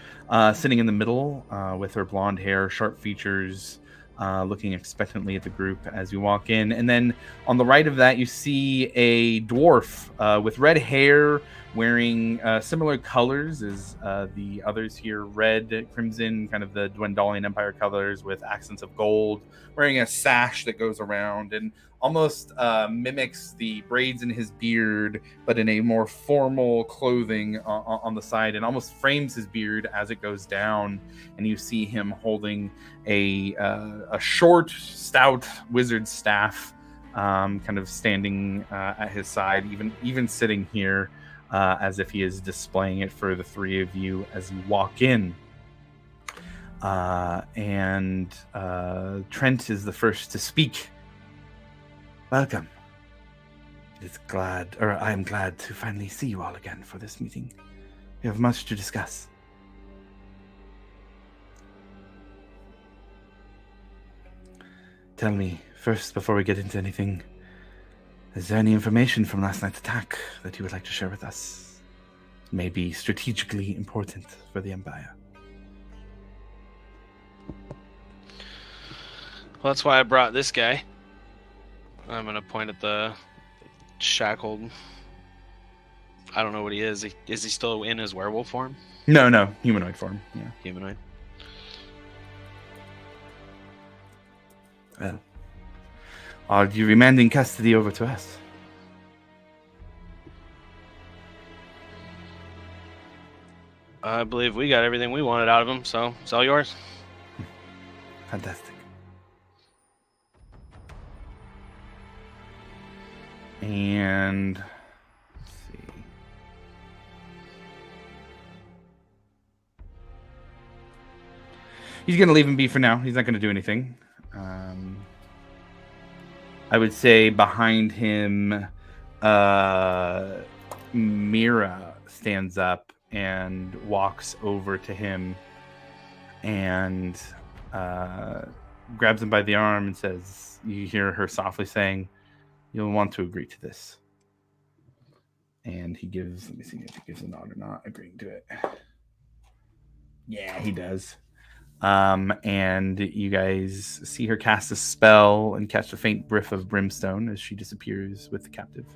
sitting in the middle with her blonde hair, sharp features, looking expectantly at the group as you walk in. And then on the right of that, you see a dwarf with red hair, wearing similar colors as the others here, red, crimson, kind of the Dwendalian Empire colors with accents of gold, wearing a sash that goes around and almost mimics the braids in his beard, but in a more formal clothing on the side, and almost frames his beard as it goes down. And you see him holding a short, stout wizard staff, kind of standing at his side, even sitting here, as if he is displaying it for the 3 of you as you walk in. And Trent is the first to speak. Welcome. I am glad to finally see you all again for this meeting. We have much to discuss. Tell me, first, before we get into anything, is there any information from last night's attack that you would like to share with us? It may be strategically important for the Empire. Well, that's why I brought this guy. I'm going to point at the shackled. I don't know what he is. Is he still in his werewolf form? No, humanoid form. Yeah, humanoid. Well, are you remanding custody over to us? I believe we got everything we wanted out of him, so it's all yours. Fantastic. And let's see. He's going to leave him be for now. He's not going to do anything. I would say behind him, Mira stands up and walks over to him and grabs him by the arm and says, you hear her softly saying, "You'll want to agree to this." And he gives, let me see if he gives a nod or not, agreeing to it. Yeah, he does. And you guys see her cast a spell and catch a faint whiff of brimstone as she disappears with the captive.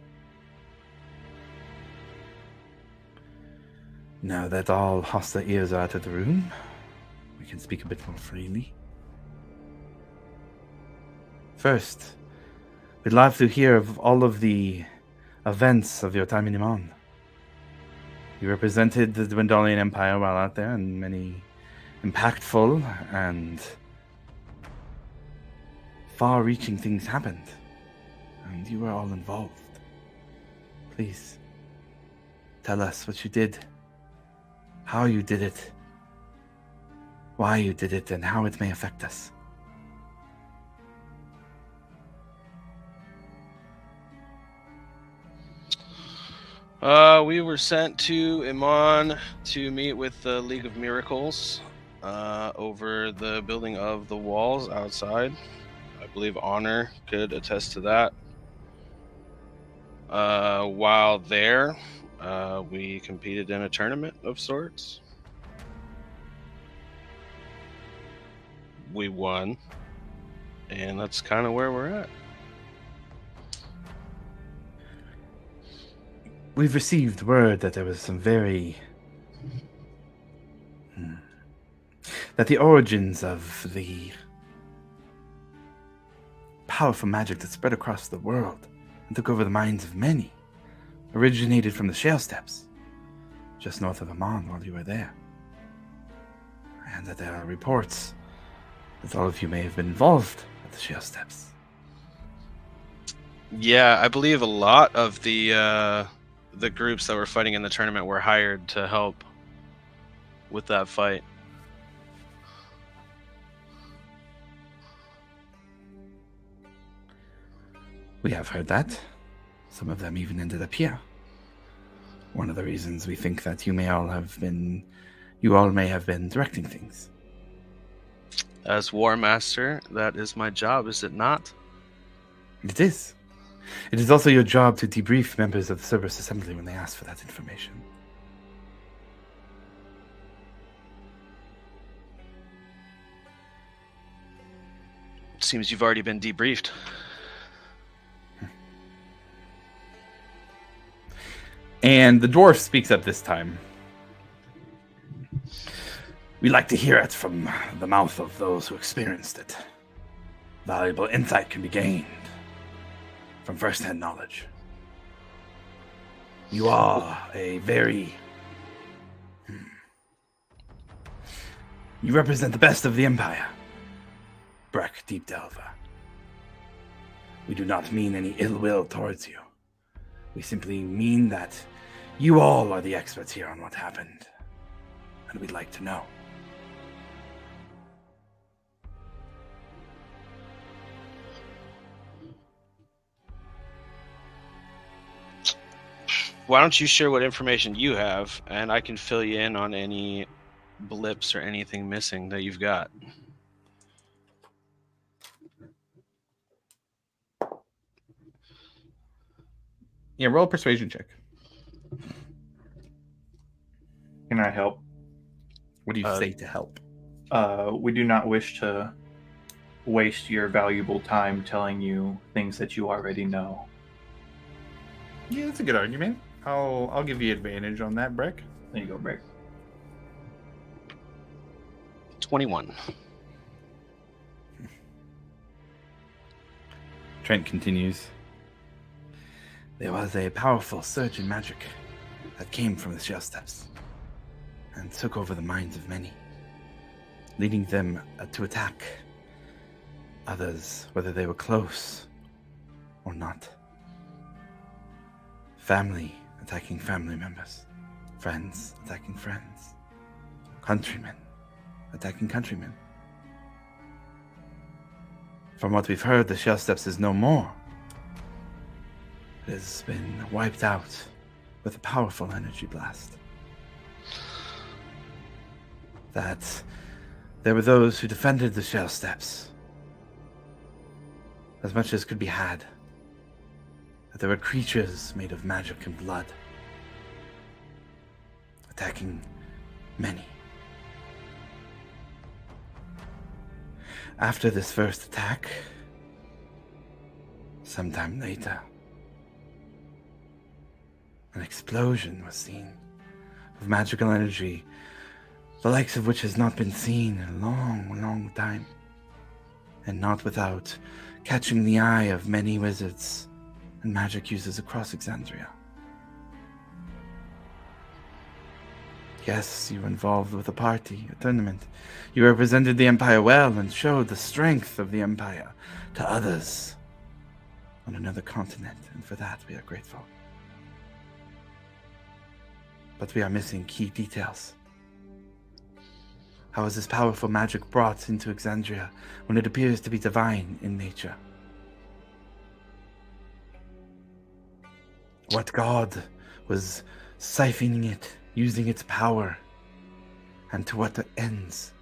Now that all hostile ears are out of the room, we can speak a bit more freely. First, we'd love to hear of all of the events of your time in Iman. You represented the Dwendalian Empire while out there, and many impactful and far-reaching things happened, and you were all involved. Please, tell us what you did, how you did it, why you did it, and how it may affect us. We were sent to Iman to meet with the League of Miracles over the building of the walls outside. I believe Honor could attest to that. While there, we competed in a tournament of sorts. We won, and that's kind of where we're at. We've received word that there was some very... that the origins of the powerful magic that spread across the world and took over the minds of many originated from the Shale Steps, just north of Amon while you were there. And that there are reports that all of you may have been involved at the Shale Steps. Yeah, I believe a lot of the groups that were fighting in the tournament were hired to help with that fight. We have heard that. Some of them even ended up here. One of the reasons we think that you all may have been directing things. As War Master, that is my job, is it not? It is. It is also your job to debrief members of the Cerberus Assembly when they ask for that information. Seems you've already been debriefed. And the dwarf speaks up this time. We like to hear it from the mouth of those who experienced it. Valuable insight can be gained from first-hand knowledge. You are a very... You represent the best of the Empire, Breck Deep Delver. We do not mean any ill will towards you. We simply mean that you all are the experts here on what happened, and we'd like to know. Why don't you share what information you have, and I can fill you in on any blips or anything missing that you've got. Yeah, roll a persuasion check. Can I help? What do you say to help? We do not wish to waste your valuable time telling you things that you already know. Yeah, that's a good argument. I'll give you advantage on that, Breck. There you go, Breck. 21. Trent continues. There was a powerful surge in magic that came from the Shale Steps and took over the minds of many, leading them to attack others, whether they were close or not. Family attacking family members, friends attacking friends, countrymen attacking countrymen. From what we've heard, the Shale Steps is no more, has been wiped out with a powerful energy blast. That there were those who defended the shell steps as much as could be had. That there were creatures made of magic and blood attacking many. After this first attack, sometime later, an explosion was seen of magical energy, the likes of which has not been seen in a long, long time, and not without catching the eye of many wizards and magic users across Exandria. Yes, you were involved with a party, a tournament. You represented the Empire well and showed the strength of the Empire to others on another continent, and for that we are grateful. But we are missing key details. How is this powerful magic brought into Exandria when it appears to be divine in nature? What god was siphoning it, using its power, and to what ends?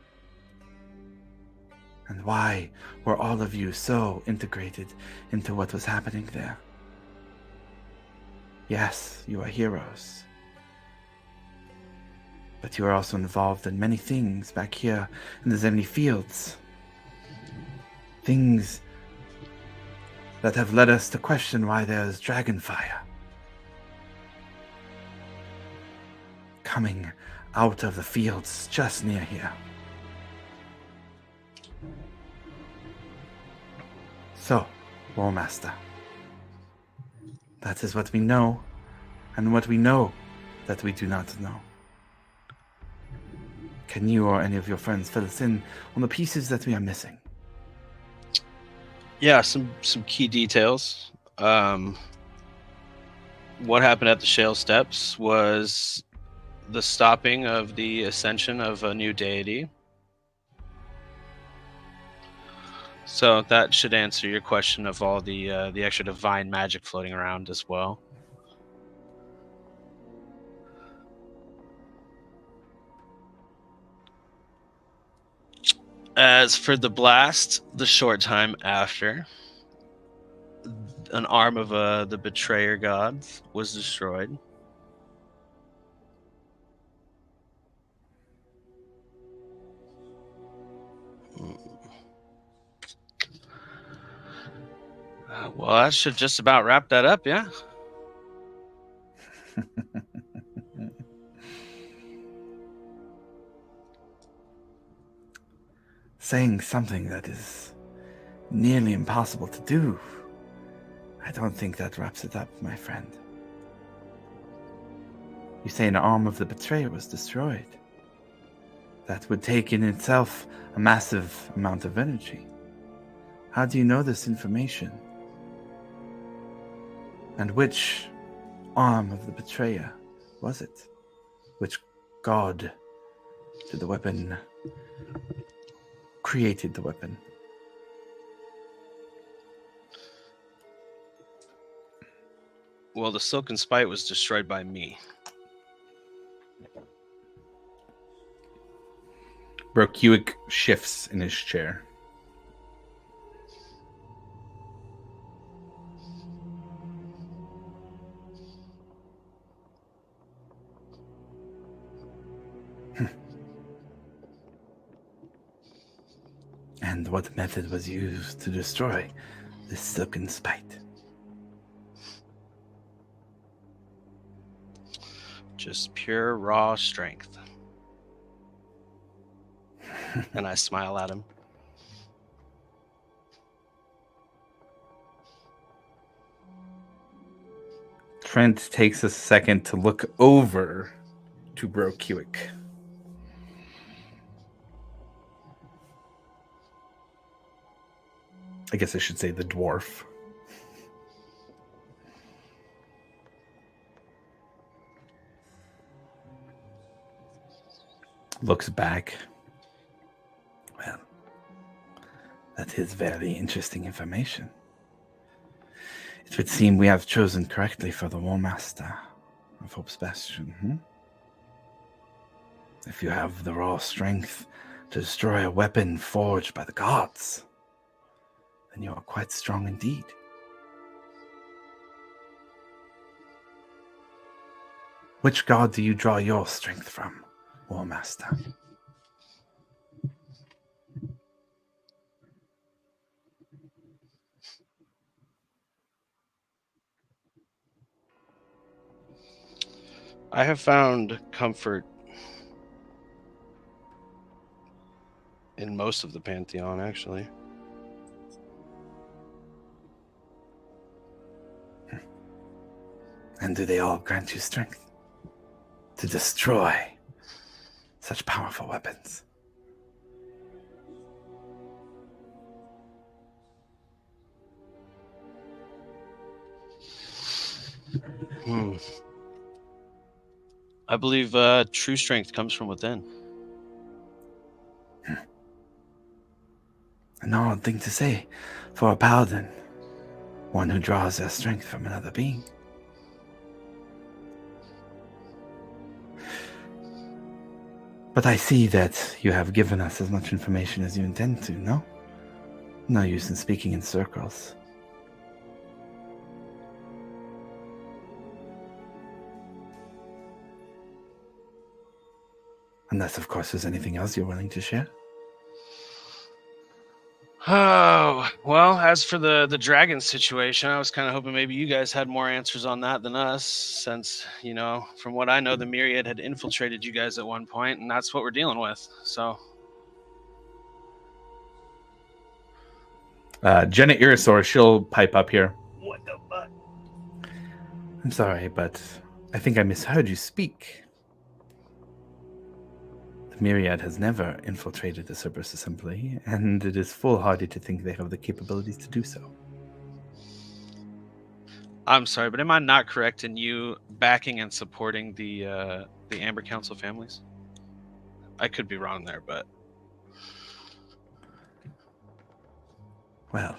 And why were all of you so integrated into what was happening there? Yes, you are heroes. But you are also involved in many things back here in the Zemni Fields. Things that have led us to question why there's dragonfire coming out of the fields just near here. So, Warmaster, that is what we know, and what we know that we do not know. Can you or any of your friends fill us in on the pieces that we are missing? Yeah, some key details. What happened at the Shale Steps was the stopping of the ascension of a new deity. So that should answer your question of all the extra divine magic floating around as well. As for the blast, the short time after, an arm of the betrayer gods was destroyed. Well, that should just about wrap that up, yeah? Saying something that is nearly impossible to do. I don't think that wraps it up, my friend. You say an arm of the betrayer was destroyed. That would take in itself a massive amount of energy. How do you know this information? And which arm of the betrayer was it? Which god did the weapon created the weapon? Well, the Silken Spite was destroyed by me. Brokuik shifts in his chair. And what method was used to destroy this Silken Spite? Just pure raw strength. And I smile at him. Trent takes a second to look over to Brokuik. I guess I should say the dwarf. Looks back. Well, that is very interesting information. It It would seem we have chosen correctly for the War Master of Hope's Bastion. If you have the raw strength to destroy a weapon forged by the gods, then you are quite strong indeed. Which god do you draw your strength from, War Master? I have found comfort in most of the Pantheon, actually. And do they all grant you strength to destroy such powerful weapons? I believe true strength comes from within. An odd thing to say for a paladin, one who draws their strength from another being. But I see that you have given us as much information as you intend to, no? No use in speaking in circles. Unless, of course, there's anything else you're willing to share. Oh, well, as for the dragon situation, I was kind of hoping maybe you guys had more answers on that than us, since, you know, from what I know, the Myriad had infiltrated you guys at one point, and that's what we're dealing with, so. Jenna Irisor, she'll pipe up here. What the fuck? I'm sorry, but I think I misheard you speak. The Myriad has never infiltrated the Cerberus Assembly, and it is foolhardy to think they have the capabilities to do so. I'm sorry, but am I not correct in you backing and supporting the Amber Council families? I could be wrong there, but... Well,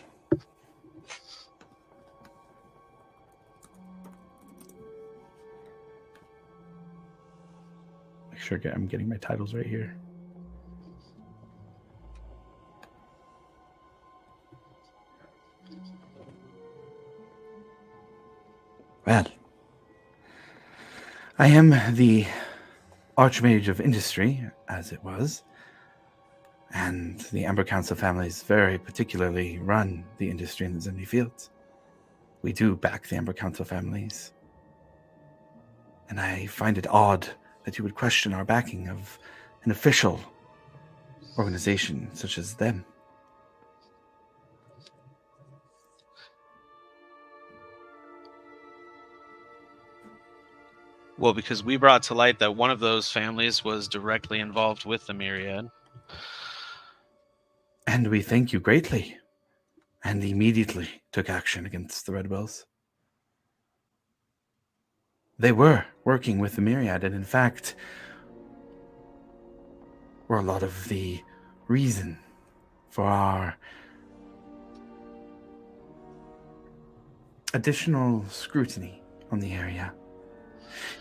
make sure I'm getting my titles right here. Well, I am the Archmage of Industry, as it was, and the Amber Council families very particularly run the industry in the Zemni Fields. We do back the Amber Council families. And I find it odd that you would question our backing of an official organization such as them. Well, because we brought to light that one of those families was directly involved with the Myriad. And we thank you greatly, and immediately took action against the Red Wells. They were working with the Myriad, and in fact, were a lot of the reason for our additional scrutiny on the area.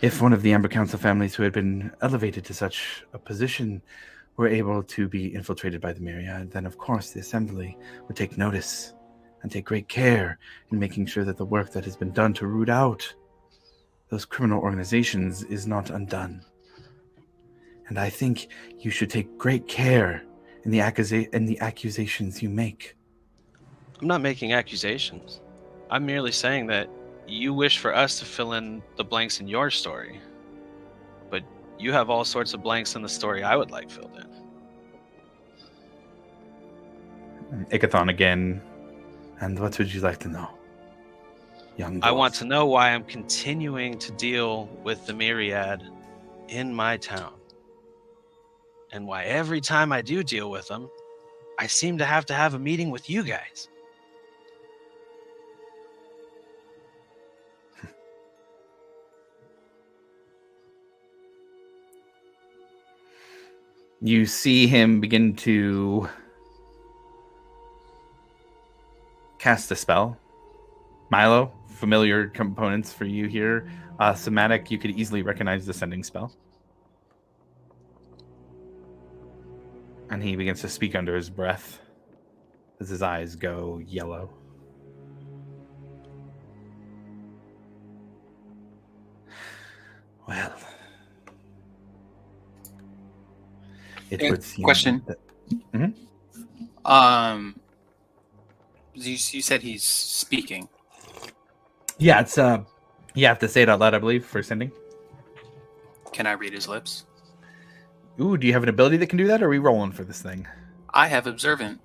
If one of the Amber Council families who had been elevated to such a position were able to be infiltrated by the Myriad, then of course the Assembly would take notice and take great care in making sure that the work that has been done to root out those criminal organizations is not undone. And I think you should take great care in the accusations you make. I'm not making accusations. I'm merely saying that you wish for us to fill in the blanks in your story. But you have all sorts of blanks in the story I would like filled in. Ikathon again. And what would you like to know, young dwarf? I want to know why I'm continuing to deal with the Myriad in my town. And why every time I do deal with them, I seem to have a meeting with you guys. You see him begin to cast a spell. Milo, familiar components for you here. Somatic, you could easily recognize the sending spell. And he begins to speak under his breath as his eyes go yellow. Well, it would seem question. that... You said he's speaking. Yeah, it's you have to say it out loud, I believe, for sending. Can I read his lips? Ooh, do you have an ability that can do that, or are we rolling for this thing? I have observant.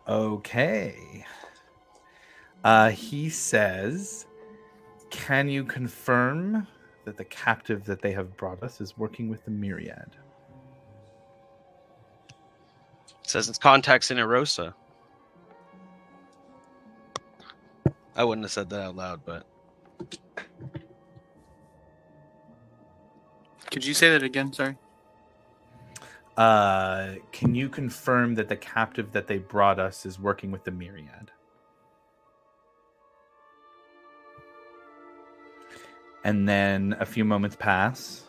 Okay. He says, can you confirm that the captive that they have brought us is working with the Myriad? It says it's contacts in Erosa. I wouldn't have said that out loud, but Could you say that again? Sorry. Can you confirm that the captive that they brought us is working with the Myriad? And then a few moments pass.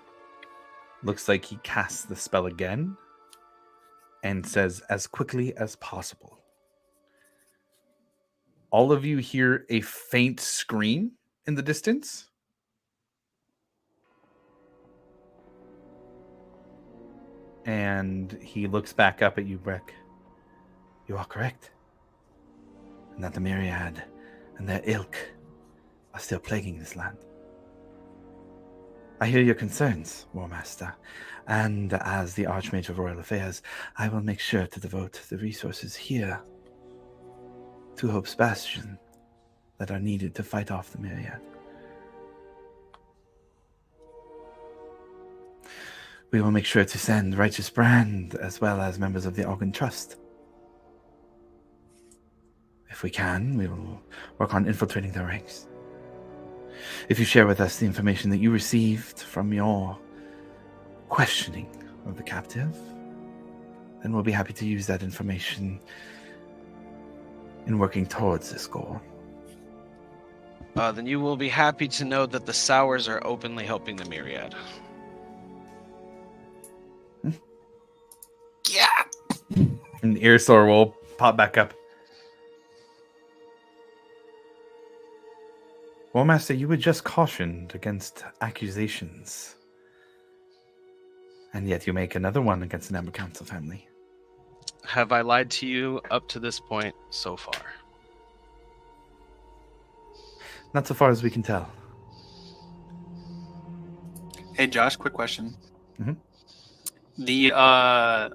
Looks like he casts the spell again and says, as quickly as possible. All of you hear a faint scream in the distance. And he looks back up at you, Breck. You are correct. And that the Myriad and their ilk are still plaguing this land. I hear your concerns, War Master, and as the Archmage of Royal Affairs, I will make sure to devote the resources here to Hope's Bastion that are needed to fight off the Myriad. We will make sure to send Righteous Brand as well as members of the Organ Trust. If we can, we will work on infiltrating their ranks. If you share with us the information that you received from your questioning of the captive, then we'll be happy to use that information in working towards this goal. then you will be happy to know that the Sours are openly helping the Myriad. Yeah. And Earsor will pop back up. Well, Master, you were just cautioned against accusations. And yet you make another one against an Amber Council family. Have I lied to you up to this point so far? Not so far as we can tell. Hey, Josh, quick question. Mhm. The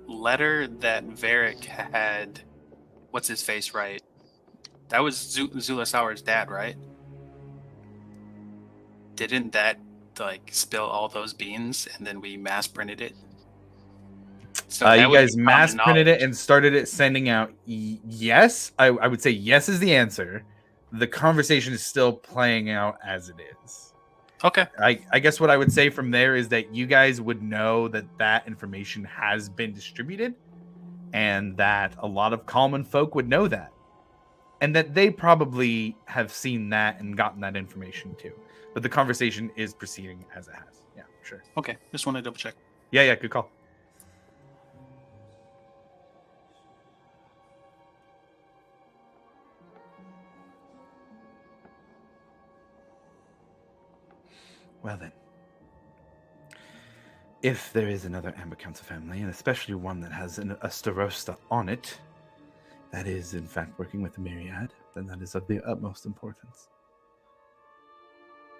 letter that Varric had, what's his face, right? That was Zula Sour's dad, right? Didn't that spill all those beans and then we mass printed it? So that You would guys be mass common printed it knowledge. and started it sending out. Yes, I would say yes is the answer. The conversation is still playing out as it is. Okay. I guess what I would say from there is that you guys would know that that information has been distributed and that a lot of common folk would know that. And that they probably have seen that and gotten that information too. But the conversation is proceeding as it has. Yeah, sure. Okay. Just want to double check. Yeah, good call. Well then, if there is another Amber Council family, and especially one that has a Starosta on it, that is in fact working with the Myriad, then that is of the utmost importance.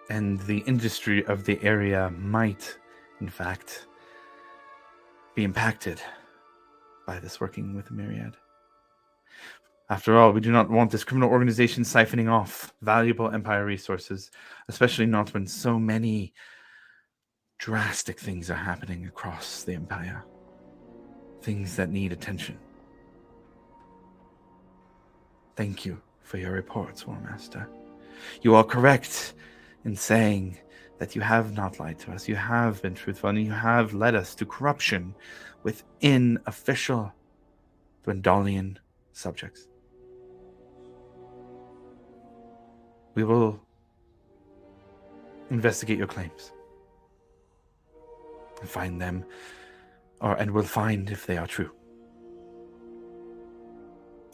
And the industry of the area might, in fact, be impacted by this working with the Myriad. After all, we do not want this criminal organization siphoning off valuable Empire resources, especially not when so many drastic things are happening across the Empire. Things that need attention. Thank you for your reports, War Master. You are correct in saying that you have not lied to us. You have been truthful, and you have led us to corruption within official Dwendalian subjects. We will investigate your claims and find them, and we'll find if they are true.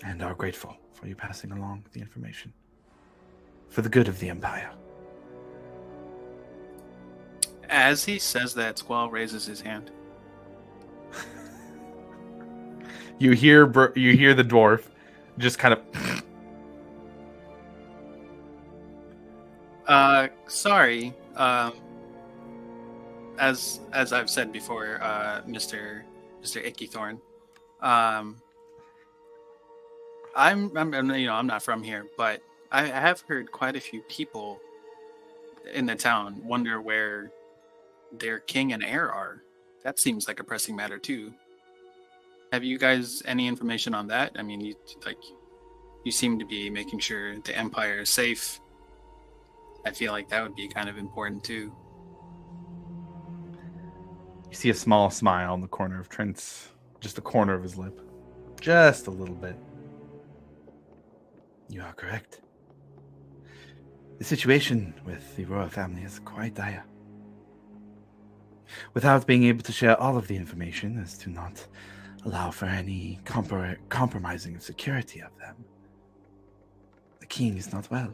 And are grateful for you passing along the information for the good of the Empire. As he says that, Squall raises his hand. You hear the dwarf just kind of. Sorry. As I've said before, Mr. Ickythorn, I'm not from here, but I have heard quite a few people in the town wonder where their king and heir are. That seems like a pressing matter too. Have you guys any information on that? I mean, you seem to be making sure the Empire is safe. I feel like that would be kind of important too. You see a small smile in the corner of Trent's, just the corner of his lip. Just a little bit. You are correct. The situation with the royal family is quite dire. Without being able to share all of the information as to not allow for any compromising of security of them, the king is not well.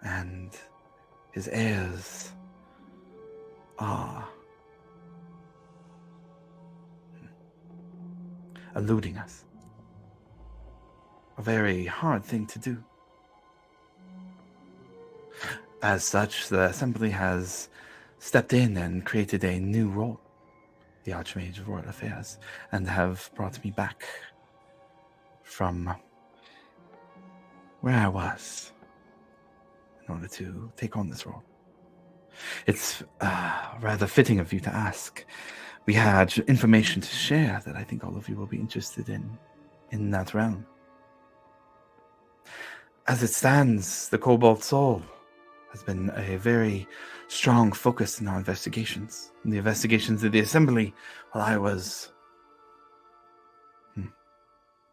And his heirs are eluding us. A very hard thing to do. As such, the Assembly has stepped in and created a new role, the Archmage of Royal Affairs, and have brought me back from where I was in order to take on this role. It's rather fitting of you to ask. We had information to share that I think all of you will be interested in that realm. As it stands, the Cobalt Soul has been a very strong focus in our investigations. In the investigations of the Assembly while I was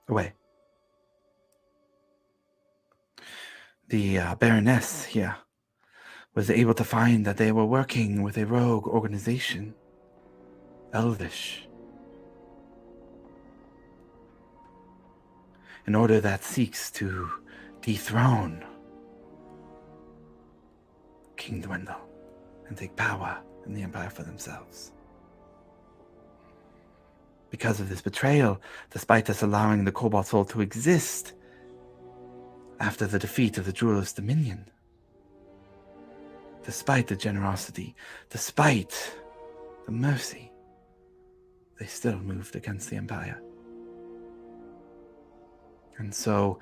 away. The Baroness here was able to find that they were working with a rogue organization, Elvish, in order that seeks to dethrone King Dwendal and take power in the Empire for themselves. Because of this betrayal, despite us allowing the Cobalt Soul to exist after the defeat of the Jewelers' Dominion, despite the generosity, despite the mercy, they still moved against the Empire. And so,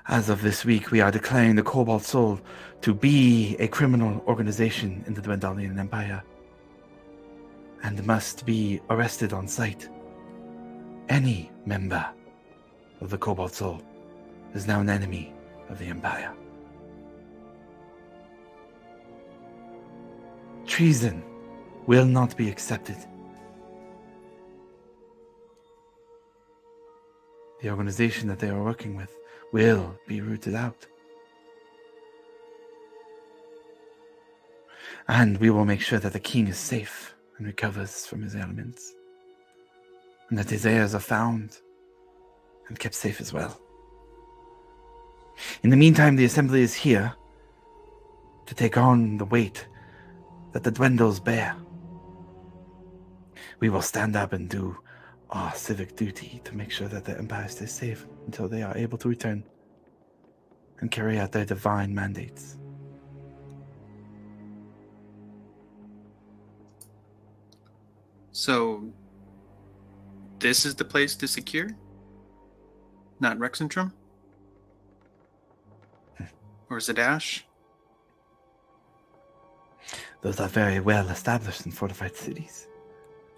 as of this week, we are declaring the Cobalt Soul to be a criminal organization in the Dwendalian Empire and must be arrested on sight. Any member of the Cobalt Soul is now an enemy of the Empire. Treason will not be accepted. The organization that they are working with will be rooted out. And we will make sure that the king is safe and recovers from his ailments, and that his heirs are found and kept safe as well. In the meantime, the Assembly is here to take on the weight that the Dwendals bear. We will stand up and do our civic duty to make sure that the Empire stays safe until they are able to return and carry out their divine mandates. So, this is the place to secure? Not Rexentrum? Or Zadash? Those are very well established and fortified cities.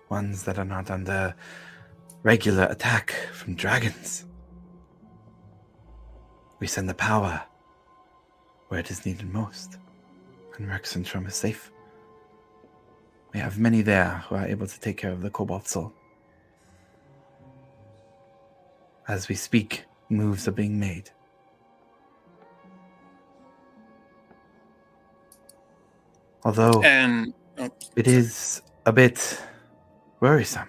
Ones that are not under regular attack from dragons. We send the power where it is needed most, and Rexentrum is safe. We have many there who are able to take care of the Cobalt Soul. As we speak, moves are being made. Although And it is a bit worrisome.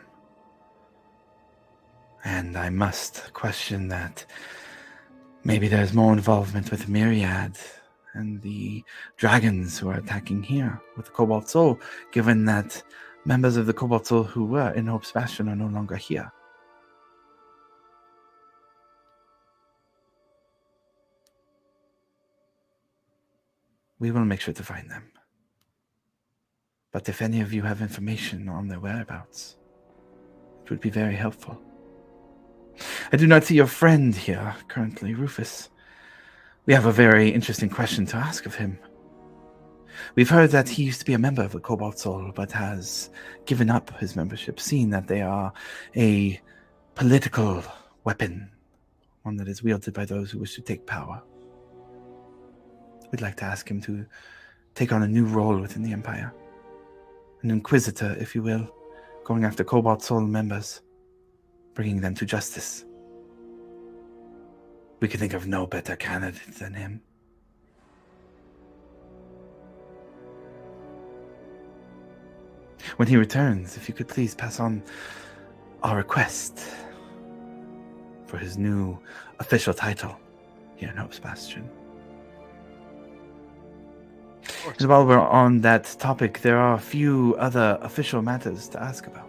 And I must question that maybe there's more involvement with Myriad and the dragons who are attacking here with the Cobalt Soul, given that members of the Cobalt Soul who were in Hope's Bastion are no longer here. We will make sure to find them. But if any of you have information on their whereabouts, it would be very helpful. I do not see your friend here currently, Rufus. We have a very interesting question to ask of him. We've heard that he used to be a member of the Cobalt Soul, but has given up his membership, seeing that they are a political weapon, one that is wielded by those who wish to take power. We'd like to ask him to take on a new role within the Empire. An inquisitor, if you will, going after Cobalt Soul members, bringing them to justice. We could think of no better candidate than him. When he returns, if you could please pass on our request for his new official title here in Hope's Bastion. And while we're on that topic, there are a few other official matters to ask about.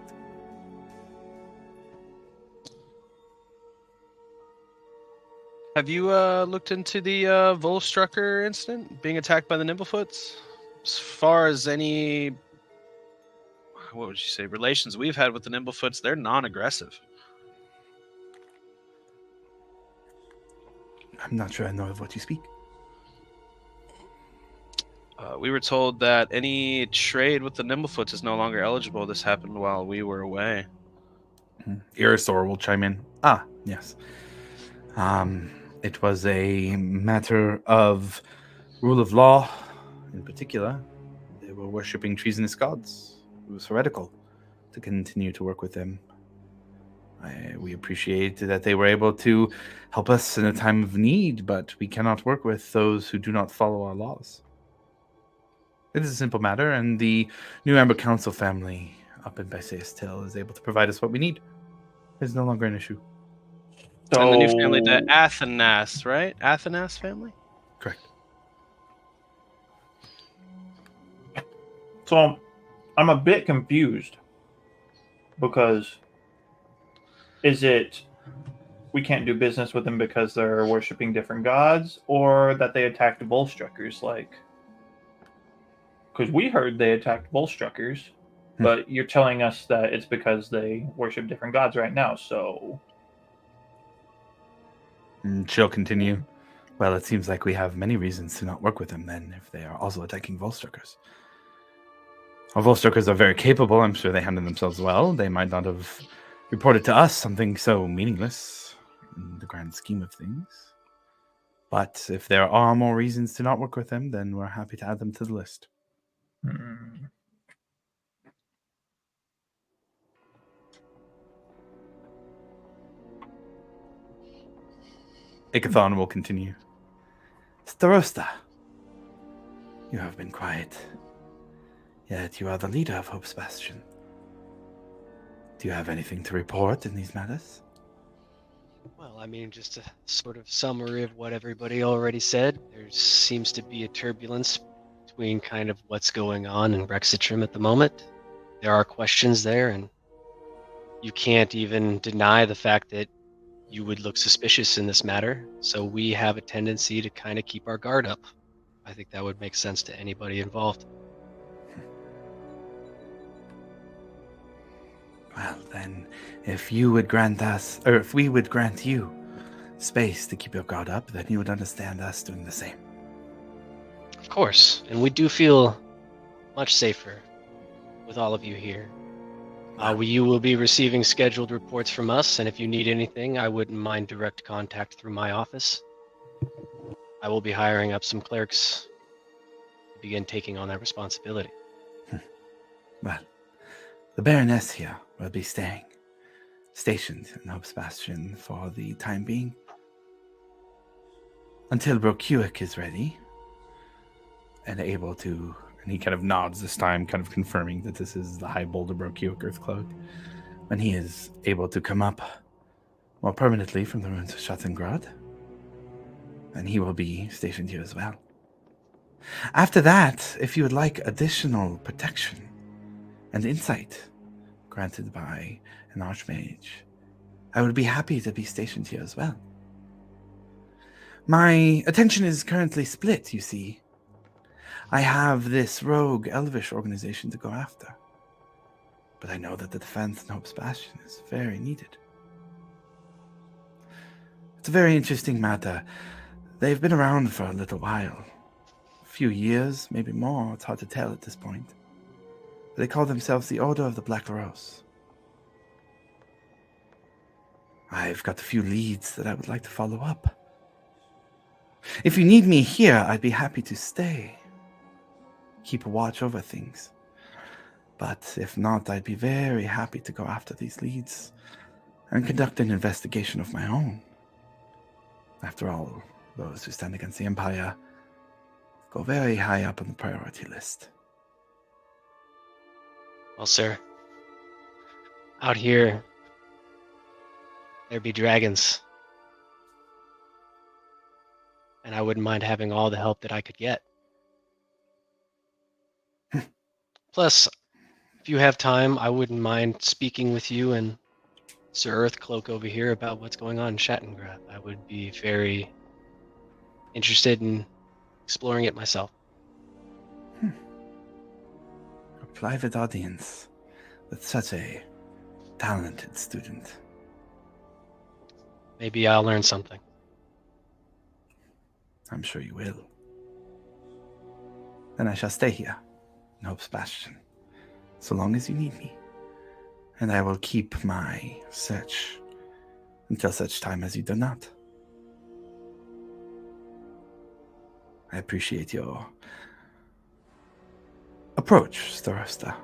Have you looked into the Volstrucker incident, being attacked by the Nimblefoots? As far as any, what would you say, relations we've had with the Nimblefoots, they're non-aggressive. I'm not sure I know of what you speak. We were told that any trade with the Nimblefoots is no longer eligible. This happened while we were away. Irisor will chime in. Ah, yes. It was a matter of rule of law in particular. They were worshipping treasonous gods. It was heretical to continue to work with them. We appreciate that they were able to help us in a time of need, but we cannot work with those who do not follow our laws. It is a simple matter, and the New Amber Council family up in Bysaeus Till is able to provide us what we need. It's no longer an issue. So, And the new family, the Athenas, right? Athenas family? Correct. So I'm a bit confused because is it we can't do business with them because they're worshiping different gods, or that they attacked Volstruckers? Like, because we heard they attacked Volstruckers, but you're telling us that it's because they worship different gods right now. So And she'll continue. Well, it seems like we have many reasons to not work with them then, if they are also attacking Volstruckers. Our Volstruckers are very capable. I'm sure they handle themselves well. They might not have reported to us something so meaningless in the grand scheme of things. But if there are more reasons to not work with them, then we're happy to add them to the list. Ikathon will continue. Starosta, you have been quiet. Yet you are the leader of Hope's Bastion. Do you have anything to report in these matters? Well, I mean, just a sort of summary of what everybody already said. There seems to be a turbulence between kind of what's going on in Brexitrim at the moment. There are questions there, and you can't even deny the fact that you would look suspicious in this matter. So we have a tendency to kind of keep our guard up. I think that would make sense to anybody involved. Well, then, if you would grant us, or if we would grant you space to keep your guard up, then you would understand us doing the same. Of course, and we do feel much safer with all of you here. You will be receiving scheduled reports from us, and if you need anything, I wouldn't mind direct contact through my office. I will be hiring up some clerks to begin taking on that responsibility. Well, the Baroness here will be stationed in Hope's Bastion for the time being. Until Brokuik is ready and able to And he kind of nods this time, kind of confirming that this is the High Boulderbrook Earth Cloak. When he is able to come up more permanently from the ruins of Schattengrad, then he will be stationed here as well. After that, if you would like additional protection and insight granted by an Archmage, I would be happy to be stationed here as well. My attention is currently split, you see. I have this rogue elvish organization to go after, but I know that the defense in Hope's Bastion is very needed. It's a very interesting matter. They've been around for a little while. A few years, maybe more, it's hard to tell at this point. But they call themselves the Order of the Black Rose. I've got a few leads that I would like to follow up. If you need me here, I'd be happy to stay. Keep a watch over things. But if not, I'd be very happy to go after these leads and conduct an investigation of my own. After all, those who stand against the Empire go very high up on the priority list. Well, sir, out here, there be dragons. And I wouldn't mind having all the help that I could get. Plus, if you have time, I wouldn't mind speaking with you and Sir Earthcloak over here about what's going on in Schattengrad. I would be very interested in exploring it myself. A private audience with such a talented student. Maybe I'll learn something. I'm sure you will. Then I shall stay here in Hope's Bastion, so long as you need me. And I will keep my search until such time as you do not. I appreciate your approach, Starosta.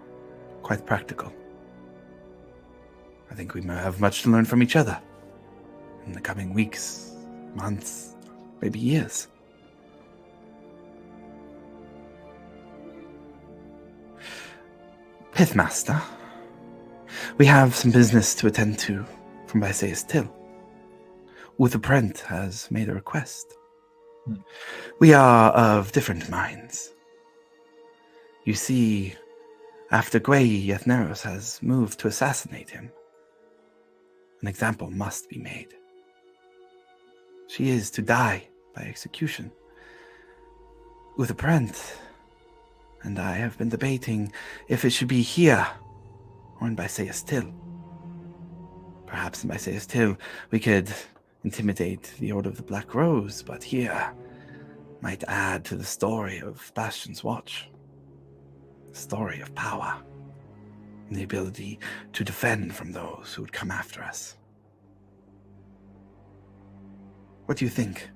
Quite practical. I think we may have much to learn from each other in the coming weeks, months, maybe years. Pithmaster, we have some business to attend to from Visayas Till. Uther Brent has made a request. We are of different minds. You see, after Gwei Yethneros has moved to assassinate him, an example must be made. She is to die by execution. Uther Brent and I have been debating if it should be here or in Visayas Till. Perhaps in Visayas Till we could intimidate the Order of the Black Rose, but here might add to the story of Bastion's Watch. The story of power and the ability to defend from those who would come after us. What do you think?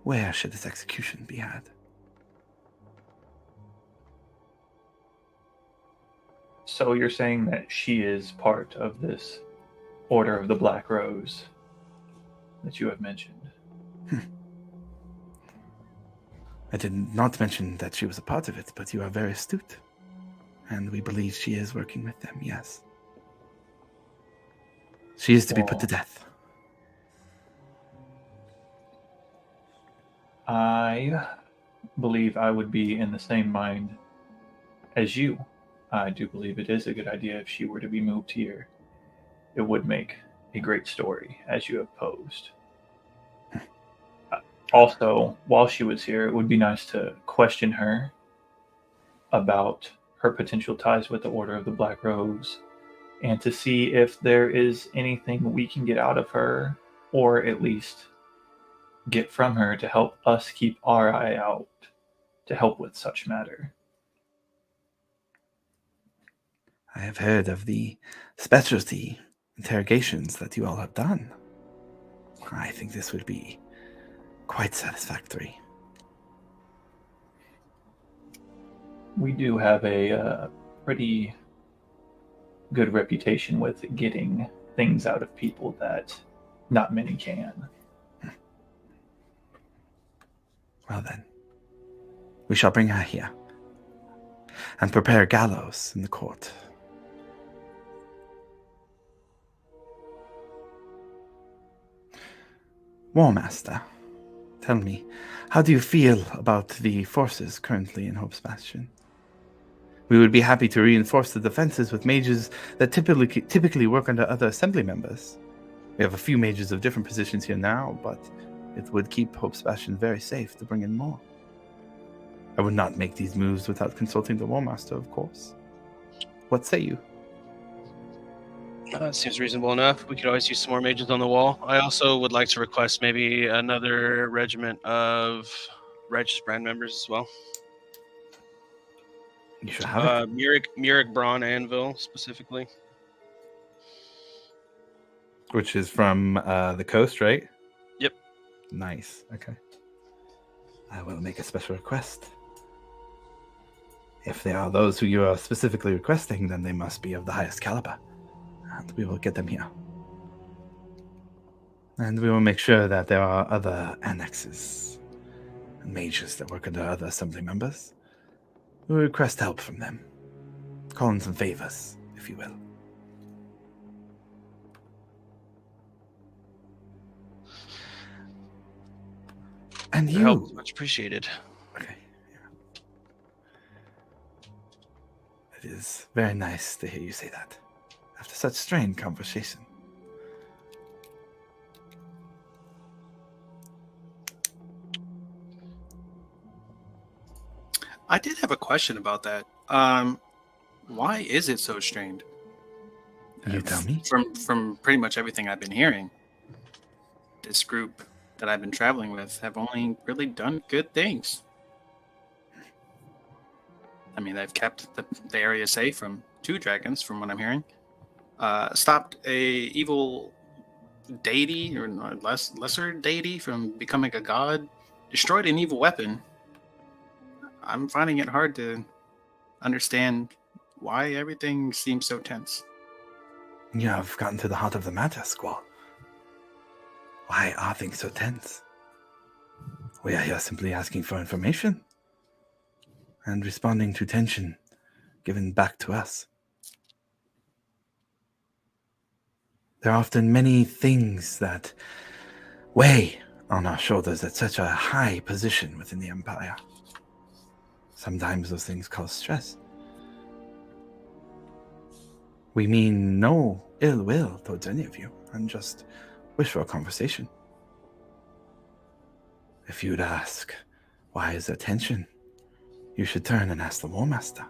Where should this execution be had? So you're saying that she is part of this Order of the Black Rose that you have mentioned? I did not mention that she was a part of it, but you are very astute. And we believe she is working with them, yes. She is to be put to death. I believe I would be in the same mind as you. I do believe it is a good idea if she were to be moved here. It would make a great story, as you have posed. Also, while she was here, it would be nice to question her about her potential ties with the Order of the Black Rose and to see if there is anything we can get out of her, or at least get from her to help us keep our eye out to help with such matter. I have heard of the specialty interrogations that you all have done. I think this would be quite satisfactory. We do have a pretty good reputation with getting things out of people that not many can. Well then, we shall bring her here. and prepare gallows in the court. War Master, tell me, how do you feel about the forces currently in Hope's Bastion? We would be happy to reinforce the defenses with mages that typically work under other assembly members. We have a few mages of different positions here now, but it would keep Hope's Bastion very safe to bring in more. I would not make these moves without consulting the War Master, of course. What say you? That seems reasonable enough. We could always use some more mages on the wall. I also would like to request maybe another regiment of Righteous Brand members as well. You should have it. Murik Braun Anvil, specifically. Which is from the coast, right? Yep. Nice. Okay. I will make a special request. If they are those who you are specifically requesting, then they must be of the highest caliber. And we will get them here. And we will make sure that there are other annexes and mages that work under other assembly members. We will request help from them. Call in some favors, if you will. And Your help is much appreciated. Okay. Yeah. It is very nice to hear you say that. After such strained conversation. I did have a question about that. Why is it so strained? You tell me. From pretty much everything I've been hearing, this group that I've been traveling with have only really done good things. I mean, they've kept the area safe from 2 dragons, from what I'm hearing. Stopped a evil deity or lesser deity from becoming a god. Destroyed an evil weapon. I'm finding it hard to understand why everything seems so tense. You have gotten to the heart of the matter, Squall. Why are things so tense? We are here simply asking for information and responding to tension given back to us. There are often many things that weigh on our shoulders at such a high position within the Empire. Sometimes those things cause stress. We mean no ill will towards any of you, and just wish for a conversation. If you'd ask, why is there tension? You should turn and ask the War Master.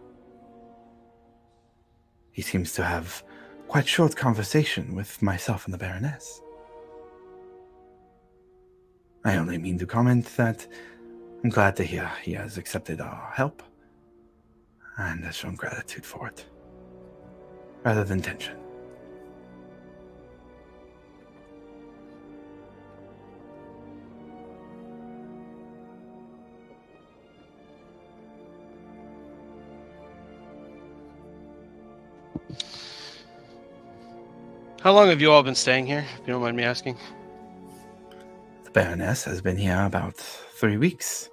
He seems to have quite short conversation with myself and the Baroness. I only mean to comment that I'm glad to hear he has accepted our help and has shown gratitude for it, rather than tension. How long have you all been staying here, if you don't mind me asking? The Baroness has been here about 3 weeks.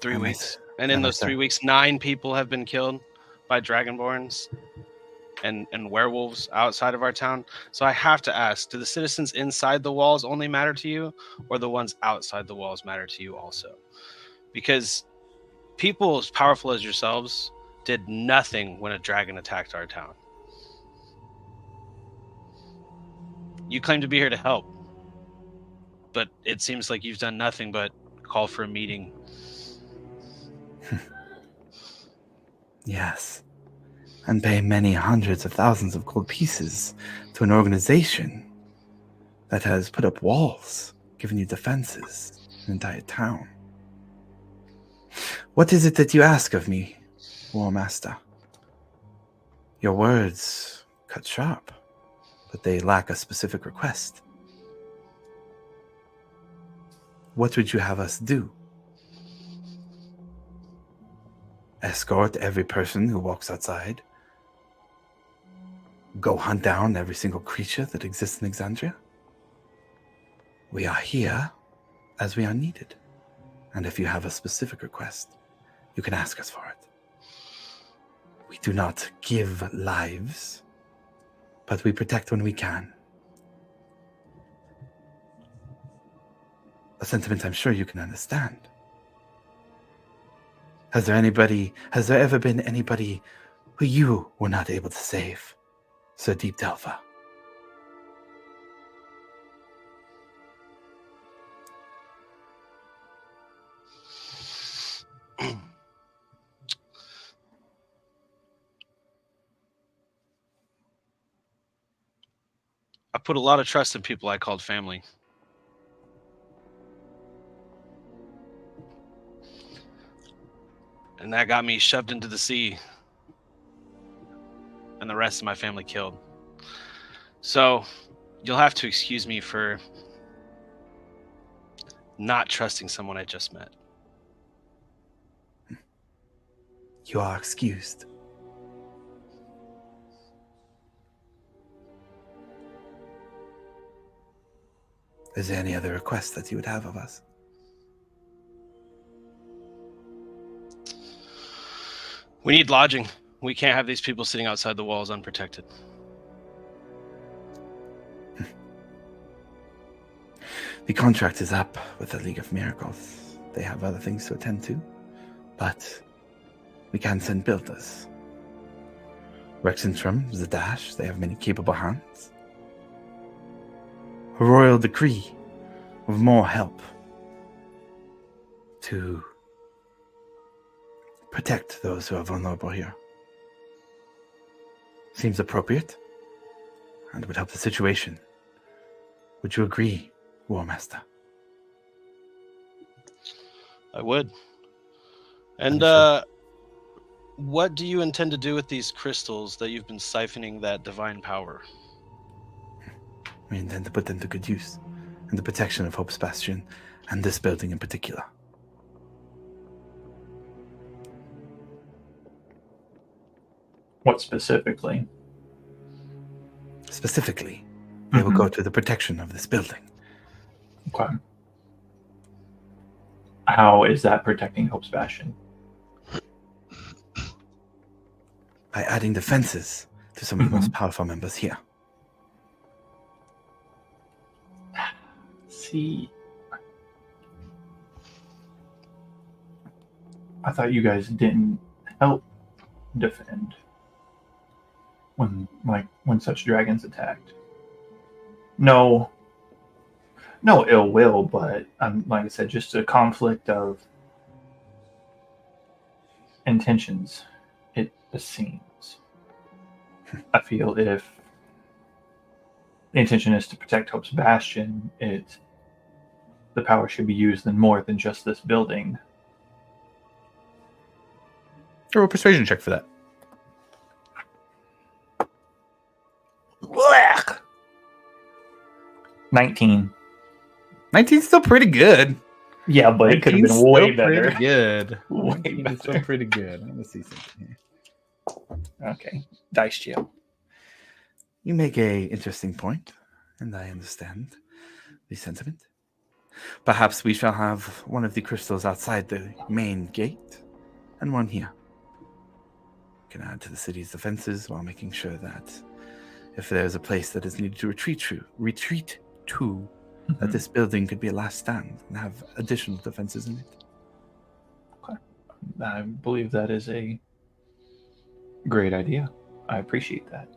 3 And weeks. And in those 3 weeks, 9 people have been killed by dragonborns and werewolves outside of our town. So I have to ask, do the citizens inside the walls only matter to you, or the ones outside the walls matter to you also? Because people as powerful as yourselves did nothing when a dragon attacked our town. You claim to be here to help, but it seems like you've done nothing but call for a meeting. Yes, and pay many hundreds of thousands of gold pieces to an organization that has put up walls, given you defenses, an entire town. What is it that you ask of me, War Master? Your words cut sharp, but they lack a specific request. What would you have us do? Escort every person who walks outside? Go hunt down every single creature that exists in Exandria? We are here as we are needed. And if you have a specific request, you can ask us for it. do not give lives, but we protect when we can. A sentiment I'm sure you can understand. Has there ever been anybody who you were not able to save, Sir Deep Delva? I put a lot of trust in people I called family. And that got me shoved into the sea. And the rest of my family killed. So, you'll have to excuse me for not trusting someone I just met. You are excused. Is there any other requests that you would have of us? We need lodging. We can't have these people sitting outside the walls unprotected. The contract is up with the League of Miracles. They have other things to attend to, but we can send builders. Rexentrum, Zadash, they have many capable hands. A royal decree of more help to protect those who are vulnerable here. Seems appropriate and would help the situation. Would you agree, War Master? I would. And what do you intend to do with these crystals that you've been siphoning that divine power? We intend to put them to good use in the protection of Hope's Bastion and this building in particular. What specifically? Specifically, they will go to the protection of this building. Okay. How is that protecting Hope's Bastion? By adding defenses to some of the most powerful members here. See, I thought you guys didn't help defend when such dragons attacked. No ill will, but like I said, just a conflict of intentions. It seems. I feel if the intention is to protect Hope's Bastion, the power should be used in more than just this building. Roll a persuasion check for that. 19. 19's still pretty good. Yeah, but it could have been way better. Pretty good. Way 19 is still better. pretty good. Let me see something here. Okay. Dice jail. You make a interesting point, and I understand the sentiment. Perhaps we shall have one of the crystals outside the main gate, and one here. We can add to the city's defenses while making sure that if there's a place that is needed to retreat to, that this building could be a last stand and have additional defenses in it. Okay. I believe that is a great idea. I appreciate that.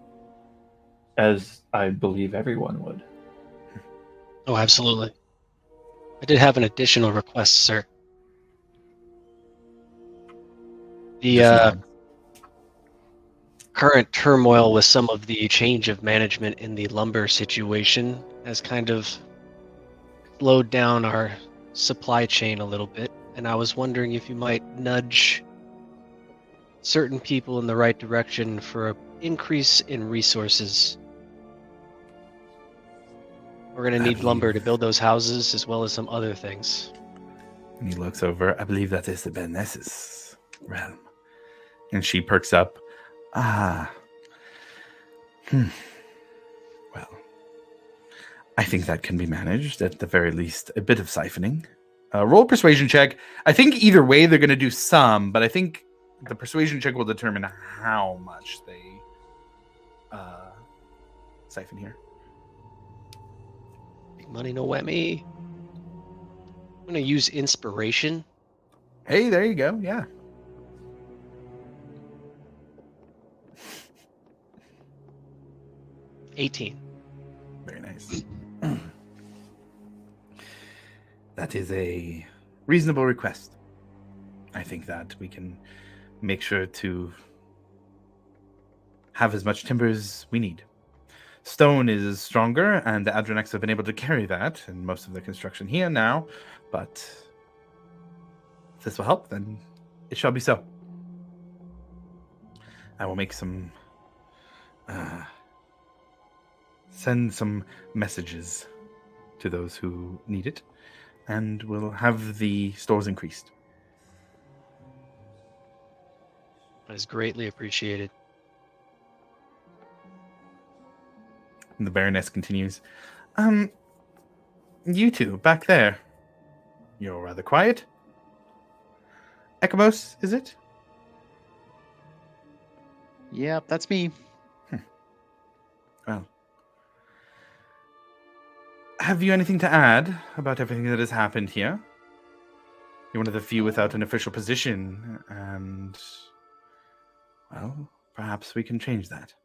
As I believe everyone would. Oh, absolutely. I did have an additional request, sir. The current turmoil with some of the change of management in the lumber situation has kind of slowed down our supply chain a little bit, and I was wondering if you might nudge certain people in the right direction for an increase in resources. We're going to need lumber to build those houses as well as some other things. And he looks over. I believe that is the Benes's realm. And she perks up. Well, I think that can be managed. At the very least, a bit of siphoning. Roll a persuasion check. I think either way they're going to do some, but I think the persuasion check will determine how much they siphon here. Big money, no whammy. I'm gonna use inspiration. Hey, there you go. Yeah. $18. Very nice. That is a reasonable request. I think that we can make sure to have as much timber as we need. Stone is stronger, and the Adronex have been able to carry that in most of the construction here now, but if this will help, then it shall be so. I will make some send some messages to those who need it, and we'll have the stores increased. That is greatly appreciated. And the Baroness continues, you two, back there. You're rather quiet. Ekamos, is it? Yep, that's me. Well, have you anything to add about everything that has happened here? You're one of the few without an official position, and, well, perhaps we can change that.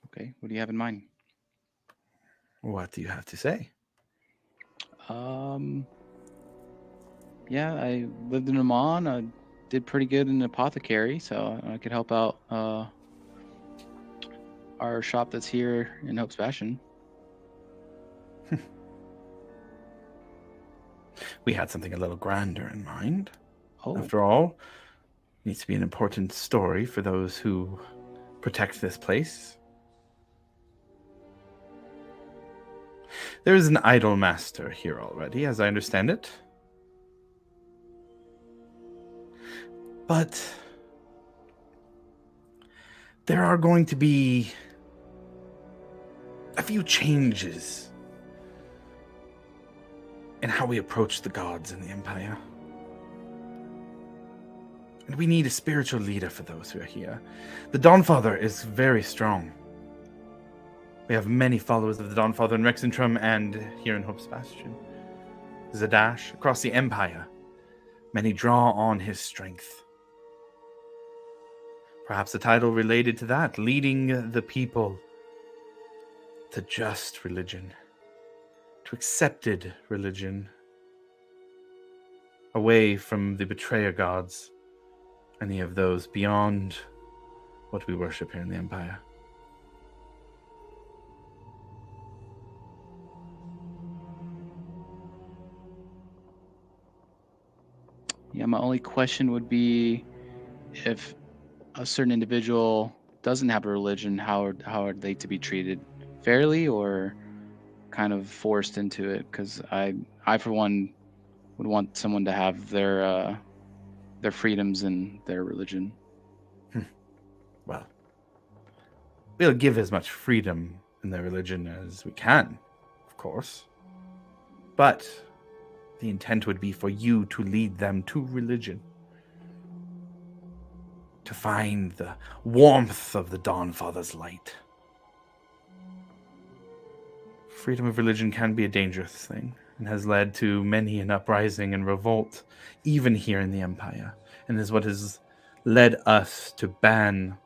Okay, what do you have in mind? What do you have to say? Yeah, I lived in Oman. I did pretty good in apothecary, so I could help out our shop that's here in Hope's Bastion. We had something a little grander in mind. Oh, After all, it needs to be an important story for those who protect this place. There is an idol master here already, as I understand it. But there are going to be a few changes in how we approach the gods in the Empire. And we need a spiritual leader for those who are here. The Dawnfather is very strong. We have many followers of the Dawnfather in Rexentrum and here in Hope's Bastion. Zadash, across the Empire. Many draw on his strength. Perhaps a title related to that, leading the people to just religion, to accepted religion, away from the betrayer gods, any of those beyond what we worship here in the Empire. yeah, my only question would be if a certain individual doesn't have a religion, how are they to be treated? Fairly or kind of forced into it? Because I for one would want someone to have their freedoms in their religion. Well, we'll give as much freedom in their religion as we can, of course. But the intent would be for you to lead them to religion. To find the warmth of the Dawnfather's light. Freedom of religion can be a dangerous thing, and has led to many an uprising and revolt, even here in the Empire, and is what has led us to ban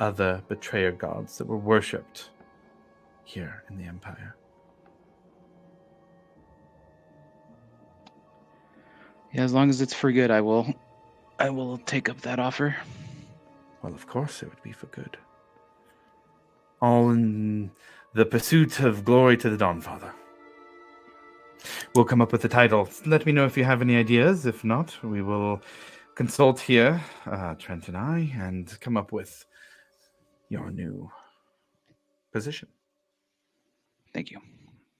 other betrayer gods that were worshipped here in the Empire. Yeah, as long as it's for good, I will take up that offer. Well, of course it would be for good. All in the pursuit of glory to the Dawnfather. We'll come up with the title. Let me know if you have any ideas. If not, we will consult here, Trent and I, and come up with your new position. Thank you.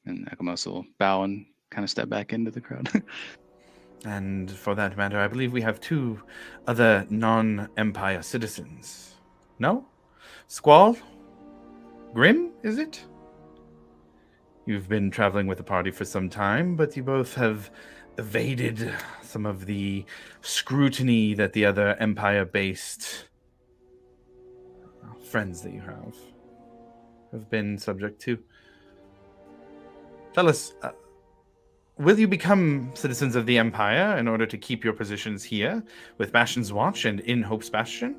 And Akamos will bow and kind of step back into the crowd. And for that matter, I believe we have two other non-Empire citizens. No? Squall? Grim, is it? You've been traveling with the party for some time, but you both have evaded some of the scrutiny that the other Empire-based friends that you have been subject to. Tell us, will you become citizens of the Empire in order to keep your positions here with Bastion's Watch and in Hope's Bastion?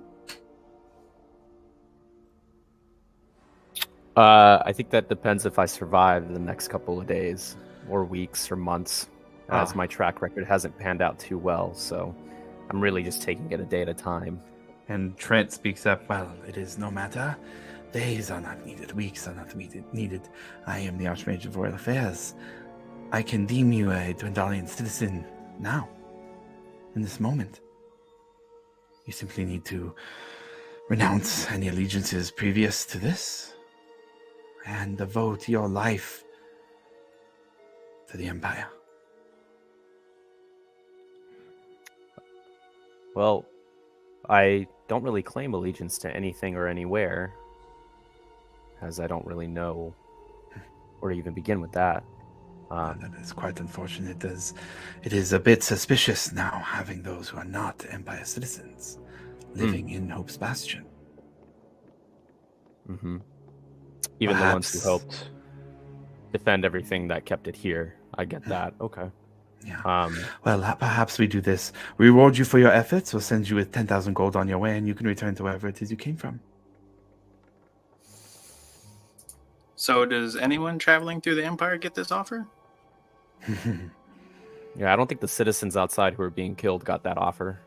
I think that depends if I survive the next couple of days or weeks or months, as my track record hasn't panned out too well. So I'm really just taking it a day at a time. And Trent speaks up, well, it is no matter. Days are not needed, weeks are not needed. I am the Archmage of Royal Affairs. I can deem you a Dwendalian citizen now, in this moment. You simply need to renounce any allegiances previous to this and devote your life to the Empire. Well, I don't really claim allegiance to anything or anywhere, as I don't really know where to even begin with that. That is quite unfortunate, as it is a bit suspicious now having those who are not Empire citizens living in Hope's Bastion. Mm-hmm. Even the ones who helped defend everything that kept it here. I get that. Okay. Yeah. Well, perhaps we do this. We reward you for your efforts. We'll send you with 10,000 gold on your way, and you can return to wherever it is you came from. So does anyone traveling through the Empire get this offer? Yeah, I don't think the citizens outside who are being killed got that offer.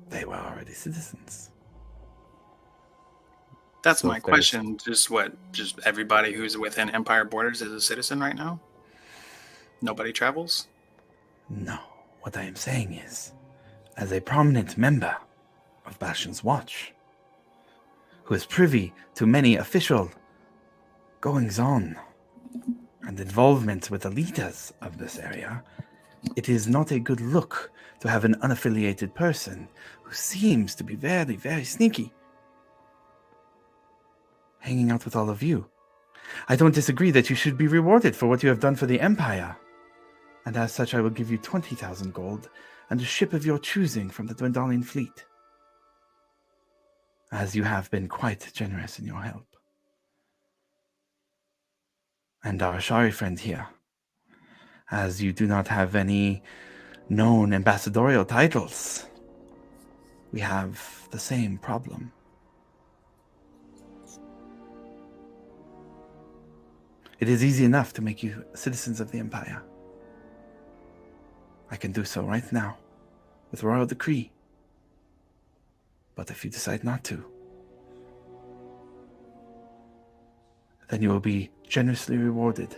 They were already citizens. That's So my if there's- question. Just everybody who's within Empire borders is a citizen right now? Nobody travels? No. What I am saying is, as a prominent member of Bastion's Watch, who is privy to many official goings-on and involvement with the leaders of this area, it is not a good look to have an unaffiliated person who seems to be very, very sneaky hanging out with all of you. I don't disagree that you should be rewarded for what you have done for the Empire, and as such I will give you 20,000 gold and a ship of your choosing from the Dwendalian fleet, as you have been quite generous in your help. And our Ashari friend here, as you do not have any known ambassadorial titles, we have the same problem. It is easy enough to make you citizens of the Empire. I can do so right now, with royal decree. But if you decide not to, then you will be generously rewarded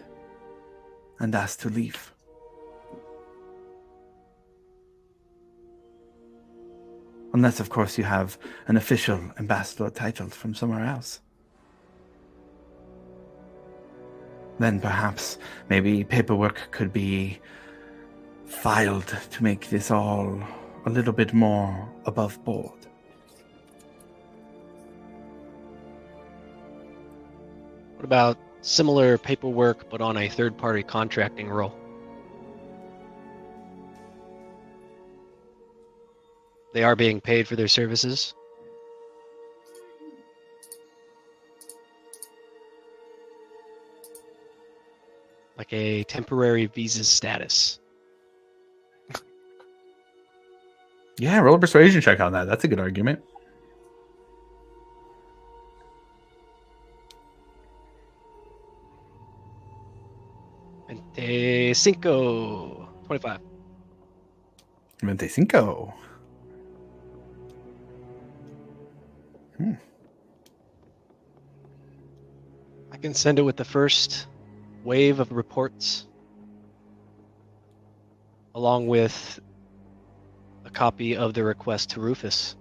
and asked to leave. Unless, of course, you have an official ambassador title from somewhere else. Then perhaps, maybe paperwork could be filed to make this all a little bit more above board. What about similar paperwork but on a third-party contracting role? They are being paid for their services. Like a temporary visa status. Yeah, roll a persuasion check on that. That's a good argument. Cinco. 25. 25. I can send it with the first wave of reports, along with a copy of the request to Rufus.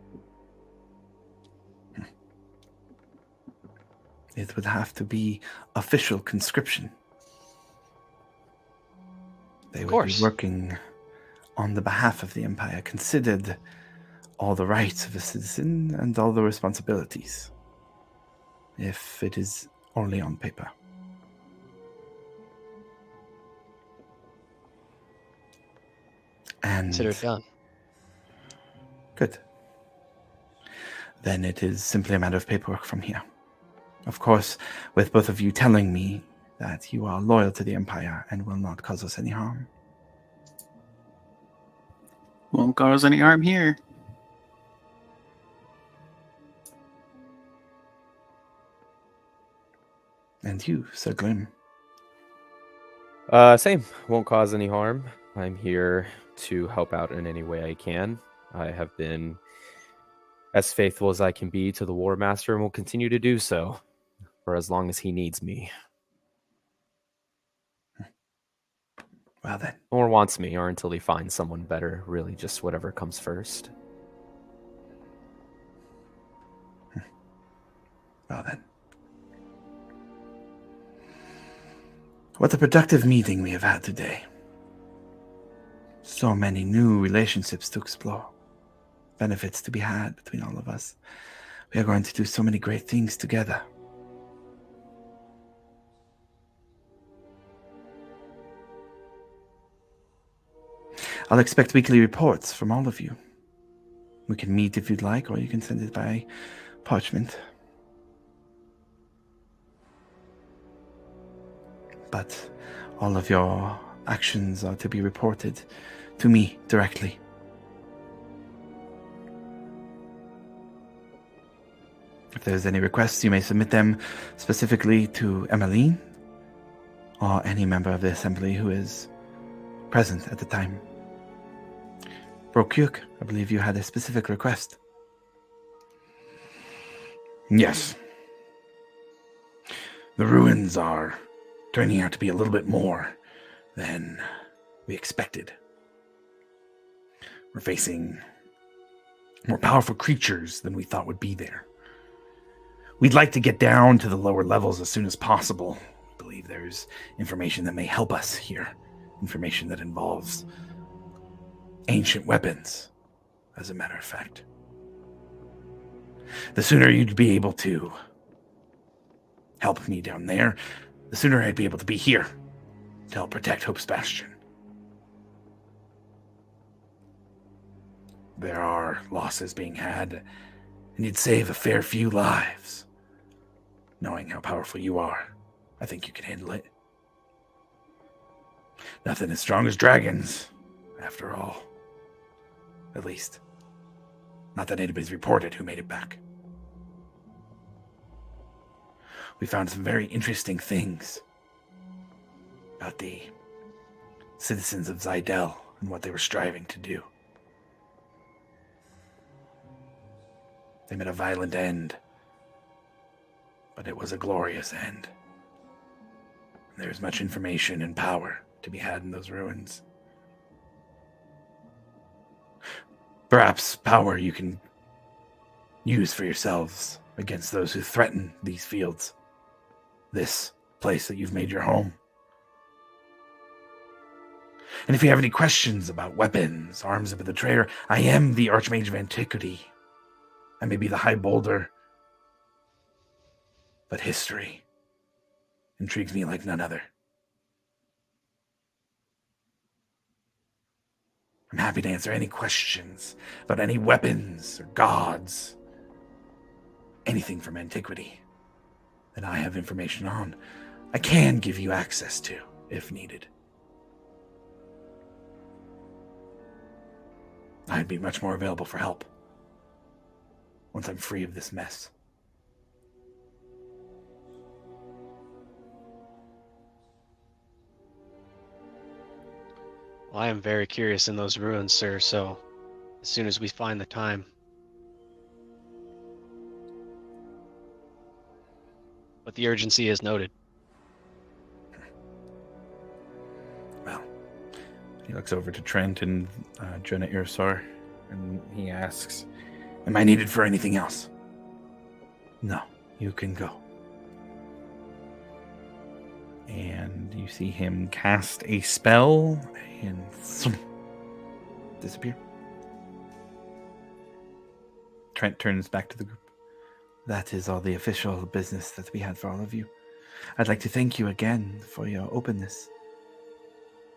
It would have to be official conscription. They would be working on the behalf of the Empire, considered all the rights of a citizen and all the responsibilities, if it is only on paper. Consider it And done. good. Then it is simply a matter of paperwork from here. Of course, with both of you telling me that you are loyal to the Empire and will not cause us any harm. Won't cause any harm here. And you, Sir Glim. Same. Won't cause any harm. I'm here to help out in any way I can. I have been as faithful as I can be to the War Master and will continue to do so for as long as he needs me. Well then. Or wants me, or until he finds someone better. Really, just whatever comes first. Well then. What a productive meeting we have had today. So many new relationships to explore. Benefits to be had between all of us. We are going to do so many great things together. I'll expect weekly reports from all of you. We can meet if you'd like, or you can send it by parchment. But all of your actions are to be reported to me directly. If there's any requests, you may submit them specifically to Emmeline or any member of the assembly who is present at the time. Brokyuk, I believe you had a specific request. Yes. The ruins are turning out to be a little bit more than we expected. We're facing more powerful creatures than we thought would be there. We'd like to get down to the lower levels as soon as possible. We believe there's information that may help us here. Information that involves ancient weapons, as a matter of fact. The sooner you'd be able to help me down there, the sooner I'd be able to be here to help protect Hope's Bastion. There are losses being had, and you'd save a fair few lives. Knowing how powerful you are, I think you can handle it. Nothing as strong as dragons, after all. At least, not that anybody's reported who made it back. We found some very interesting things about the citizens of Zidel and what they were striving to do. They met a violent end, but it was a glorious end. There's much information and power to be had in those ruins. Perhaps power you can use for yourselves against those who threaten these fields. This place that you've made your home. And if you have any questions about weapons, arms of the Betrayer, I am the Archmage of Antiquity. I may be the High Boulder, but history intrigues me like none other. I'm happy to answer any questions about any weapons or gods, anything from antiquity that I have information on. I can give you access to, if needed. I'd be much more available for help once I'm free of this mess. Well, I am very curious in those ruins, sir, so as soon as we find the time. But the urgency is noted. Well, he looks over to Trent and Jonah Irsar, and he asks, am I needed for anything else? No, you can go. And you see him cast a spell and disappear. Trent turns back to the group. That is all the official business that we had for all of you. I'd like to thank you again for your openness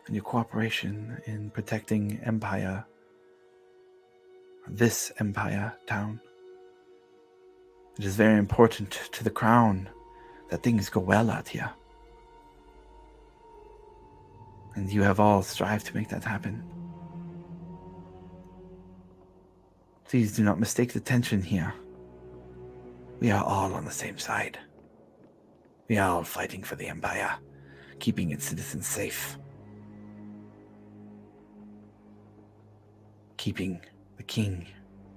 and your cooperation in protecting Empire, this Empire town. It is very important to the crown that things go well out here. And you have all strived to make that happen. Please do not mistake the tension here. We are all on the same side. We are all fighting for the Empire, keeping its citizens safe. Keeping the king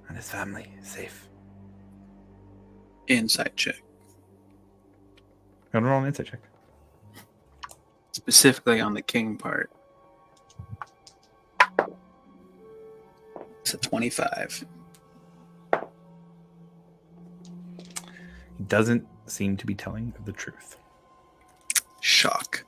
and his family safe. Insight check. Gonna roll an insight check. Specifically on the king part. It's a 25. He doesn't seem to be telling the truth. Shock.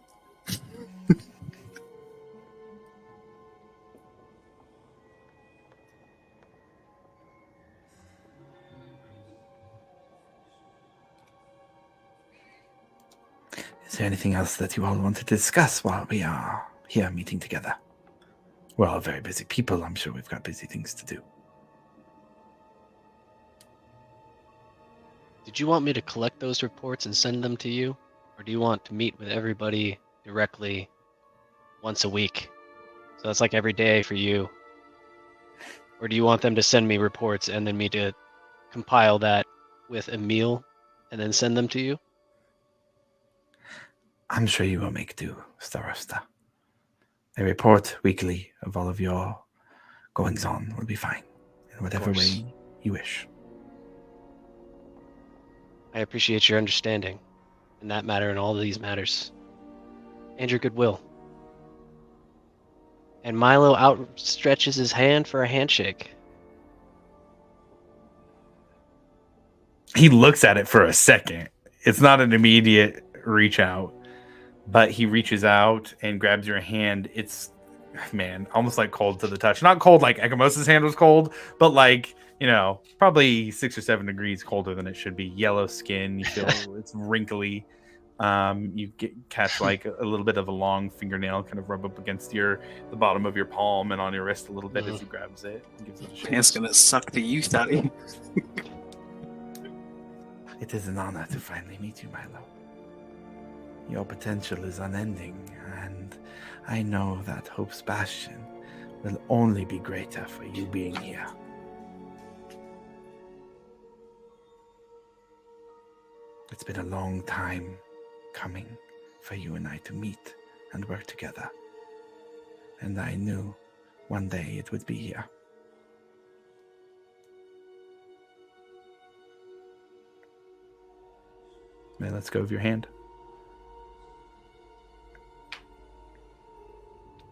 Is there anything else that you all want to discuss while we are here meeting together? We're all very busy people. I'm sure we've got busy things to do. Did you want me to collect those reports and send them to you? Or do you want to meet with everybody directly once a week? So that's like every day for you. Or do you want them to send me reports and then me to compile that with Emil and then send them to you? I'm sure you will make do, Starosta. A report weekly of all of your goings-on will be fine, in whatever way you wish. I appreciate your understanding in that matter and all of these matters. And your goodwill. And Milo outstretches his hand for a handshake. He looks at it for a second. It's not an immediate reach out, but he reaches out and grabs your hand. It's, man, almost like cold to the touch. Not cold like Ekamos' hand was cold, but like, you know, probably 6 or 7 degrees colder than it should be. Yellow skin, you feel it's wrinkly. You catch like a little bit of a long fingernail kind of rub up against the bottom of your palm and on your wrist a little bit as he grabs it and gives it a shake. It's gonna suck the youth out of you. It is an honor to finally meet you, Milo. Your potential is unending, and I know that Hope's Bastion will only be greater for you being here. It's been a long time coming for you and I to meet and work together, and I knew one day it would be here. May I let's go of your hand?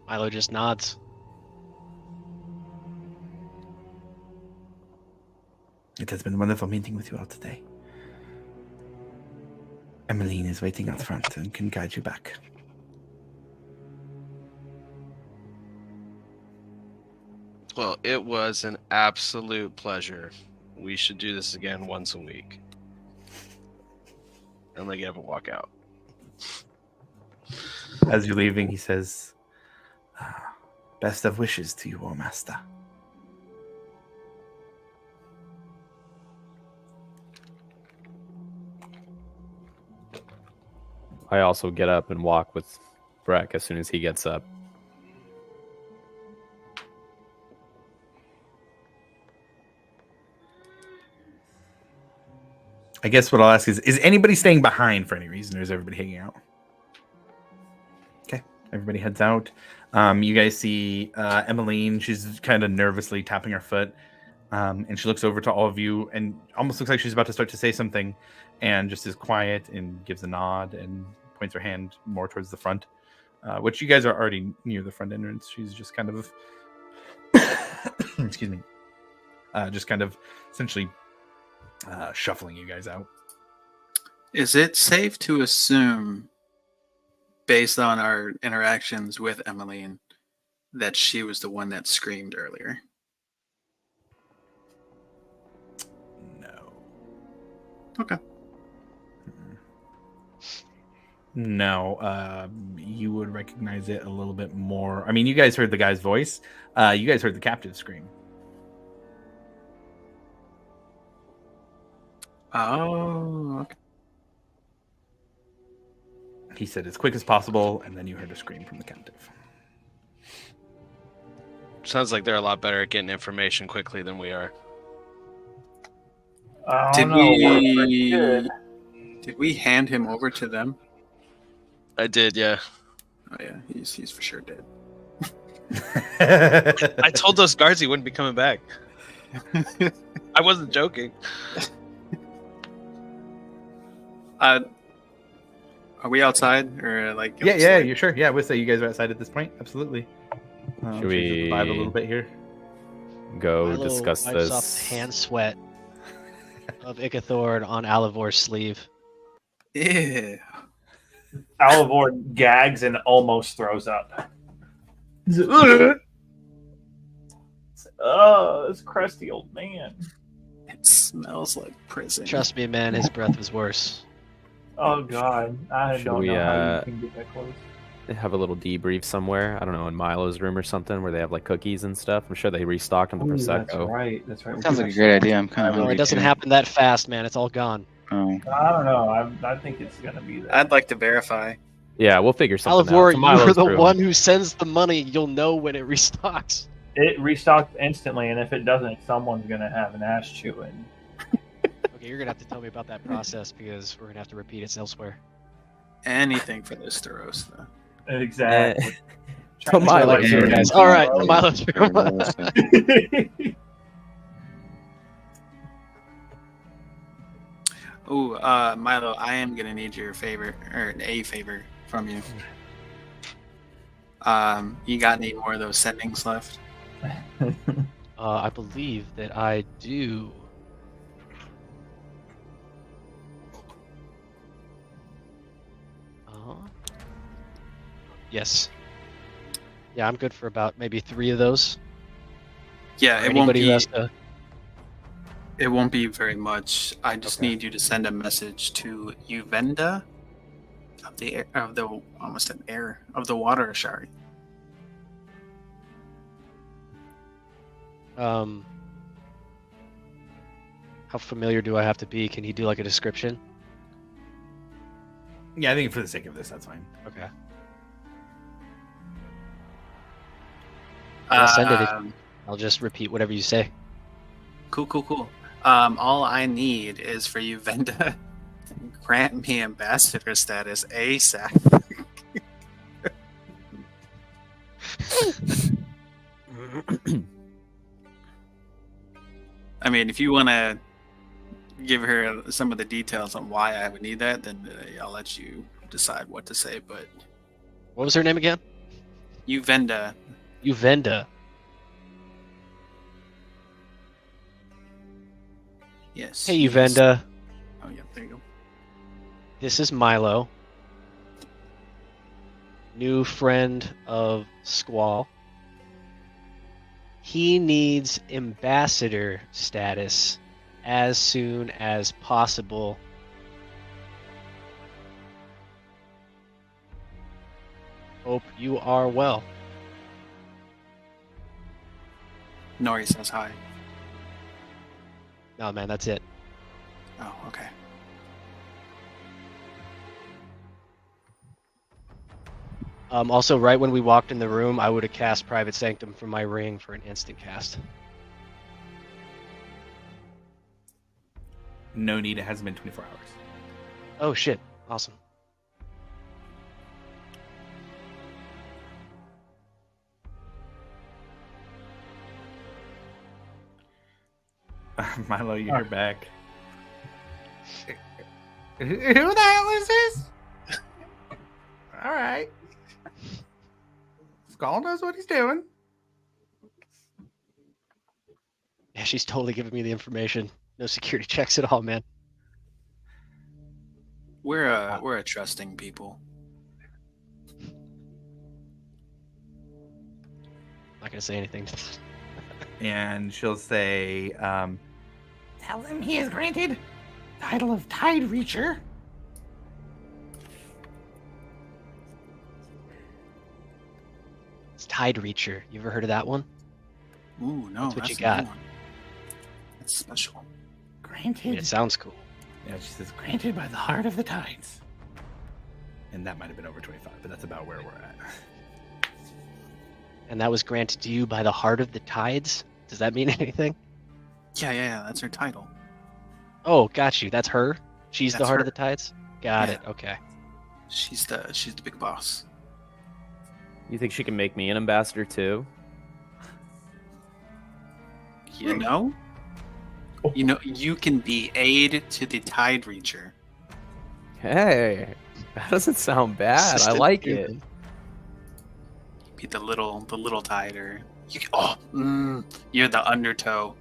Milo just nods. It has been wonderful meeting with you all today. Emmeline is waiting out front and can guide you back. Well, it was an absolute pleasure. We should do this again once a week. And let Gavin walk out. As you're leaving, he says, best of wishes to you, O Master. I also get up and walk with Breck as soon as he gets up. I guess what I'll ask is anybody staying behind for any reason, or is everybody hanging out? Okay, everybody heads out. You guys see Emmeline. She's kind of nervously tapping her foot, and she looks over to all of you and almost looks like she's about to start to say something, and just is quiet and gives a nod and points her hand more towards the front, which you guys are already near the front entrance. She's just kind of, excuse me, just kind of essentially shuffling you guys out. Is it safe to assume, based on our interactions with Emmeline, that she was the one that screamed earlier? No. Okay. No, you would recognize it a little bit more. I mean, you guys heard the guy's voice. You guys heard the captive scream. Oh, okay. He said as quick as possible, and then you heard a scream from the captive. Sounds like they're a lot better at getting information quickly than we are. I Did don't know. We're pretty we good. did we hand him over to them? I did, yeah. Oh yeah, he's for sure dead. I told those guards he wouldn't be coming back. I wasn't joking. Are we outside or like? Yeah, you're sure. Yeah, we'll say you guys are outside at this point. Absolutely. Should Change the vibe a little bit here? Go Milo discuss wipes this. off the hand sweat of Ikathord on Alivor's sleeve. Yeah. Alivor gags and almost throws up. Oh, this crusty old man. It smells like prison. Trust me, man, his breath was worse. Oh God, I Should don't we, know how you can get that close. Have a little debrief somewhere. I don't know, in Milo's room or something, where they have like cookies and stuff. I'm sure they restocked on the Ooh, that's prosecco. right. That's right. Sounds like a great idea. I'm kind of No, hungry. it doesn't too. happen that fast, man. It's all gone. Oh. I don't know. I think it's gonna be that. I'd like to verify. Yeah, we'll figure something Alivor, out. It's Milo's you're the room. one who sends the money. You'll know when it restocks. It restocked instantly, and if it doesn't, someone's gonna have an ass chewing. Okay, you're gonna have to tell me about that process because we're gonna have to repeat it elsewhere. Anything for this Staros, though. Exactly. So That's what I like Milo's to hear, room. guys. All right, Milo's room. Ooh, Milo, I am gonna need your favor or a favor from you. You got any more of those sendings left? I believe that I do. Yes. Yeah, I'm good for about maybe 3 of those. Yeah, For it won't anybody who be. has to. It won't be very much. I just Okay. need you to send a message to Uvenda of the almost an air of the water Ashari. How familiar do I have to be? Can he do like a description? Yeah, I think for the sake of this, that's fine. Okay. I'll send it. Um, I'll just repeat whatever you say. Cool. All I need is for Uvenda to grant me ambassador status ASAP. I mean, if you want to give her some of the details on why I would need that, then I'll let you decide what to say. But What was her name again? Uvenda, Uvenda. yes. Hey, Uvenda. Oh, yeah, there you go. This is Milo. New friend of Squall. He needs ambassador status as soon as possible. Hope you are well. Nori says hi. No, man, that's it. Oh, okay. Also, right when we walked in the room, I would have cast Private Sanctum from my ring for an instant cast. No need. It hasn't been 24 hours. Oh, shit. Awesome. Milo, you're back. Who the hell is this? All right. Skull knows what he's doing. Yeah, she's totally giving me the information. No security checks at all, man. We're a trusting people. Not gonna say anything. And she'll say, tell him he is granted title of Tide Reacher. Tide Reacher. You ever heard of that one? Ooh, no, That's what you a new got. one. That's special. I Granted. mean, it sounds cool. Yeah, she says, granted by the heart of the tides. And that might have been over 25, but that's about where we're at. And that was granted to you by the Heart of the Tides? Does that mean anything? Yeah, that's her title. Oh, got you. That's her? She's the That's Heart her. of the Tides? Got Yeah. it. Okay. She's the big boss. You think she can make me an ambassador too? You know? You know, you can be aid to the Tide Reacher. Hey, that doesn't sound bad. I Assistant like to it. them. Be the little tider. You can, you're the undertow.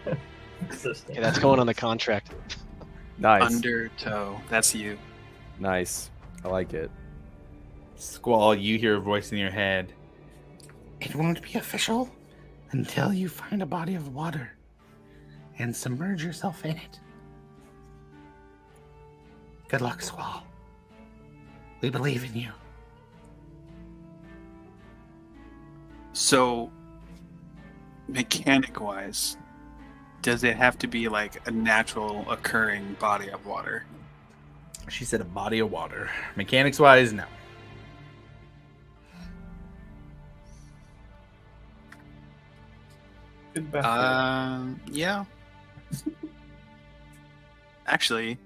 Okay, that's going on the contract. Nice, Undertow. That's you. nice. I like it. Squall, you hear a voice in your head. It won't be official until you find a body of water and submerge yourself in it. Good luck, Squall. We believe in you. So, mechanic-wise, does it have to be like a natural occurring body of water? She said a body of water. Mechanics wise, no. Yeah. Actually,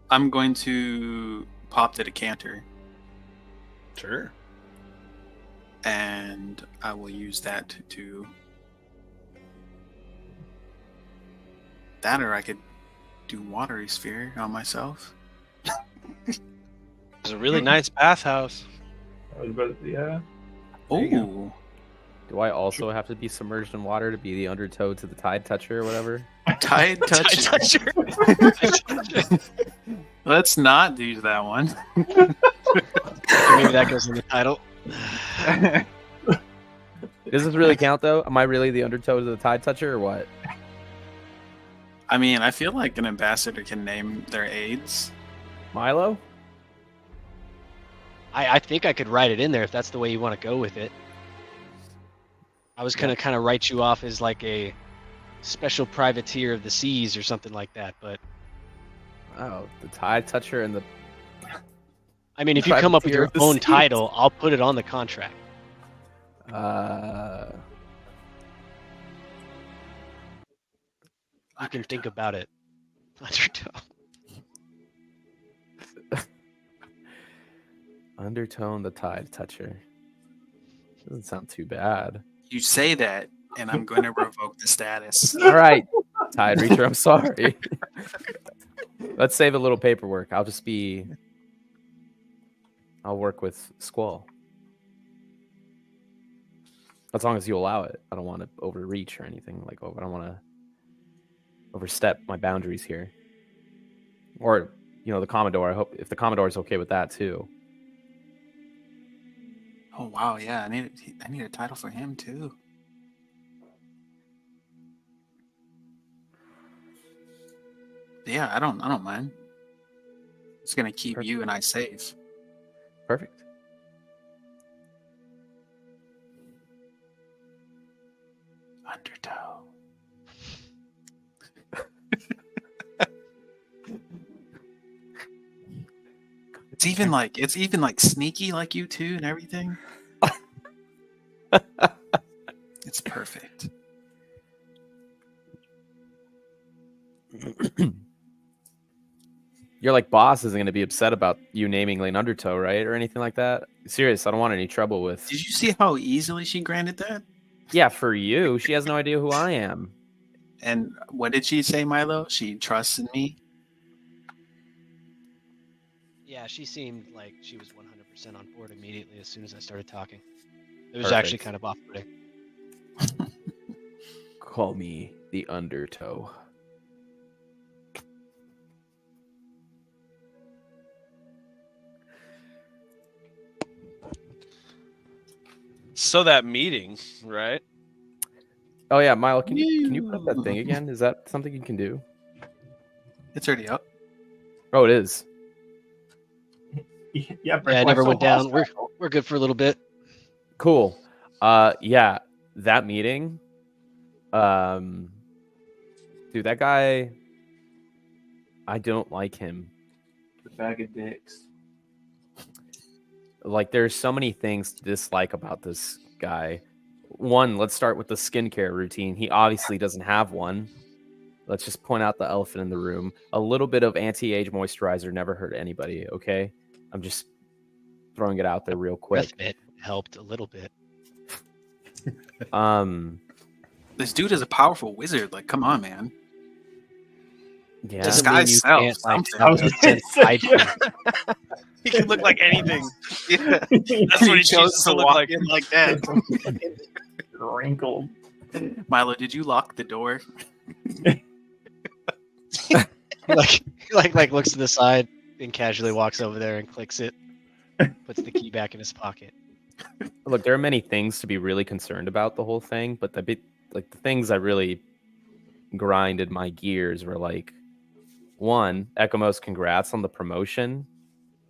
I'm going to pop the decanter, Sure. and I will use that to. That, or I could do watery sphere on myself. It's a really nice bathhouse. Yeah. There you Oh, Do I also have to be submerged in water to be the undertow to the tide toucher or whatever? Tide touch. Toucher. Let's not do that one. Maybe that goes in the title. Does this really count though? Am I really the undertow to the tide toucher or what? I mean, I feel like an ambassador can name their aides. Milo? I think I could write it in there if that's the way you want to go with it. I was gonna kind of write you off as like a special privateer of the seas or something like that, but Oh, the tide toucher and the I mean, if you come up with Privateer your of the own seas. title, I'll put it on the contract. You can think about it. Undertow. undertone the tide toucher. Doesn't sound too bad. You say that, and I'm going to revoke the status. All right, tide reacher. I'm sorry. Let's save a little paperwork. I'll work with Squall. As long as you allow it. I don't want to overreach or anything. I don't want to overstep my boundaries here. Or, the Commodore. I hope if the Commodore is okay with that too. Oh wow, yeah, I need a title for him too. Yeah, I don't mind. It's gonna keep you and I safe. Perfect. Undertow. It's even like sneaky like you too and everything. It's perfect. Your boss isn't going to be upset about you naming Lane Undertow, right? Or anything like that. Serious, I don't want any trouble with. Did you see how easily she granted that? Yeah, for you. She has no idea who I am. And what did she say, Milo? She trusts in me. Yeah, she seemed like she was 100% on board immediately as soon as I started talking. It was actually Perfect. kind of off-putting. Call me the Undertow. So that meeting, right? Oh yeah, Milo, can you put up that thing again? Is that something you can do? It's already up. Oh, it is. Yeah, Brick, Yeah, I why never so went down. hostile? We're good for a little bit. Cool. Yeah, that meeting. Dude, that guy. I don't like him. The bag of dicks. Like, there's so many things to dislike about this guy. One, let's start with the skincare routine. He obviously doesn't have one. Let's just point out the elephant in the room. A little bit of anti-age moisturizer never hurt anybody, okay? I'm just throwing it out there real quick. Breath mint helped a little bit. This dude is a powerful wizard. Like, come on, man. Yeah. Doesn't Disguise mean you self, can't, like, something. I was have gonna a say, side yeah. He can look like anything. Yeah. That's what he chooses to look walk like. in like that. Wrinkled. Milo, did you lock the door? like looks to the side and casually walks over there and clicks it, puts the key back in his pocket. Look, there are many things to be really concerned about the whole thing, but the things that really grinded my gears were like, one, Ekamos, congrats on the promotion,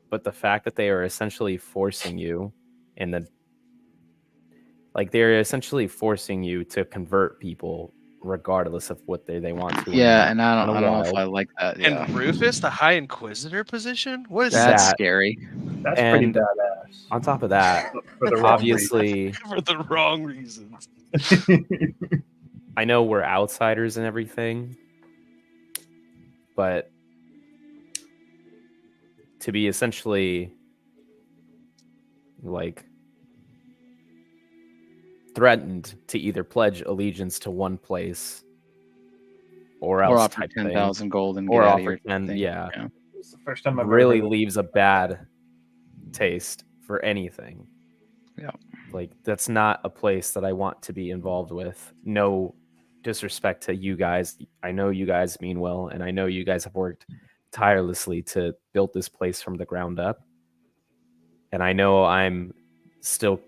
but the fact that they are essentially forcing you they're essentially forcing you to convert people regardless of what they want to. Yeah, and I Kinda don't know if wild. I like that. Yeah. And Rufus, the High Inquisitor position? What is That's that- scary. That's pretty And badass. On top of that, For the wrong obviously, that? For the wrong reasons. reason. I know we're outsiders and everything, but to be essentially like threatened to either pledge allegiance to one place or else Or offer type thing, 10,000 gold and or get out of offer here. 10, thing. yeah, It's the first time I've really ever leaves a bad taste for anything. Yeah. Like, that's not a place that I want to be involved with. No disrespect to you guys. I know you guys mean well, and I know you guys have worked tirelessly to build this place from the ground up. And I know I'm still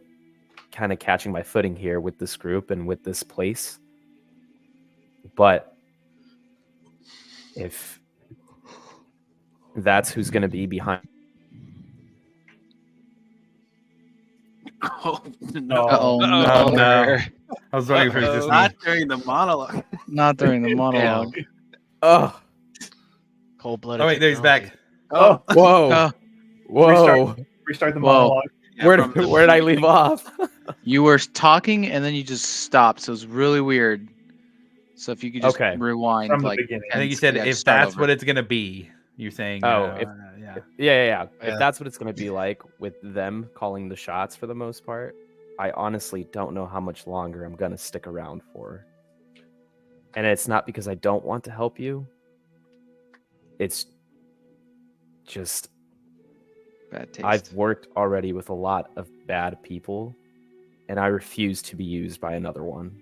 kind of catching my footing here with this group and with this place. But if that's who's going to be behind, Oh, no. No. Oh, Uh-oh. no. no. I was wondering if it was just me. Not during the monologue. Not during the monologue. oh, Cold-blooded. Oh wait, there he's back. Oh, whoa, Oh. whoa, restart the Whoa. monologue. Yeah, where from the- did I leave off? You were talking and then you just stopped, so it's really weird. So if you could just Okay. rewind, From the like, beginning. I think you 10 said yeah, if start that's over. what it's gonna be. You're saying, Oh, yeah. Yeah. Yeah. If that's what it's going to be like with them calling the shots for the most part, I honestly don't know how much longer I'm going to stick around for. And it's not because I don't want to help you. It's just Bad taste. I've worked already with a lot of bad people, and I refuse to be used by another one.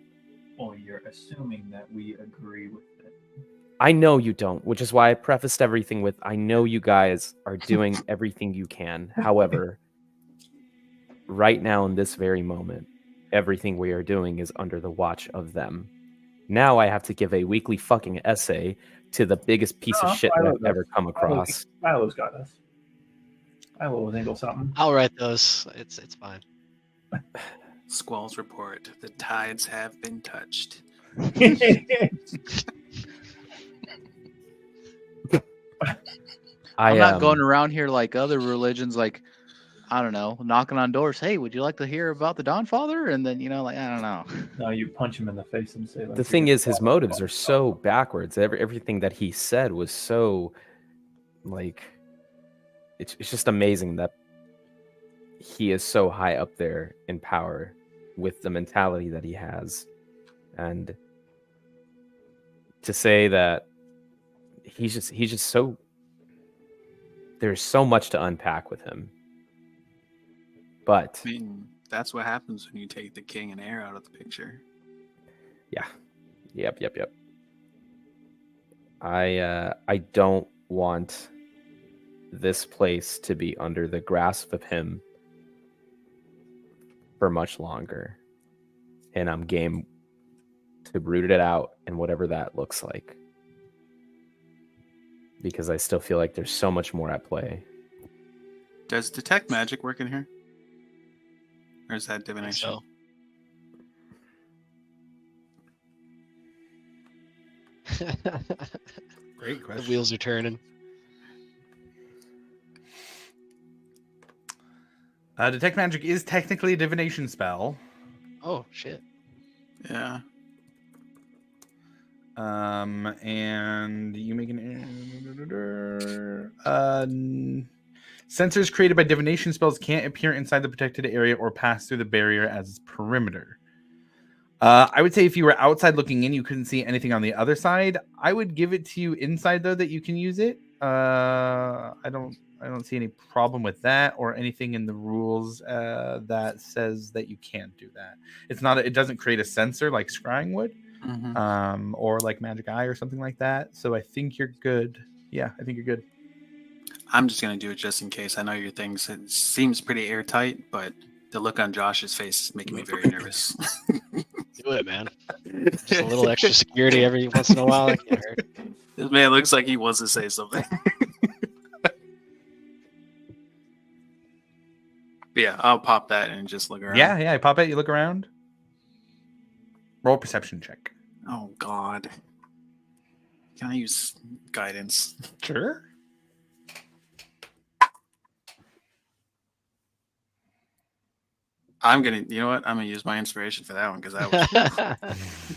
Well, you're assuming that we agree with it. I know you don't, which is why I prefaced everything with, I know you guys are doing everything you can. However, right now in this very moment, everything we are doing is under the watch of them. Now I have to give a weekly fucking essay to the biggest piece of shit that I've ever come across. Milo's got us. Milo will handle something. I'll write those. It's fine. Squall's report. The tides have been touched. I'm not going around here like other religions, like, I don't know, knocking on doors. Hey, would you like to hear about the Dawn Father? And then, like, I don't know. No, you punch him in the face and say. The thing is, his motives are so backwards. Everything that he said was so, like, it's just amazing that he is so high up there in power with the mentality that he has. And to say that he's just so, there's so much to unpack with him. But I mean, that's what happens when you take the king and heir out of the picture. yeah, yep. I don't want this place to be under the grasp of him for much longer, and I'm game to root it out and whatever that looks like, because I still feel like there's so much more at play. Does detect magic work in here? Or is that divination? So Great the question. wheels are turning. Detect magic is technically a divination spell. Oh shit. Yeah. And you make sensors created by divination spells can't appear inside the protected area or pass through the barrier as its perimeter. I would say if you were outside looking in, you couldn't see anything on the other side. I would give it to you inside though that you can use it. I don't see any problem with that or anything in the rules that says that you can't do that. It's not. It doesn't create a sensor like scrying would. Mm-hmm. Or like Magic Eye or something like that. So I think you're good. Yeah, I think you're good. I'm just gonna do it just in case. I know your things. It seems pretty airtight, but the look on Josh's face is making me very nervous. Do it, man. Just a little extra security every once in a while. That can't hurt. This man looks like he wants to say something. But yeah, I'll pop that and just look around. Yeah. Pop it. You look around. Roll a perception check. Oh God. Can I use guidance? Sure. I'm gonna. You know what? I'm gonna use my inspiration for that one because that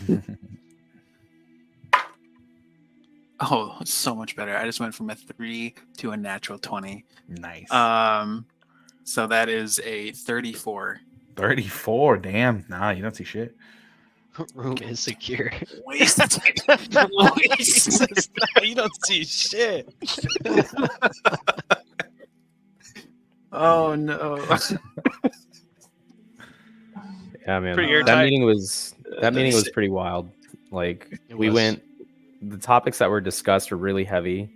was. Oh, it's so much better. I just went from a 3 to a natural 20. Nice. So that is a 34. 34. Damn. Nah, you don't see shit. Room is secure. Wasted. Jesus, you don't see shit. Oh no. Yeah, man. Pretty That airtight. meeting was pretty wild. Like It we was. went. The topics that were discussed were really heavy,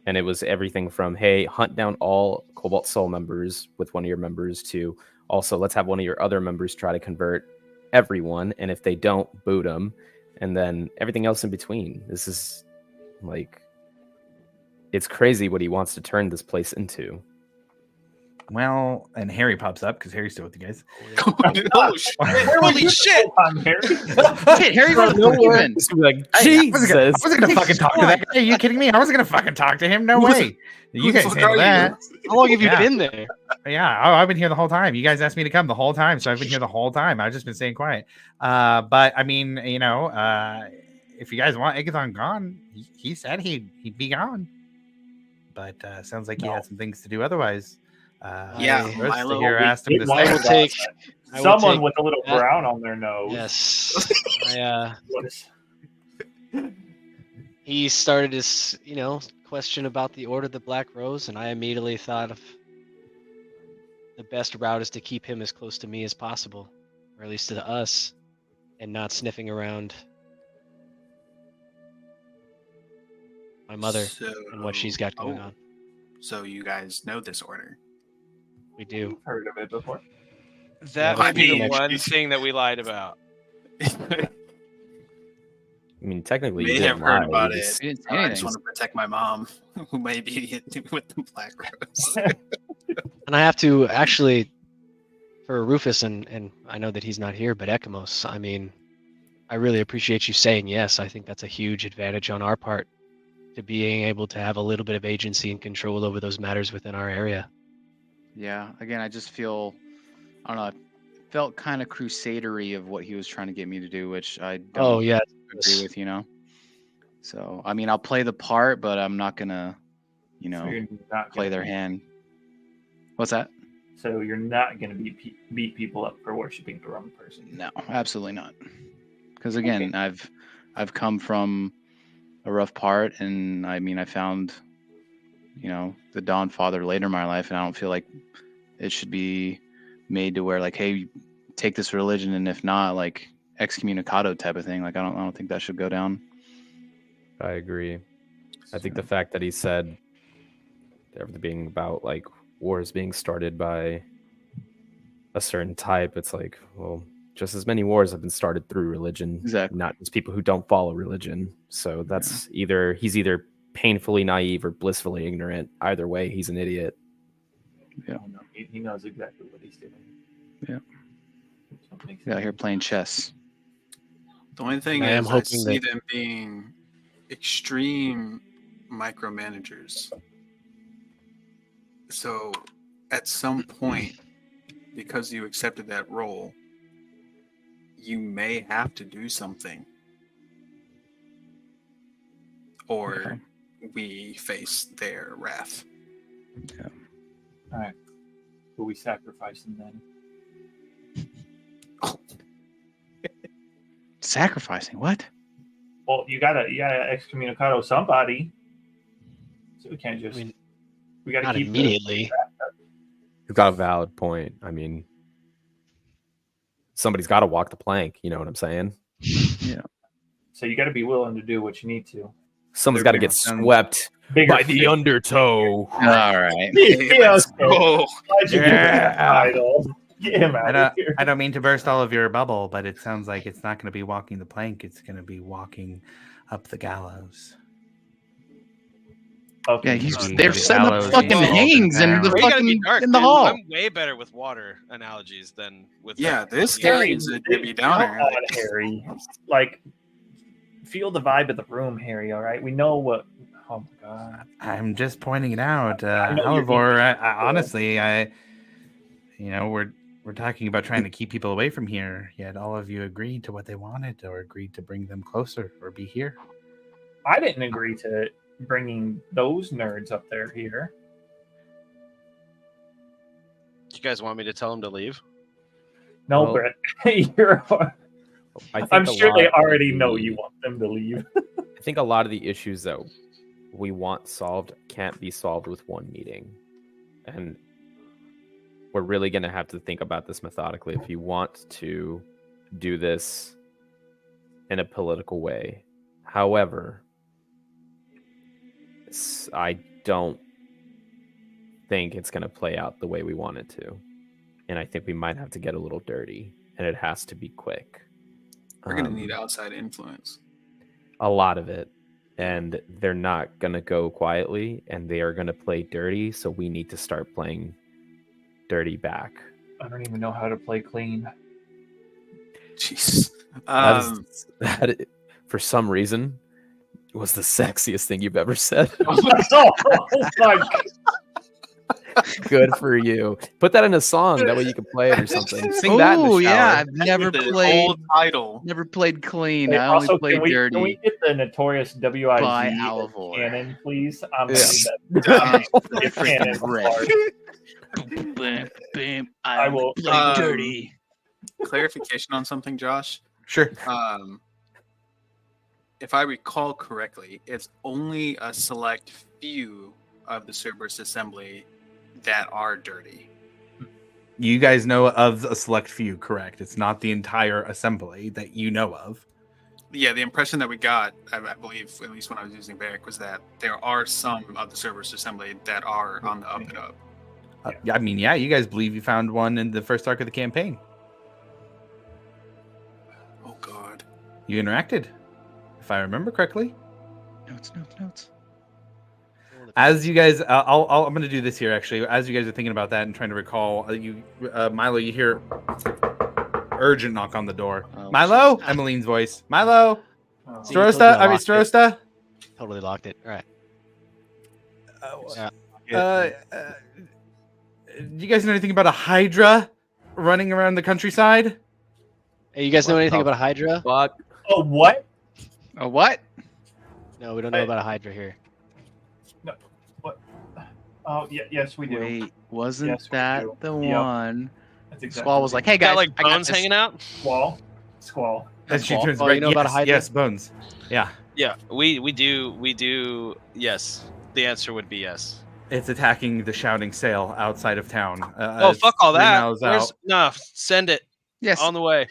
and it was everything from hey, hunt down all Cobalt Soul members with one of your members to also let's have one of your other members try to convert everyone, and if they don't, boot them, and then everything else in between. This is like, it's crazy what he wants to turn this place into. Well, and Harry pops up because Harry's still with you guys. Oh shit. Holy shit! Shit, Harry went even. It's gonna be like, I Jesus. wasn't gonna fucking talk to that guy. Are you kidding me? I wasn't gonna fucking talk to him. No Who the- way. You who the guys fuck handle are you? that. How long have you Yeah. been there? Yeah, I've been here the whole time. You guys asked me to come the whole time, so I've been here the whole time. I've just been staying quiet. But I mean, you know, if you guys want Agathon gone, he said he'd be gone. But sounds like he No. had some things to do otherwise. Yeah, the rest of Milo, here asked him to I stay. will take I will someone take with a little that. brown on their nose. Yes. What is- He started his, question about the Order of the Black Rose, and I immediately thought of the best route is to keep him as close to me as possible, or at least to us, and not sniffing around my mother and what she's got going on. So you guys know this order. We do. You've heard of it before. That Yeah, might be the I mean- one thing that we lied about. I mean, technically, you May didn't have heard lie. about You it. just- We didn't say I just anything. want to protect my mom, who may be with the Black Rose. And I have to actually, for Rufus, and I know that he's not here, but Ekimos, I mean, I really appreciate you saying yes. I think that's a huge advantage on our part to being able to have a little bit of agency and control over those matters within our area. Yeah, again, I just feel, I don't know, I felt kind of crusadery of what he was trying to get me to do, which I don't Oh, yeah. agree with, So, I mean, I'll play the part, but I'm not gonna, So you're not play gonna their hand. What's that? So you're not going to beat people up for worshiping the wrong person. No, absolutely not. Because again, I've come from a rough part, and I mean, I found, the Dawn Father later in my life, and I don't feel like it should be made to where like, hey, take this religion, and if not, like excommunicado type of thing. Like, I don't think that should go down. I agree. I think the fact that he said everything being about like wars being started by a certain type, it's like, well, just as many wars have been started through religion, Exactly. not just people who don't follow religion. So that's he's either painfully naive or blissfully ignorant. Either way, he's an idiot. Yeah. Oh, no, he knows exactly what he's doing. Yeah. What makes He's out here sense. playing chess. The only thing I am is, I hoping see that- them being extreme micromanagers. So, at some point, because you accepted that role, you may have to do something, or Okay. we face their wrath. All right. Will we sacrifice him then? Sacrificing what? Well, you gotta excommunicado somebody. So we can't I just. mean, We gotta not keep immediately. You've got a valid point. I mean, somebody's got to walk the plank. You know what I'm saying? So you gotta be willing to do what you need to. Someone's got to get Sounds- swept Bigger by the fish. undertow. All right. Yeah, okay. Oh, Why'd you give him that Yeah. title? Get him out of here. I don't mean to burst all of your bubble, but it sounds like it's not going to be walking the plank. It's going to be walking up the gallows. Okay. Yeah, he's Mm, they're the setting up gallows fucking involved in hangs in town. the Well, you gotta be fucking dark, in the dude. hall. I'm way better with water analogies than with. yeah, this Yeah. guy is a Debbie Downer. Come on, Harry. Like, feel the vibe of the room, Harry. All right, we know what. Oh my god. I'm just pointing it out. I know you're Halivor, being- I honestly, we're talking about trying to keep people away from here. Yet all of you agreed to what they wanted, or agreed to bring them closer, or be here. I didn't agree to bringing those nerds up there here. Do you guys want me to tell him to leave? No, Well- Brett. You're. I think I'm a sure lot they of already know the- you want them to leave. I think a lot of the issues that we want solved can't be solved with one meeting. And we're really going to have to think about this methodically if you want to do this in a political way. However, I don't think it's going to play out the way we want it to. And I think we might have to get a little dirty, and it has to be quick. We're gonna Um, need outside influence. a lot of it, and they're not going to go quietly, and they are going to play dirty, so we need to start playing dirty back. I don't even know how to play clean. Jeez. That for some reason was the sexiest thing you've ever said. Oh my god. Good for you. Put that in a song, that way you can play it or something. Sing that in the Oh shower. yeah, I've never the played. whole title. Never played clean. Hey, I only also, played can we dirty. get the notorious WIZ By Alivor. cannon, please? I'm Yeah. gonna And need that freaking cannon rip. part. Bam, bam, I will- play Um, dirty. Clarification on something, Josh. Sure. If I recall correctly, it's only a select few of the Cerberus Assembly that are dirty. You guys know of a select few, correct? It's not the entire assembly that you know of. Yeah, the impression that we got, I believe, at least when I was using Barrack, was that there are some of the Cerberus Assembly that are on the up and up. I mean, yeah, you guys believe you found one in the first arc of the campaign. Oh God. You interacted, if I remember correctly. Notes. As you guys, I'm going to do this here actually. As you guys are thinking about that and trying to recall, Milo, you hear urgent knock on the door. Oh, Milo, jeez. Emmeline's voice. Milo, Oh. See, told you Strosta. I I mean, locked it. Strosta. Totally locked it. All right. Do you guys know anything about a Hydra running around the countryside? Hey, you guys know What anything the about Hydra? Fuck. Oh, what? A what? No, we don't know Hey. about a Hydra here. Oh, yeah, yes, we do. Wait, wasn't Yes, we that do. the Yep. one? That's exactly Squall was like, "Hey guys, Got like I got bones this." hanging out. Squall. And she Well, turns oh, red. you know about a Yes, Hydra? yes, bones. Yeah, Yeah, we do. Yes, the answer would be yes. it's attacking the shouting sail outside of town. Oh it's fuck all 3 that! miles Where's, out. no, send it Yes. on the way.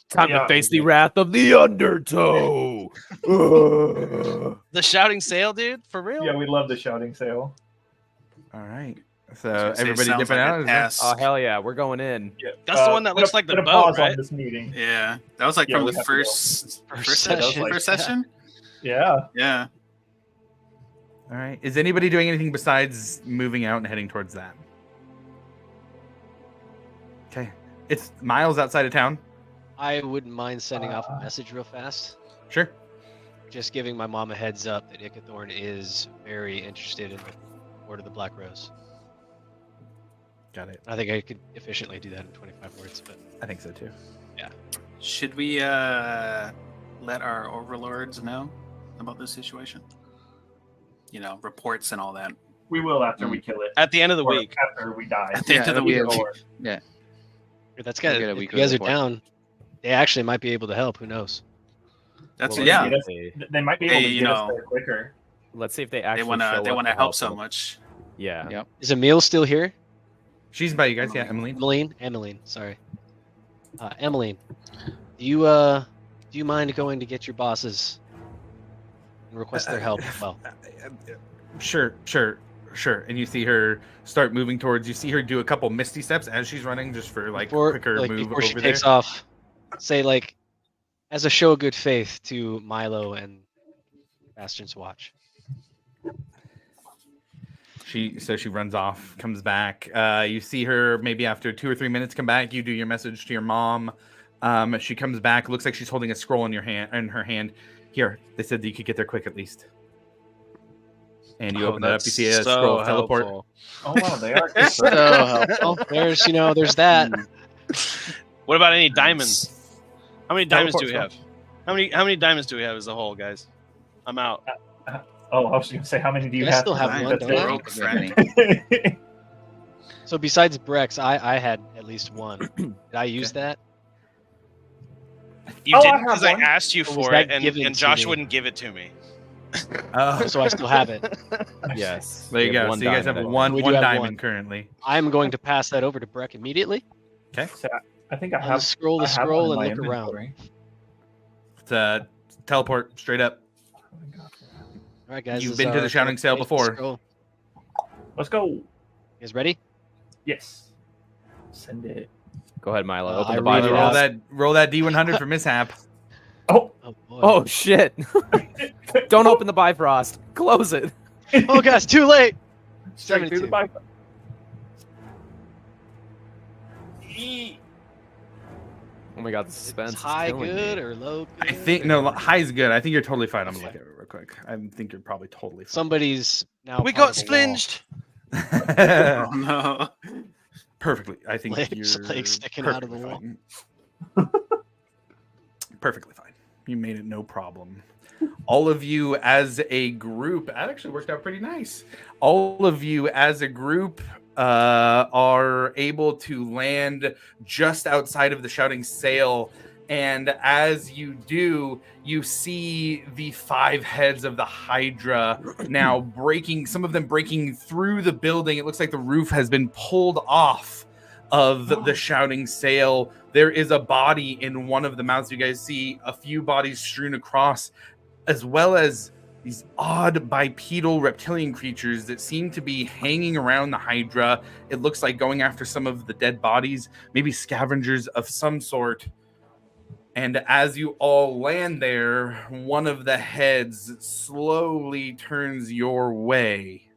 Time Yeah. to face the wrath of the undertow. The shouting sail, dude, for real. Yeah, we love the shouting sail. All right. I So was gonna say, everybody sounds dipping like out. a Is that- pass. Oh hell yeah, we're going in. Yeah. That's the one that looks like the gonna boat, pause right? on this meeting. Yeah, that was like Yeah, from we the have to go. First session. session. First session. Yeah. Yeah. All right. Is anybody doing anything besides moving out and heading towards that? It's miles outside of town. I wouldn't mind sending off a message real fast. Sure. Just giving my mom a heads up that Ikathorn is very interested in the Lord of the Black Rose. Got it. I think I could efficiently do that in 25 words, but I think so too. Should we let our overlords know about this situation? You know, reports and all that. We will after we kill it. At the end of the Or week. after we die. At the end of the it'll be week. a- Or- that's We'll good. get a If weekly you guys are report. down, they actually might be able to help. Who knows? That's Well, yeah. let's see. They might be able Hey, to you get us know, there quicker. Let's see if they They actually wanna show they up wanna to help so them. much. Yeah. Yep. Is Emil still here? She's by you guys, yeah, Emily. Emmeline, sorry. Emmeline, do you mind going to get your bosses and request their help as well? Sure. And you see her start moving towards. You see her do a couple misty steps as she's running, just for like quicker move before over she there. takes off, say like, as a show of good faith to Milo and Bastion's watch. She runs off, comes back. You see her maybe after 2 or 3 minutes come back. You do your message to your mom. She comes back. Looks like she's holding a scroll in her hand. Here, they said that you could get there quick at least. And you open that up. You see a scroll of teleport. helpful. Oh wow, they are. So helpful. There's that. What about any diamonds? How many diamonds do we Teleport have? How many diamonds do we have as a whole, guys? I'm out. Oh, I was going to say, how many do you I have? still have Fine, one, That's don't I? broke, friend. it. So besides Brex, I had at least one. Did I use that? You Oh, I did have because I one. asked you Or was for that it, given and to Josh me? wouldn't give it to me. So I still have it. Yes. There you We have go. one So you guys have diamond, I think. one We do have diamond one. currently. I'm going to pass that over to Breck immediately. Okay. So I think I On the have scroll I have one and in my look around. inventory. It's teleport straight up. All right, guys. You've this been is to the our Shouting Sail teleportation before. scroll. Let's go. You guys ready? Yes. Send it. Go ahead, Milo. I Open the read it Bible. out. Roll that D100 for mishap. Oh. Oh boy. Oh shit! Don't open the Bifrost. Close it. Oh guys, too late. Straight through the 72. Bible. Oh my god, the suspense. Is is high killing good me. or low good? I think no, high's good. I think you're totally fine. I'm gonna look at it real quick. I think you're probably totally fine. Somebody's now. We part got of the wall. splinged. Oh no. Perfectly. I think Legs- you're legs sticking out of the perfectly fine. Perfectly fine. You made it no problem. All of you as a group, that actually worked out pretty nice. All of you as a group are able to land just outside of the Shouting Sail. And as you do, you see the 5 heads of the Hydra now breaking, some of them breaking through the building. It looks like the roof has been pulled off of the Shouting Sail. There is a body in one of the mouths. You guys see a few bodies strewn across, as well as these odd bipedal reptilian creatures that seem to be hanging around the Hydra. It looks like going after some of the dead bodies, maybe scavengers of some sort. And as you all land there, one of the heads slowly turns your way.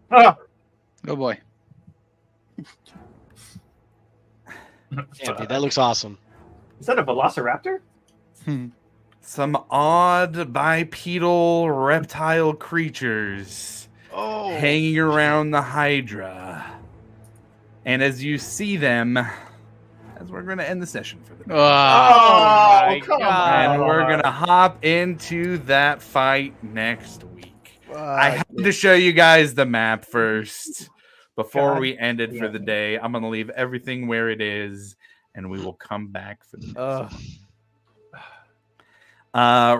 Ah! Oh boy. Damn, dude, that looks awesome. Is that a velociraptor? Some odd bipedal reptile creatures Oh. hanging around the Hydra. And as you see them, as we're going to end the session for the night. Ah. my come God. And on. we're going to hop into that fight next week. I have to show you guys the map first before God we end it for damn the it. day. I'm going to leave everything where it is, and we will come back for the next Ugh.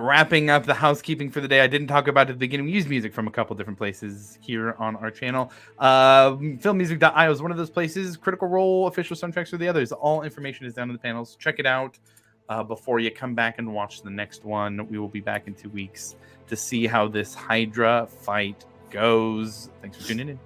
wrapping up the housekeeping for the day. I didn't talk about it at the beginning. We use music from a couple different places here on our channel. Filmmusic.io is one of those places. Critical Role, official soundtracks are the others. All information is down in the panels. Check it out before you come back and watch the next one. We will be back in 2 weeks to see how this Hydra fight goes. Thanks for tuning in.